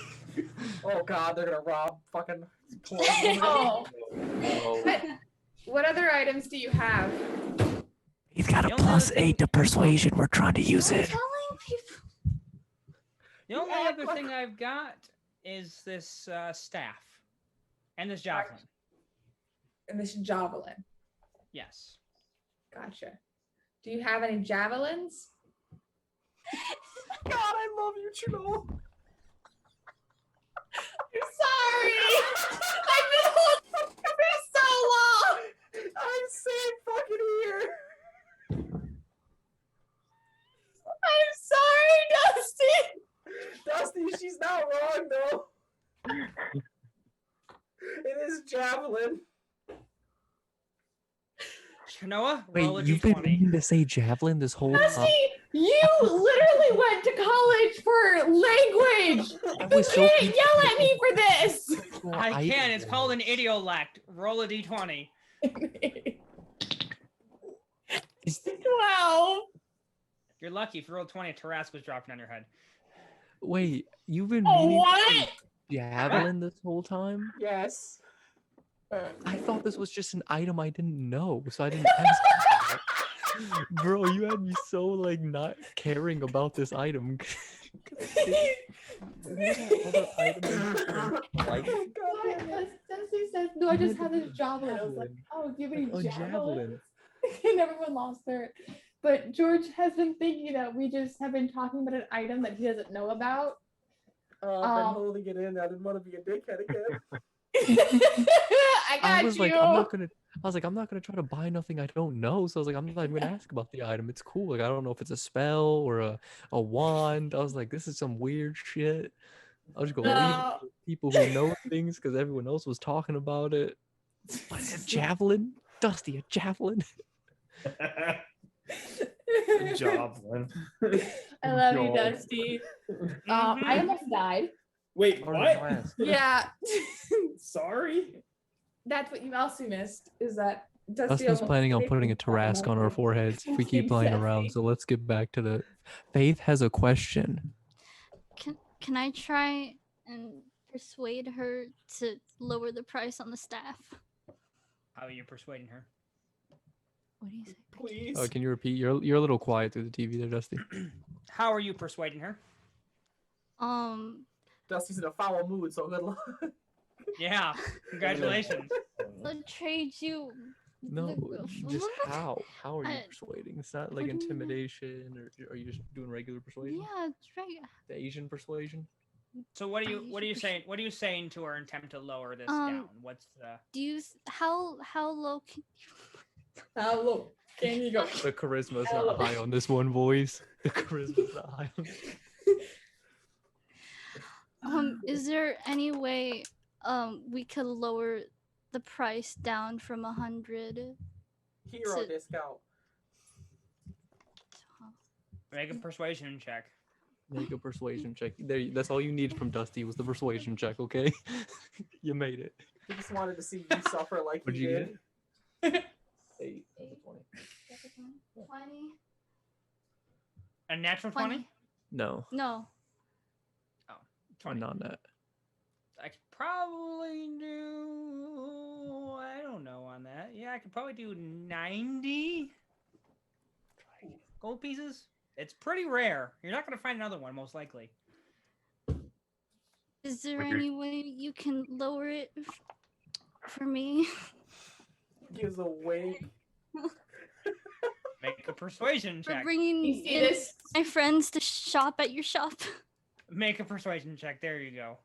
Oh god, they're gonna rob fucking. Oh. Oh. What other items do you have? He's got The only other thing- to persuasion. We're trying to use I'm telling people. The only Yeah, other thing I've got is this staff and this javelin. And this javelin. Yes. Gotcha. Do you have any javelins? God, I love you, Chino. I'm sorry. I've been holding for so long. I'm sitting fucking here. I'm sorry, Dusty. Dusty, she's not wrong though. It is javelin. Noah, Wait, roll a you've been d20. meaning to say javelin this whole Dusty, time. you literally went to college for language. I You was so can't yell at me for this. I can. It's called an idiolect. Roll a d20. 12. You're lucky. If you roll 20, a Tarrasque was dropping on your head. Wait, you've been Oh, meaning to what? say javelin this whole time? Yes. I thought this was just an item I didn't know, so I didn't ask. Bro, you had me so like not caring about this item. Dusty says, no, I just have this javelin. I was like, oh, do you have any A javelin? javelin. And everyone lost their. But George has been thinking that we just have been talking about an item that he doesn't know about. I've been holding it in. I didn't want to be a dickhead again. I got I was you. like, I'm not gonna try to buy nothing I don't know. So I was like, I'm not even gonna ask about the item. It's cool. Like I don't know if it's a spell or a wand. I was like, this is some weird shit. I was just gonna leave it to people who know things because everyone else was talking about it. What, a javelin? Dusty, a javelin? Javelin. I love you, God. Dusty. I almost died. Wait, Part of what? class. Yeah. Sorry. That's what you also missed, is that Dusty Dustin's almost planning on died putting a from Tarrasque on our foreheads if we keep playing around. Exactly. So let's get back to the. Faith has a question. Can I try and persuade her to lower the price on the staff? How are you persuading her? What do you say? Please. Can you repeat? You're a little quiet through the TV there, Dusty. How are you persuading her? Dusty's in a foul mood, so good luck. Yeah. Congratulations. I'll trade you. No, just how? How are you I- persuading? It's not like what do you mean? intimidation, or are you just doing regular persuasion? Yeah, that's right. The Asian persuasion? So what are you saying? What are you saying to her in attempt to lower this Um, down? What's the Do you? How low can? How low can you go? The charisma's not high on this one, boys. The charisma's not high on Is there any way we could lower the price down from 100? Hero So- discount. make a persuasion check? Make a persuasion check. There, that's all you need from Dusty was the persuasion check, okay? You made it. He just wanted to see you suffer like What'd he you did. get? 8 out of 20. 20. A natural 20? 20. No, No. Oh, I'm 20. not that. I could probably do. I don't know on that. Yeah, I could probably do 90 gold pieces. It's pretty rare. You're not gonna find another one, most likely. Is there Would you- any way you can lower it for me? Gives a wink. Make a persuasion For check. bringing You see in this? my friends to shop at your shop. Make a persuasion check. There you go.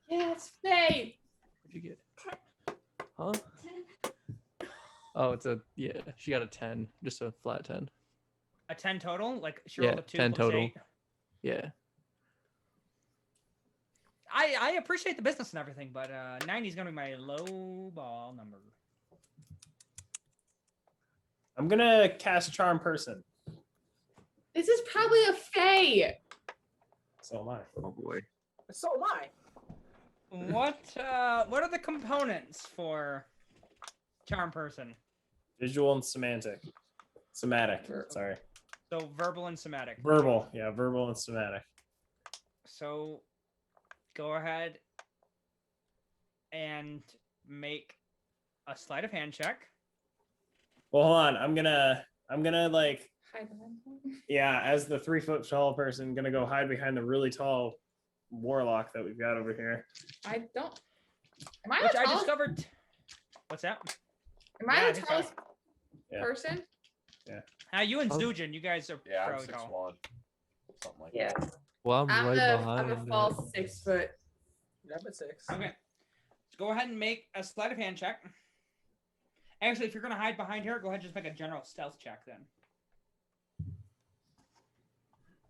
Yes, Faye. What'd you get? Huh? Oh, yeah. She got a 10, just a flat 10. A 10 total? Like she Yeah, rolled a 2 10 plus total. 8. Yeah. I appreciate the business and everything, but 90 is gonna be my low ball number. I'm gonna cast Charm Person. This is probably a Faye. So am I. Oh boy. So am I. What are the components for Charm Person? Visual and semantic. Somatic. Sorry. So verbal and somatic. Verbal. Yeah, verbal and somatic. So go ahead and make a sleight of hand check. Well, hold on. I'm gonna like, Hide behind him. yeah, as the 3 foot tall person, gonna go hide behind the really tall warlock that we've got over here. I don't. Am I Which the I tallest? discovered. What's that? Am I Yeah, I the think so. tallest Yeah. person? You and Oh. Zujin, you guys are Yeah, I'm fairly tall. 6'1". Something like Yeah. that. Well, I'm right I'm a behind. false 6 foot. Yeah, I'm at 6. Okay. So go ahead and make a sleight of hand check. Actually, if you're gonna hide behind her, go ahead and just make a general stealth check then.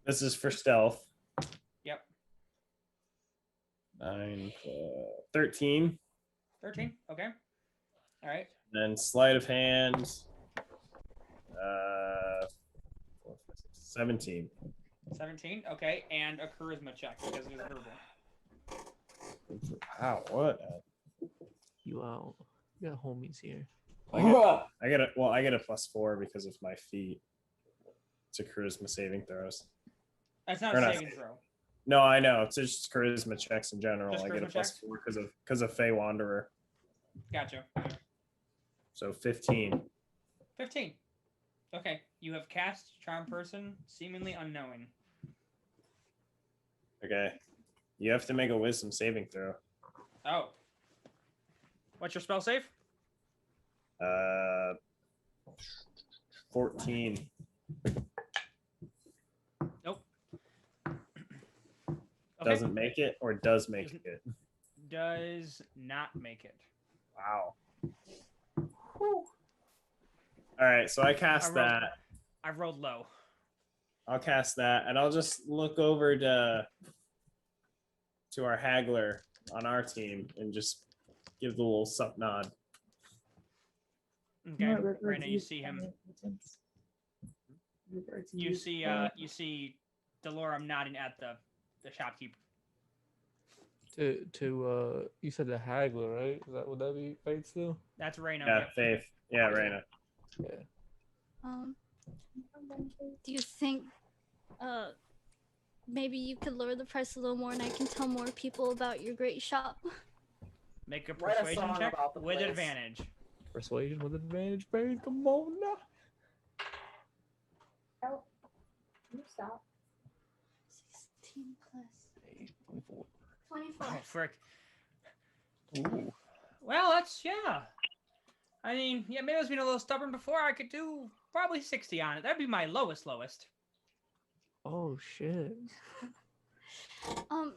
This is for stealth. Yep. 9, 13. 13. Okay. All right. Then sleight of hand. 17. 17. Okay. And a charisma check because it is verbal. Wow, what? You out. You got homies here. I get a +4 because of my feet to charisma saving throws. That's not Or a not. saving throw. No, I know. It's just charisma checks in general. Just I get a charisma checks? +4 because of Fey Wanderer. Gotcha. So 15. 15. Okay. You have cast Charm Person, seemingly unknowing. Okay. You have to make a wisdom saving throw. Oh. What's your spell save? 14. Nope. Okay. Doesn't make it or does make it? Does not make it. Wow. All right, so I cast that. I rolled low. I'll cast that, and I'll just look over to our haggler on our team and just give the little sup nod. Okay. Right now you see him. You see Delorum nodding at the shopkeeper. You said the haggler, right? Would that be Faith still? That's Reyna. Yeah, Faith. Yeah, Raina. Yeah. Do you think maybe you could lower the price a little more and I can tell more people about your great shop? Make a Write a persuasion song check about the with place. advantage. Persuasion with advantage, babe. Come on now. Oh, can you stop? 16 plus 24. 24. Oh, frick. Ooh. Well, that's, yeah. I mean, yeah, maybe I was being a little stubborn before. I could do probably 60 on it. That'd be my lowest. Oh shit. All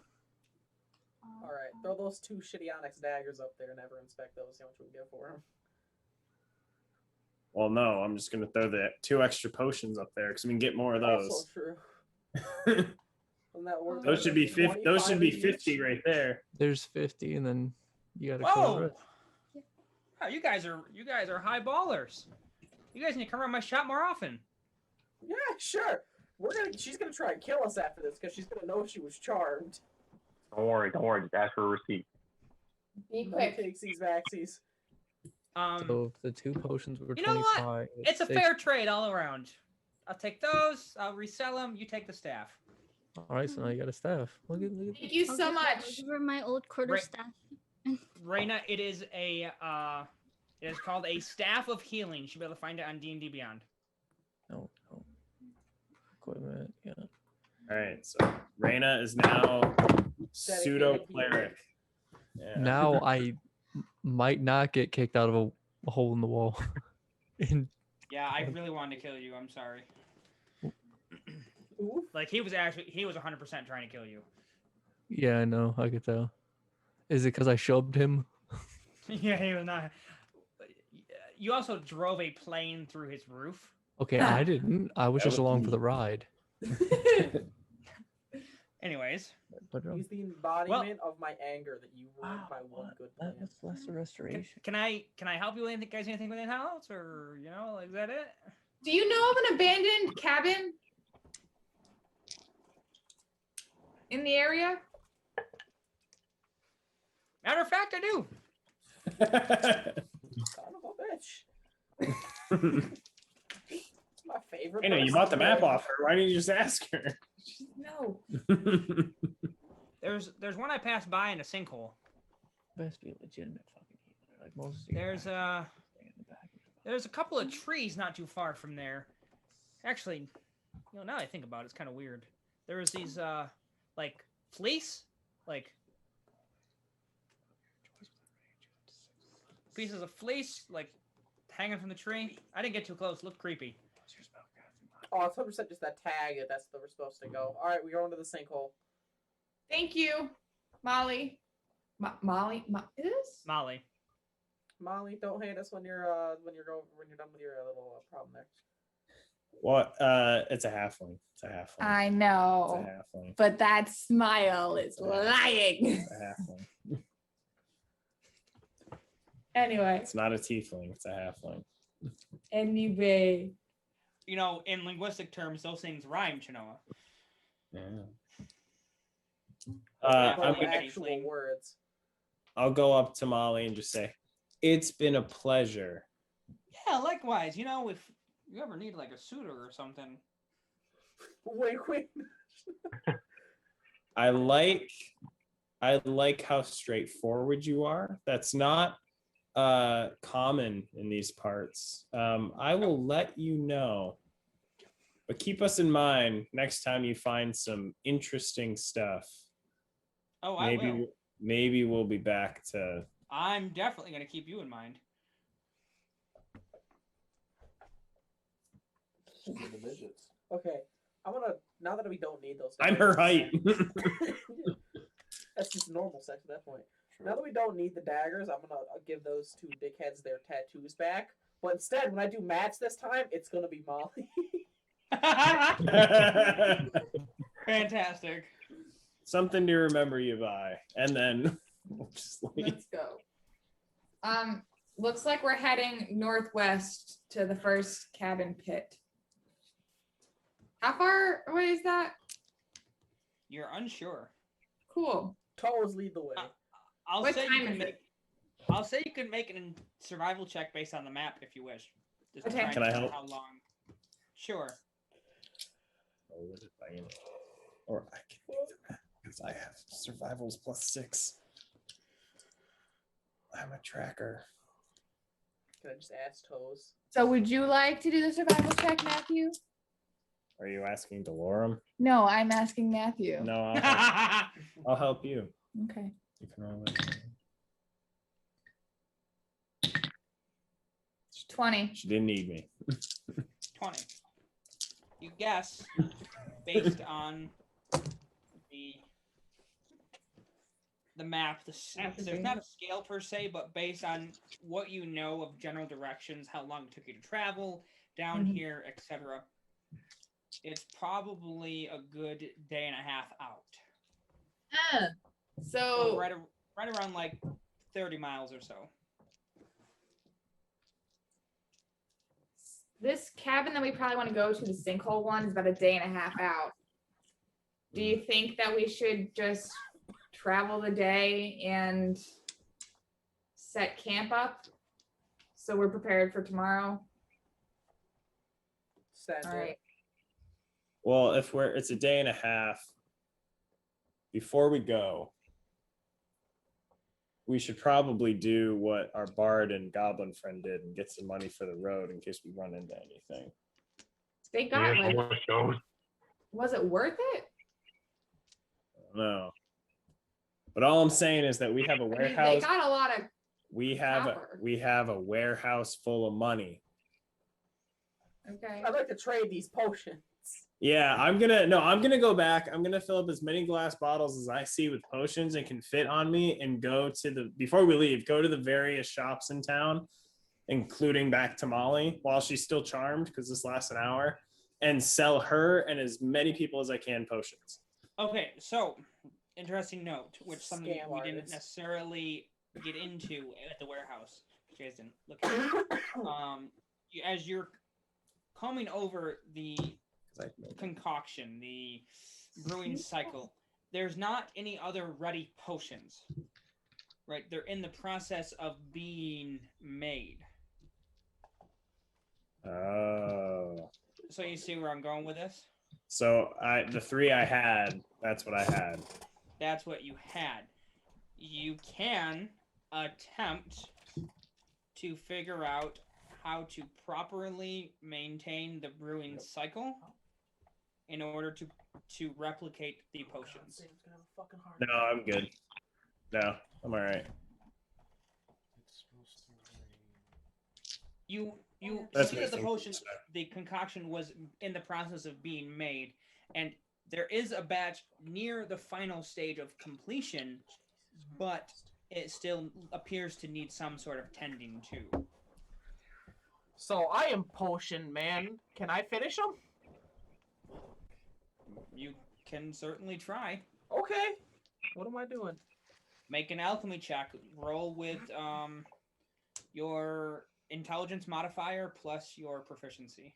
right, throw those 2 shitty onyx daggers up there and never inspect those. See how much we can get for them. Well, no, I'm just gonna throw the 2 extra potions up there because we can get more of those. Also true. Doesn't that work? Those should be 50. Those should be 25 50 each? right there. There's 50, and then you gotta cover Whoa! it. Wow, you guys are high ballers. You guys need to come around my shop more often. Yeah, sure. She's gonna try and kill us after this because she's gonna know she was charmed. Don't worry. Just ask for a receipt. Be No quick. takes these vaxies. So if the 2 potions were You know what? 25. It's a fair trade all around. I'll take those. I'll resell them. You take the staff. All right, so now you got a staff. Look at. Thank you so much. Over my old quarter Right. staff. Reyna, it is called a staff of healing. You should be able to find it on D&D Beyond. No. Equipment. Yeah. All right, so Raina is now pseudo cleric. Yeah. Now I might not get kicked out of a hole in the wall in Yeah, I really wanted to kill you. I'm sorry. Oof. Like he was 100% trying to kill you. Yeah, I know. I could tell. Is it because I shoved him? Yeah, he was not. You also drove a plane through his roof. Okay, I didn't. I was That just was along me. for the ride. Anyways, But He's the embodiment of my anger that you ruined my one good plan. That's lesser restoration. can I help you with anything, guys? Anything with anything else, or is that it? Do you know of an abandoned cabin in the area? Matter of fact, I do. Son of a bitch. My favorite. Hey, no, you person bought the in map game. off her. Why didn't you just ask her? No. There's one I passed by in a sinkhole. Best be a legitimate fucking healer. Like most. There's a couple of trees not too far from there. Actually, now I think about it, it's kind of weird. There was these like fleece, like pieces of fleece, like hanging from the tree. I didn't get too close. Looked creepy. Oh, it's 100% just that tag. That's where we're supposed to go. All right, we go into the sinkhole. Thank you, Molly. Molly? Is? Molly. Molly, don't hate us when you're done with your little problem there. What? It's a halfling. It's a halfling. I It's know, a halfling. but that smile is lying. It's a halfling. Anyway, It's not a tiefling. It's a halfling. anyway. In linguistic terms, those things rhyme, Chinoa. Yeah. Those I'm are gonna, actual words. I'll go up to Molly and just say, "It's been a pleasure." Yeah, likewise. If you ever need like a suitor or something. Wait, wait. I like how straightforward you are. That's not common in these parts. I will let you know, but keep us in mind next time you find some interesting stuff. Oh, I will. Maybe we'll be back to. I'm definitely going to keep you in mind. Okay, I'm gonna, now that we don't need those. I'm her daggers- height. That's just normal sex at that point. Now that we don't need the daggers, I'm gonna give those two dickheads their tattoos back. But instead, when I do Matt's this time, it's gonna be Molly. Fantastic. Something to remember you by, and then we'll just leave. Let's go. Looks like we're heading northwest to the first cabin pit. How far away is that? You're unsure. Cool. Toes lead the way. I'll What say time you is can make. it? I'll say you can make a survival check based on the map if you wish. Just to Okay. try and Can I figure help? How long? Sure. Oh, what is I am? Or I can do that because I have survivals +6. I'm a tracker. Can I just ask Toes? So would you like to do the survival check, Matthew? Are you asking Delorum? No, I'm asking Matthew. No, I'll help you. Okay. You can roll it. 20. She didn't need me. 20. You guess based on the map. There's not a scale per se, but based on what you know of general directions, how long it took you to travel down here, etc. It's probably a good day and a half out. So right around like 30 miles or so. this cabin that we probably want to go to, the sinkhole one, is about a day and a half out. Do you think that we should just travel the day and set camp up so we're prepared for tomorrow? Send All it. right. Well, it's a day and a half. Before we go, we should probably do what our bard and goblin friend did and get some money for the road in case we run into anything. They got like, shows. was it worth it? No. But all I'm saying is that we have a I mean, warehouse. they got a lot of We have copper. we have a warehouse full of money. Okay. I'd like to trade these potions. Yeah, I'm gonna go back. I'm gonna fill up as many glass bottles as I see with potions and can fit on me, and go to before we leave, go to the various shops in town, including back to Molly while she's still charmed, because this lasts an hour, and sell her and as many people as I can potions. Okay, so interesting note, which something Scam we didn't artist. necessarily get into at the warehouse. Jason, look at it. As you're combing over the concoction, the brewing cycle, there's not any other ready potions, right? They're in the process of being made. Oh. So you see where I'm going with this? So the 3 I had, that's what I had. That's what you had. You can attempt to figure out how to properly maintain the brewing cycle in order to replicate the potions. No, I'm good. No, I'm all right. You That's see my that the thing. potion, the concoction was in the process of being made, and there is a batch near the final stage of completion, but it still appears to need some sort of tending to. So I am potion man. Can I finish them? You can certainly try. Okay. What am I doing? Make an alchemy check. Roll with your intelligence modifier plus your proficiency.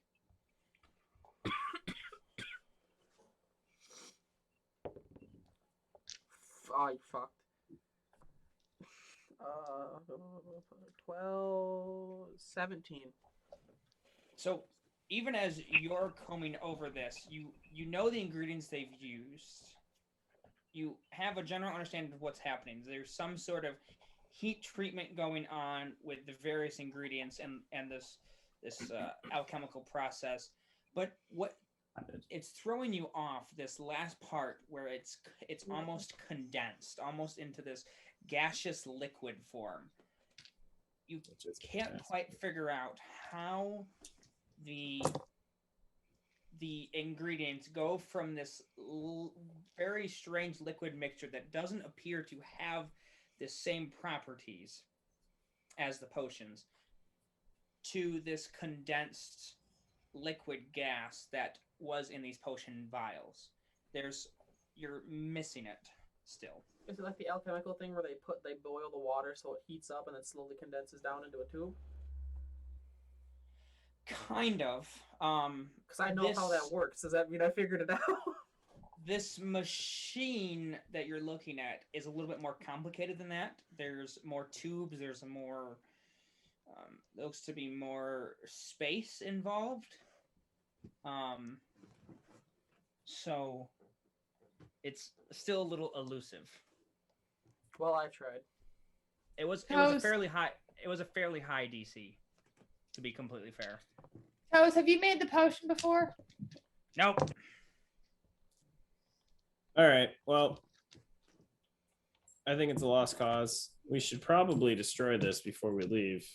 Oh, you fucked. 12, 17. So even as you're combing over this, you know the ingredients they've used. You have a general understanding of what's happening. There's some sort of heat treatment going on with the various ingredients and this alchemical process. But what it's throwing you off, this last part where it's almost condensed, almost into this gaseous liquid form. You can't quite figure out how the ingredients go from this very strange liquid mixture that doesn't appear to have the same properties as the potions to this condensed liquid gas that was in these potion vials. You're missing it still. Is it like the alchemical thing where they boil the water so it heats up and then slowly condenses down into a tube? Kind of. Because I know how that works. Does that mean I figured it out? This machine that you're looking at is a little bit more complicated than that. There's more tubes. There's more. Looks to be more space involved. So it's still a little elusive. Well, I tried. It was a fairly high. It was a fairly high DC, to be completely fair. Toes, have you made the potion before? Nope. All right. Well, I think it's a lost cause. We should probably destroy this before we leave.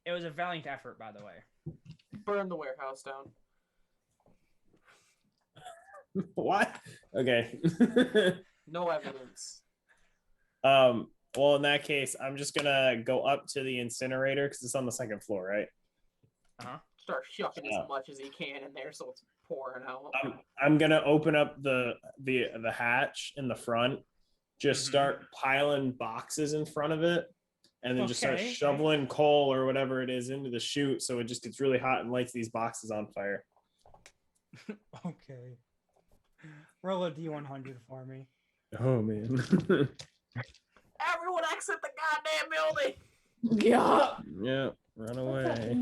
It was a valiant effort, by the way. Burn the warehouse down. What? Okay. No evidence. Well, in that case, I'm just gonna go up to the incinerator because it's on the second floor, right? Start shucking as much as he can in there so it's pouring out. I'm gonna open up the hatch in the front, just start piling boxes in front of it, and then just start shoveling coal or whatever it is into the chute so it just gets really hot and lights these boxes on fire. Okay. Roll a D100 for me. Oh man. Everyone exit the goddamn building! Yeah. Yeah, run away.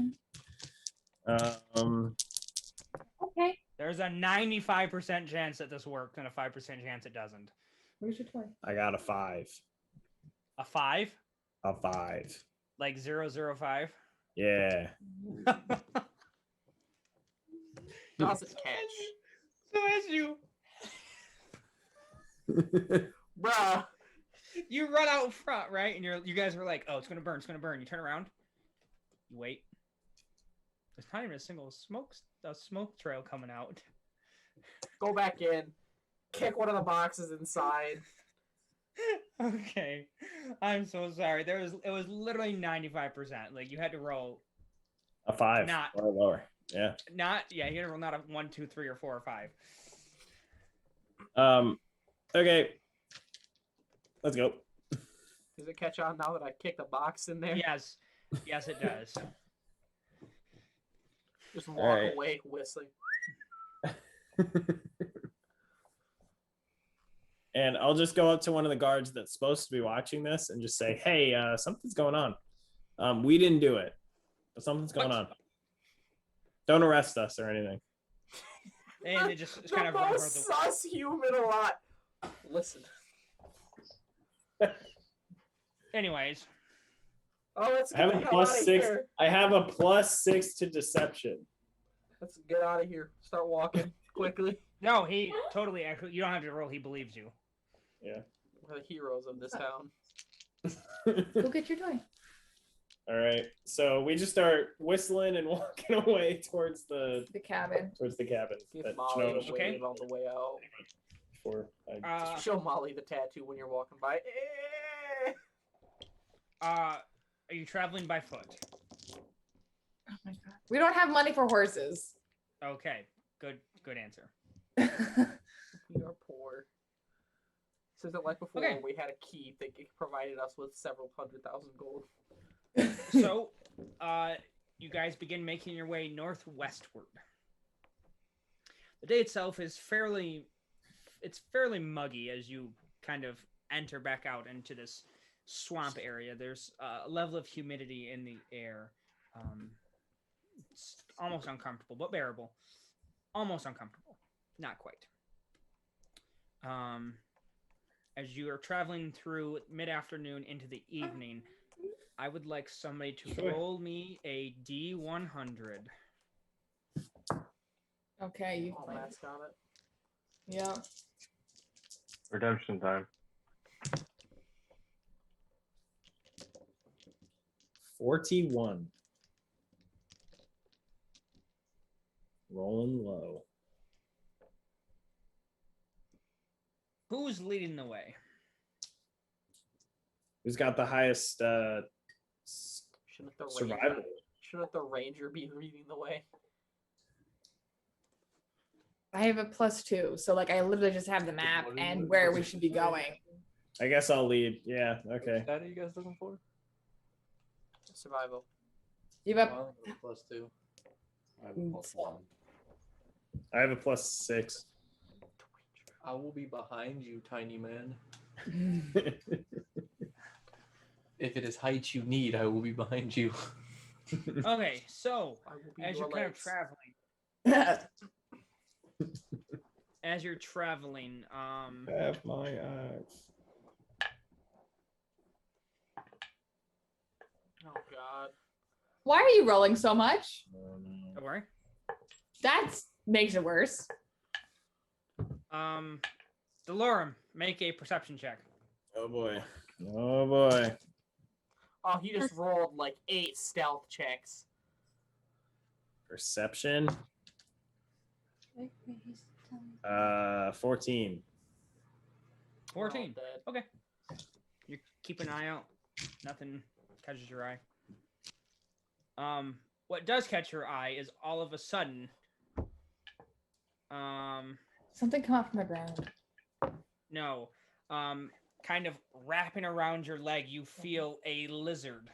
Okay. There's a 95% chance that this works and a 5% chance it doesn't. Where's your toy? I got a 5. A 5? A 5. Like 005? Yeah. Doesn't catch. So as Bruh. you run out front, right? And you guys are like, oh, it's gonna burn, it's gonna burn. You turn around, you wait. There's not even a single smoke trail coming out. Go back in. Kick one of the boxes inside. Okay, I'm so sorry. It was literally 95%. Like you had to roll A 5 Not- or lower. Yeah. you had to roll not a 1, 2, 3, or 4 or 5. Okay. Let's go. Does it catch on now that I kicked a box in there? Yes, it does. Just walk Alright. away whistling. And I'll just go up to one of the guards that's supposed to be watching this and just say, "Hey, something's going on. We didn't do it, but something's going on. Don't arrest us or anything." And it just The kind of most sus human alive. Listen. Anyways, Oh, let's I get have the a hell plus out of 6. here. I have a plus 6 to deception. Let's get out of here. Start walking quickly. no, he totally actually. You don't have to roll. He believes you. Yeah. We're the heroes of this town. Go get your toy. All right. So we just start whistling and walking away towards the cabin. Give that Molly Shinoda a showed Okay. wave on the way out. before I- Show Molly the tattoo when you're walking by. Are you traveling by foot? Oh my god. We don't have money for horses. Okay, good answer. We are poor. This isn't like before Okay. where we had a key that provided us with several 100,000 gold. So, you guys begin making your way northwestward. The day itself is fairly muggy as you kind of enter back out into this swamp area. There's a level of humidity in the air. It's almost uncomfortable, but bearable. Almost uncomfortable. Not quite. As you are traveling through mid-afternoon into the evening, I would like somebody to Sure. roll me a D100. Okay, you Oh, played. Matt's got it. Yeah. Redemption time. 41. Rolling low. Who's leading the way? Who's got the highest Shouldn't the survival? ranger, shouldn't the ranger be leading the way? I have a +2, so like I literally just have the map and where we should be going. I guess I'll lead. Yeah. Okay. What are you guys looking for? Survival. You have Well, I'm a +2. I have a +1. I have a +6. I will be behind you, tiny man. If it is height you need, I will be behind you. Okay, so I will be as your you're kind of legs. traveling, as you're traveling, Have my eyes. Oh God. Why are you rolling so much? don't worry. That makes it worse. Delorum, make a perception check. Oh boy. Oh boy. Oh, he just rolled like 8 stealth checks. Perception. 14. 14. Oh, dead. Okay. You keep an eye out. Nothing catches your eye. What does catch your eye is all of a sudden, Something come up from the ground. no, kind of wrapping around your leg, you feel a lizard.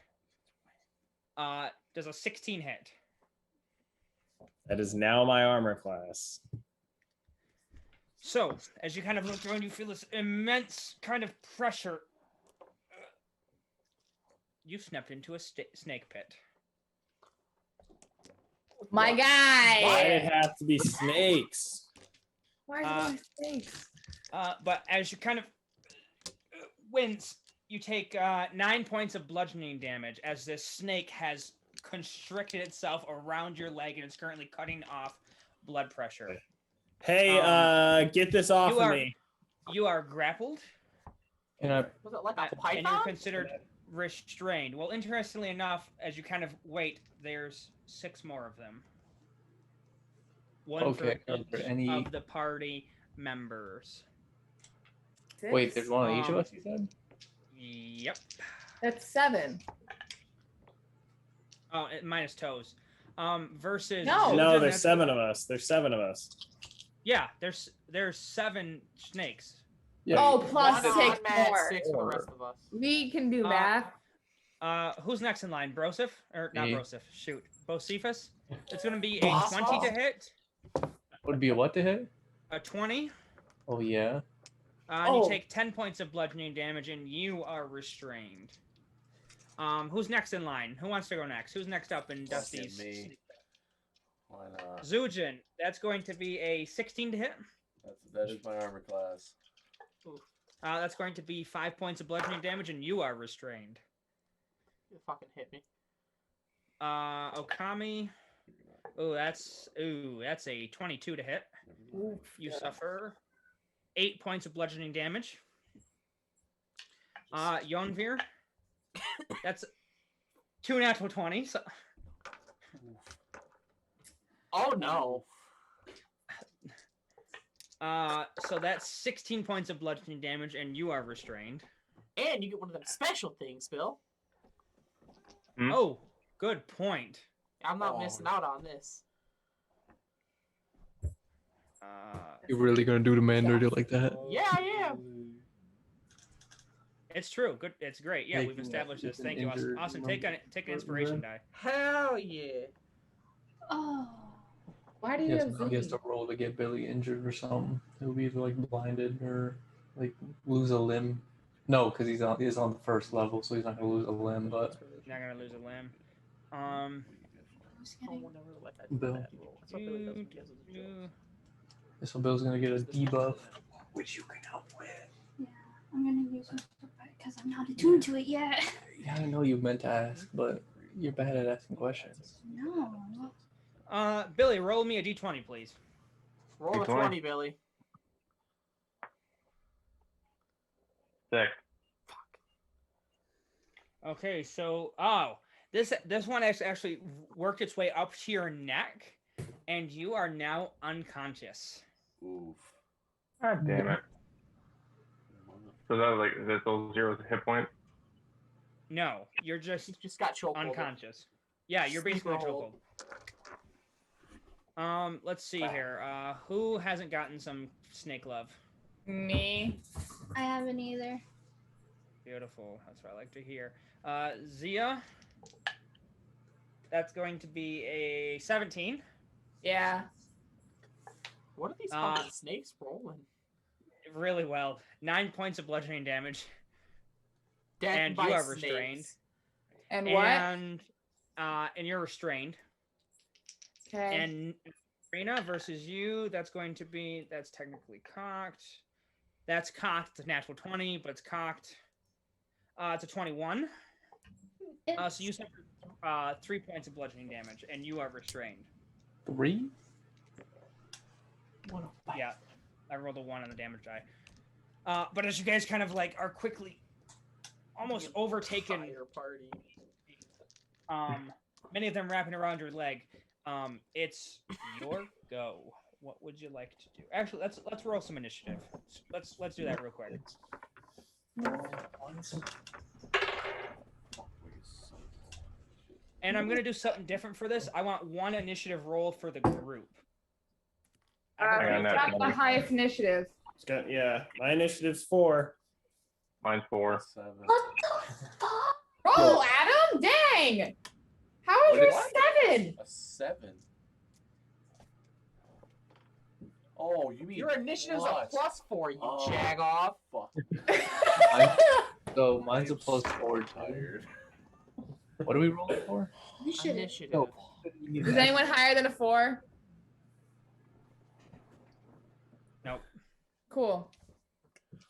Does a 16 hit? That is now my armor class. So, as you kind of look around, you feel this immense kind of pressure. You've stepped into a snake pit. My Why guy. did it have to be snakes? Why are there snakes? But as you kind of wince, you take 9 points of bludgeoning damage as this snake has constricted itself around your leg and it's currently cutting off blood pressure. Hey, get this off you of are- me. You are grappled, Can I? Was it like a and you're python? considered restrained. Well, interestingly enough, as you kind of wait, there's 6 more of them. One Okay, for are each there any- of the party members. Wait, there's one on each of Um, us, you said? Yep. That's 7. Oh, minus toes. Versus No. Zildjian, No, there's that's 7 of us. There's 7 of us. Yeah, there's 7 snakes. Yeah. Oh, plus One 6 on Matt, more. 6 for the rest of us. We can do Uh, math. Who's next in line? Brosif? Or not Me. Brosif. Shoot. Bocephus? It's going to be a Awesome. 20 to hit. Would it be a what to hit? A 20. Oh, yeah. And Oh. you take 10 points of bludgeoning damage, and you are restrained. Who's next in line? Who wants to go next? Who's next up in Dusty's? Me. Why not? Zujin. That's going to be a 16 to hit. That is my armor class. That's going to be 5 points of bludgeoning damage, and you are restrained. You fucking hit me. Okami. That's a 22 to hit. You suffer 8 points of bludgeoning damage. Yonvir. That's 2 natural 20s. So... Oh no. So that's 16 points of bludgeoning damage, and you are restrained. And you get one of them special things, Bill. Hmm? Oh, good point. I'm not missing out on this. You're really gonna do the man dirty like that? Yeah, I am. It's true. Good. It's great. Yeah, we've Making established that this. Thank you, Austin. injured Austin, number. take an inspiration die. Hell yeah. Oh. Why do you Yes, have now he has Z? to roll to get Billy injured or something. He'll be either like blinded or like lose a limb. No, because he's on the first level, so he's not gonna lose a limb. But Not gonna lose a limb. Who's Oh, getting... whenever, like, I do Bill. that roll. That's what Billy does when he has his jokes. so Bill's gonna get a debuff, which you can help with. Yeah, I'm gonna use it because I'm not attuned to it yet. Yeah, I know you meant to ask, but you're bad at asking questions. No. Billy, roll me a d20, please. Roll a D20. 20, Billy. 6. Okay, so this one has actually worked its way up to your neck, and you are now unconscious. Oof. God damn it. So that was is that those 0 hit points? No, you're just You just got choked. unconscious. Yeah, you're basically Sleeper chokehold. hold. Let's see here. Who hasn't gotten some snake love? Me. I haven't either. Beautiful. That's what I like to hear. Zia. That's going to be a 17. Yeah. What are these Uh, fucking snakes rolling? Really well. 9 points of bludgeoning damage. Death and by you are snakes. restrained. And what? And you're restrained. Okay. And Rena versus you, that's technically cocked. That's cocked. It's a natural 20, but it's cocked. It's a 21. So you suffer 3 points of bludgeoning damage, and you are restrained. 3? Yeah, I rolled a 1 on the damage die. But as you guys kind of are quickly almost overtaken, Fire party. many of them wrapping around your leg. It's your go. What would you like to do? Actually, let's roll some initiative. Let's do that real quick. And I'm gonna do something different for this. I want one initiative roll for the group. got that. Got the highest initiative. Yeah, my initiative's 4. Mine's 4. 7. Roll, Adam! Dang! How is What yours is- 7? A 7. Oh, you mean Your initiative's a +4, you Oh. jag off. Fuck. So mine's a +4. Tired. What are we rolling for? Initiative. No. Is anyone higher than a 4? Nope. Cool.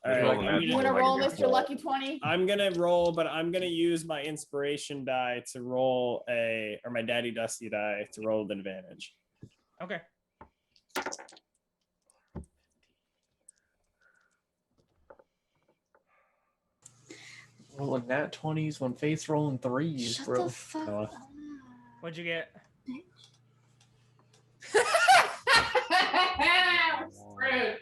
All right. You want to roll, Mr. Lucky 20? I'm gonna roll, but I'm gonna use my inspiration die to roll or my Daddy Dusty die to roll with advantage. Okay. rolling nat 20s when face rolling 3s, Shut bro. the fuck Oh. up. What'd you get? Rude.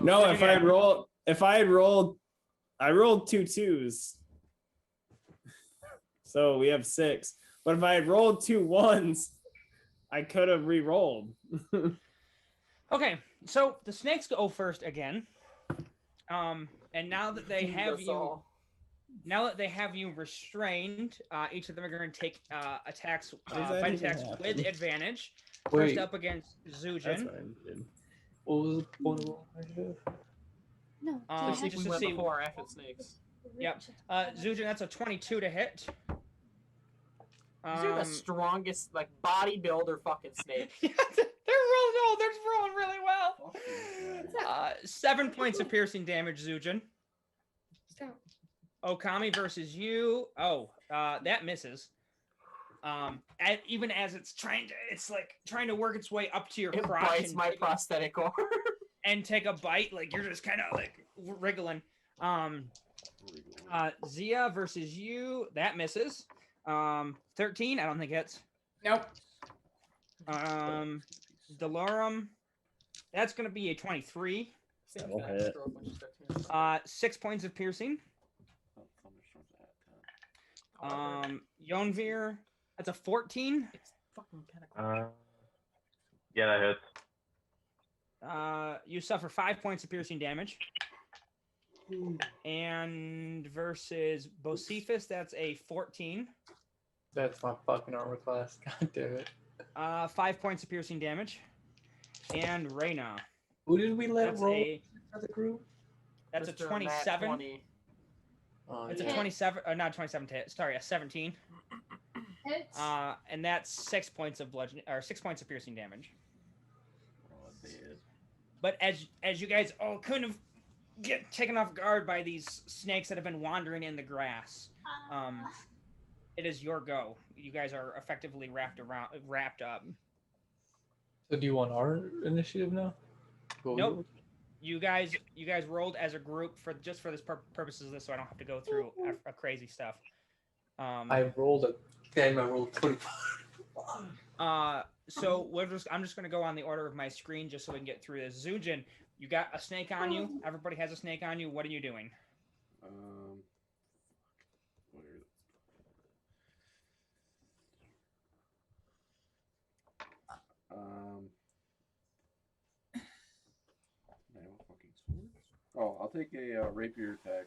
No, What'd you if I had rolled, I rolled 2 2s. So we have 6. But if I had rolled 2 1s, I could have re-rolled. Okay, so the snakes go first again. And now that they Doomed have us you, all. now that they have you restrained, each of them are going to take attacks, Does that bite even attacks happen? with advantage. Wait, First up against That's Zujin. what I did. what was the point of roll initiative? No. Do Um, I Let's see have if just we to went see- before or after the snakes. Yep. Zujin, that's a 22 to hit. You're the strongest, like, bodybuilder fucking snake. Yeah, they're rolling really well. Fuck you. 7 points of piercing damage, Zujin. Stop. Okami versus you. Oh, that misses. Even as it's trying to work its way up to your It crotch bites and my take prosthetic arm. and take a bite, like you're just kind of like wriggling. Zia versus you. That misses. 13. I don't think hits. Nope. Delorum. That's gonna be a 23. That'll hit. 6 points of piercing. Yonvir. That's a 14. It's fucking kind of Yeah, that hits. You suffer 5 points of piercing damage. And versus Bocephus, that's a 14. That's my fucking armor class. God damn it. 5 points of piercing damage. And Reyna. Who did we let That's roll a for the group? that's a Mr. Nat 27. 20. Oh, It's yeah. a 27. Not 27 to hit. Sorry, a 17. Hits. And that's 6 points of bludgeoning or 6 points of piercing damage. Oh, dead. But as you guys all kind of get taken off guard by these snakes that have been wandering in the grass, it is your go. You guys are effectively wrapped up. So do you want our initiative now? Go Nope. yours? You guys rolled as a group for this purposes of this, so I don't have to go through a crazy stuff. I rolled a. Damn, I rolled 25. So I'm just gonna go on the order of my screen just so we can get through this. Zujin, you got a snake on you. Everybody has a snake on you. What are you doing? Where is it? Man, what fucking sword? Oh, I'll take a rapier attack.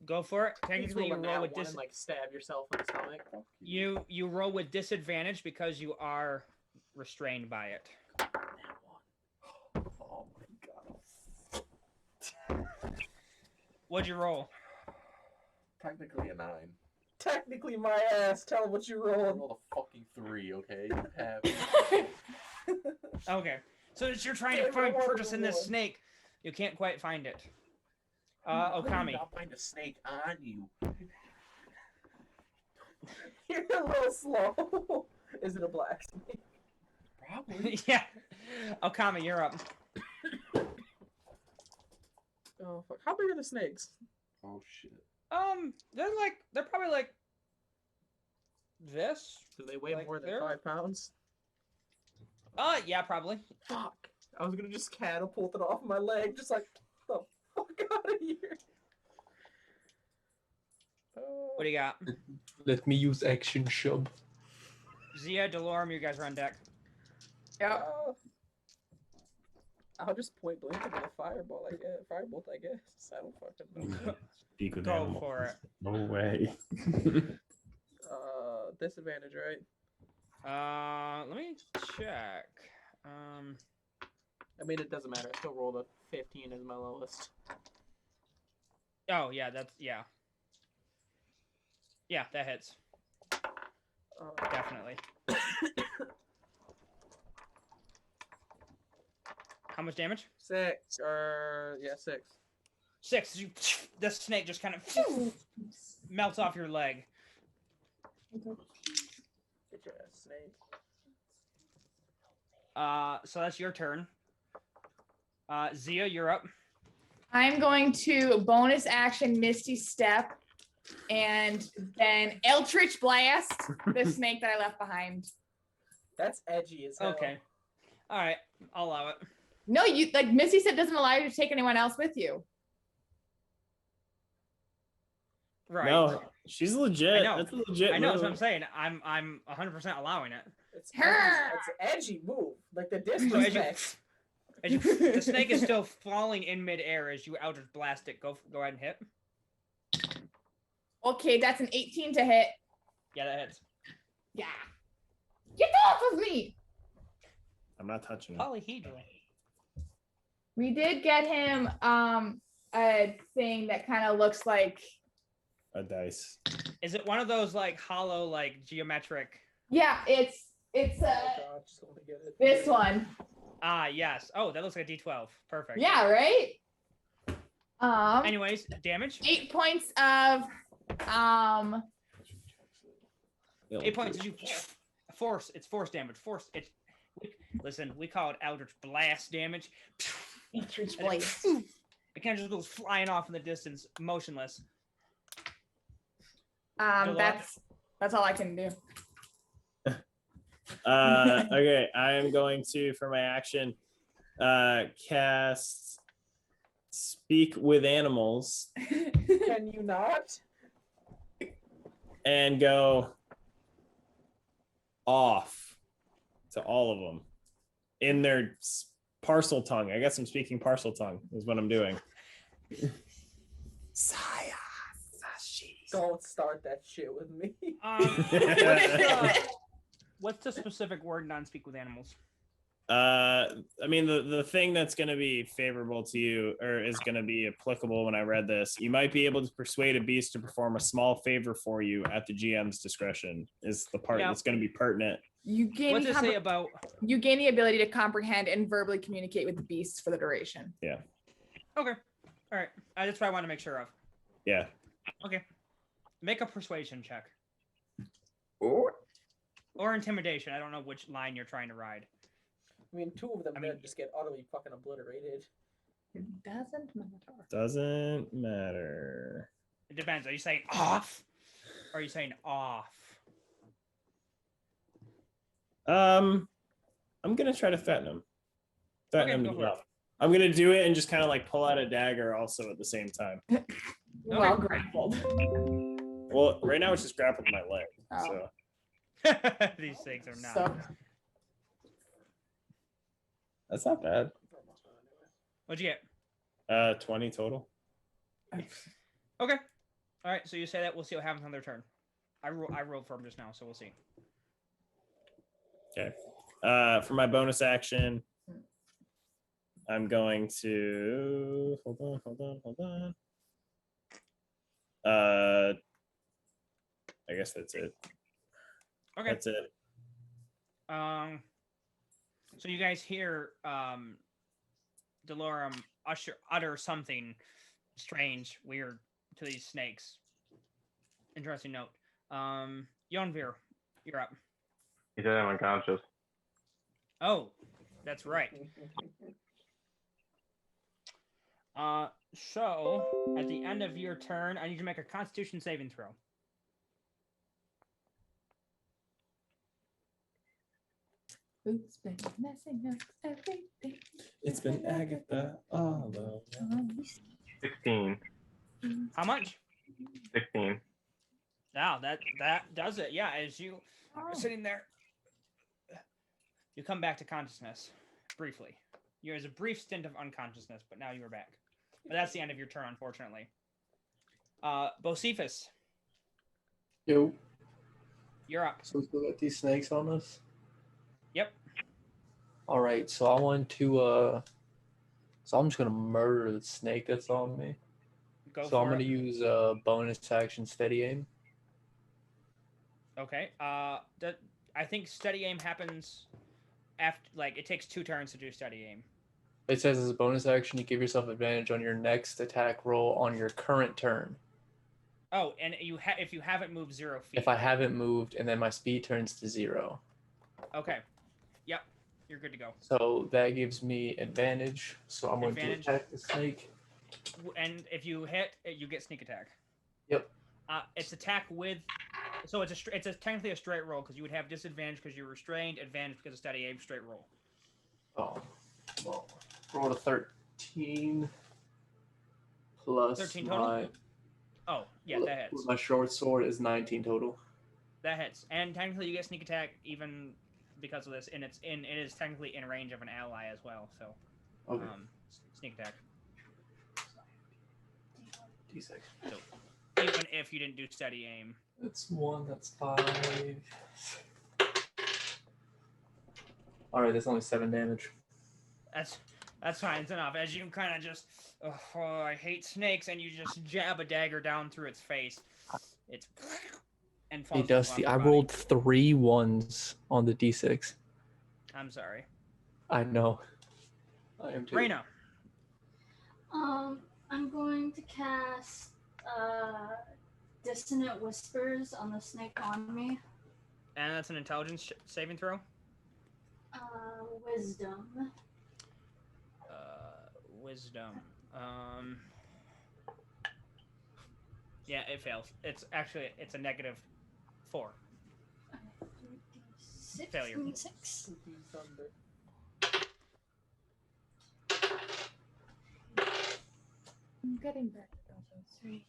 Go for it. Please Technically, you roll a roll nat with one and, like, stab yourself in the stomach. Fuck you. you roll with disadvantage because you are restrained by it. Oh my god. What'd you roll? Technically a 9. Technically, my ass. Tell him what you I rolled. rolled a fucking 3, okay? You have it. Okay, so as you're trying Damn, to find I wanted purchase the in this one. snake, you can't quite find it. How did you Okami. not find a snake on you. You're a little slow. Is it a black snake? Probably. Yeah. Okami, you're up. Oh fuck! How big are the snakes? Oh shit. They're probably like this. Do they weigh Like more than they're- 5 pounds? Yeah, probably. Fuck! I was gonna just catapult it off my leg, just like the fuck out of here. What do you got? Let me use action shove. Zia, Delorum, you guys are on deck. Yep. I'll just point blank into the firebolt, I guess. I don't fucking know. Speak with Go animals. for it. No way. Disadvantage, right? Let me check. I mean, it doesn't matter. I still rolled a 15 as my lowest. Oh yeah, yeah. Yeah, that hits. Definitely. How much damage? 6. 6. 6. The snake just kind of melts off your leg. Get your ass, snake. So that's your turn. Zia, you're up. I'm going to bonus action Misty Step and then Eldritch Blast the snake that I left behind. That's edgy as hell. Okay. All right. I'll allow it. No, you like Misty Step doesn't allow you to take anyone else with you. Right. No, she's legit. I know. That's a legit I know. That's move. what I'm saying. I'm 100% allowing it. It's an edgy move. Like the disrespect. The snake is still falling in midair as you Eldritch Blast it. Go ahead and hit. Okay, that's an 18 to hit. Yeah, that hits. Yeah. Get off of me! I'm not touching it. Polyhedral. We did get him a thing that kind of looks like A dice. Is it one of those like hollow, like geometric? yeah, it's God, just want to get it. this one. Ah, yes. Oh, that looks like a D12. Perfect. Yeah, right? Anyways, damage. 8 points of 8 points. Did you force? It's force damage. Force. It's listen. We call it Eldritch Blast damage. Eldritch Blast. It kind of just goes flying off in the distance, motionless. That's all I can do. Okay, I am going to, for my action, cast Speak with Animals Can you not? and go off to all of them in their parcel tongue. I guess I'm speaking parcel tongue is what I'm doing. Saya. Don't start that shit with me. What's the specific word non-speak with animals? I mean, the thing that's going to be favorable to you, or is going to be applicable when I read this, you might be able to persuade a beast to perform a small favor for you at the GM's discretion, is the part that's going to be pertinent. You gain What's it say about? You gain the ability to comprehend and verbally communicate with the beasts for the duration. Yeah. Okay. All right. That's what I want to make sure of. Yeah. Okay. Make a persuasion check. Or intimidation. I don't know which line you're trying to ride. I mean, two of them just get utterly fucking obliterated. It doesn't matter. Doesn't matter. It depends. Are you saying off? Or are you saying off? I'm gonna try to threaten him. Threaten him to get off. I'm gonna do it and just kind of like pull out a dagger also at the same time. Well grappled. Well, right now it's just grappled my leg. Oh. So These things are not. So, that's not bad. What'd you get? 20 total. Okay. All right. So you say that. We'll see what happens on their turn. I rolled for them just now, so we'll see. Okay. For my bonus action, I'm going to hold on. I guess that's it. Okay. That's it. So you guys hear Delorum utter something strange, weird to these snakes. Interesting note. Yonvir, you're up. He said I'm unconscious. Oh, that's right. So at the end of your turn, I need you to make a Constitution saving throw. who's been messing up everything? It's been Agatha all along. 16. How much? 16. Wow, that does it. Yeah, as you are sitting there, you come back to consciousness briefly. There's a brief stint of unconsciousness, but now you are back. But that's the end of your turn, unfortunately. Bocephus, Yo. you're up. So we still got these snakes on us? Yep. All right, so I want to so I'm just gonna murder the snake that's on me. So I'm gonna use bonus action steady aim. Okay. I think steady aim happens after, like, it takes 2 turns to do steady aim. It says as a bonus action, you give yourself advantage on your next attack roll on your current turn. Oh, and if you haven't moved 0 feet. If I haven't moved, and then my speed turns to 0. Okay. Yep. You're good to go. So that gives me advantage. So I'm going to attack the snake. And if you hit, you get sneak attack. Yep. It's attack with, so it's technically a straight roll because you would have disadvantage because you're restrained, advantage because of steady aim, straight roll. Oh, well, rolled a 13 plus 13 total? my. Oh, yeah, that hits. My short sword is 19 total. That hits, and technically you get sneak attack even because of this, and it is technically in range of an ally as well. So, okay. Sneak attack. D6. So, even if you didn't do steady aim. It's 1. That's 5. All right, that's only 7 damage. That's fine. It's enough. As you kind of just, oh, I hate snakes, and you just jab a dagger down through its face. It's and falls. Hey Dusty, I rolled 3 1s on the D6. I'm sorry. I know. I am too. Reyna. I'm going to cast Dissonant Whispers on the snake on me. And that's an intelligence saving throw? Wisdom. Wisdom. Yeah, it fails. It's a -4. Failure. 6. I'm getting back to those 3.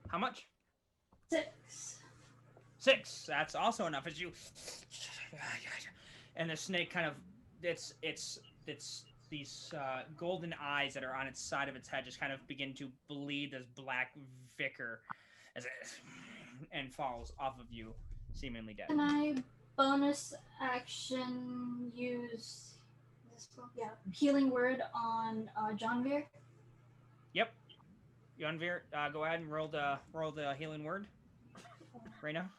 How much? 6. 6. That's also enough. As you, and the snake kind of, it's these golden eyes that are on its side of its head just kind of begin to bleed this black vicar as it and falls off of you, seemingly dead. Can I bonus action use healing word on John Veer? Yep. Jonvir, go ahead and roll the healing word. Reyna.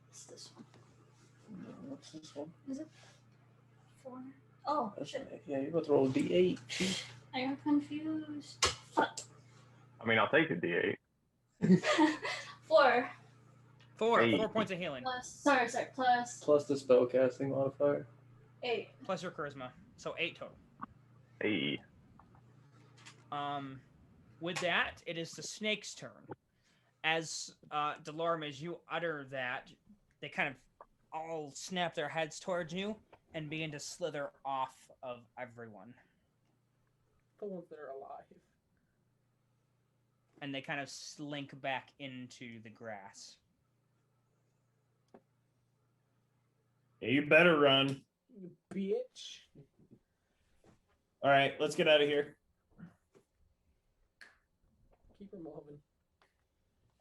It's this one. What's this one? Is it 4? Oh, That's shit. Yeah, you're about to roll a D8. I got confused. Fuck. I mean, I'll take a D8. 4. 4. Eight. 4 points of healing. Plus Plus the spellcasting modifier. 8. Plus your charisma. So 8 total. Hey. With that, it is the snake's turn. As Delorme, as you utter that, they kind of all snap their heads towards you and begin to slither off of everyone. The ones that are alive. And they kind of slink back into the grass. Yeah, you better run. You bitch. All right, let's get out of here. Keep her moving.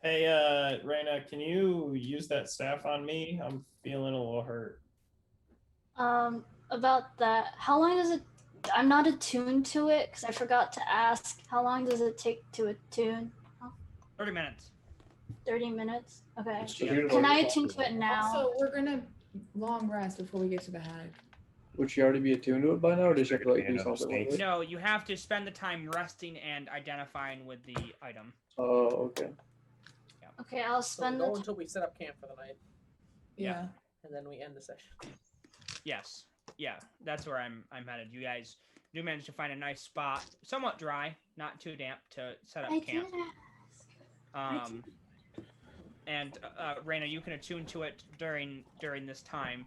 Hey, Reyna, can you use that staff on me? I'm feeling a little hurt. About that, how long does it? I'm not attuned to it because I forgot to ask. How long does it take to attune? 30 minutes. 30 minutes. Okay. So Can I attune to it now? Also, we're gonna long rest before we get to the hag. Would she already be attuned to it by now, or does she have to like do something with it? No, you have to spend the time resting and identifying with the item. Oh, okay. Okay, I'll So spend go the until we set up camp for the night, Yeah. and then we end the session. Yes. Yeah, that's where I'm headed. You guys do manage to find a nice spot, somewhat dry, not too damp, to set up I camp. did ask. And Reyna, you can attune to it during this time,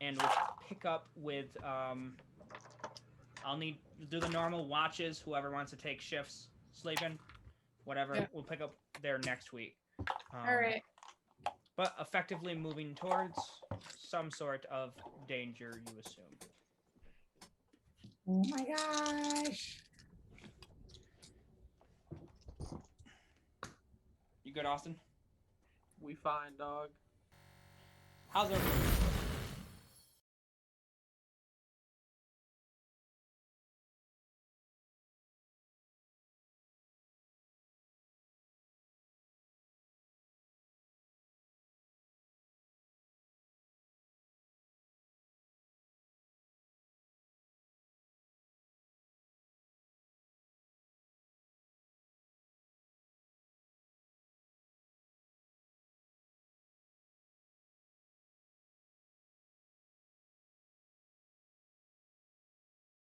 and we'll pick up with I'll need to do the normal watches. Whoever wants to take shifts, sleeping, whatever, Yeah. we'll pick up there next week. All right. But effectively moving towards some sort of danger, you assume. Oh my gosh. You good, Austin? We fine, dog. How's everyone?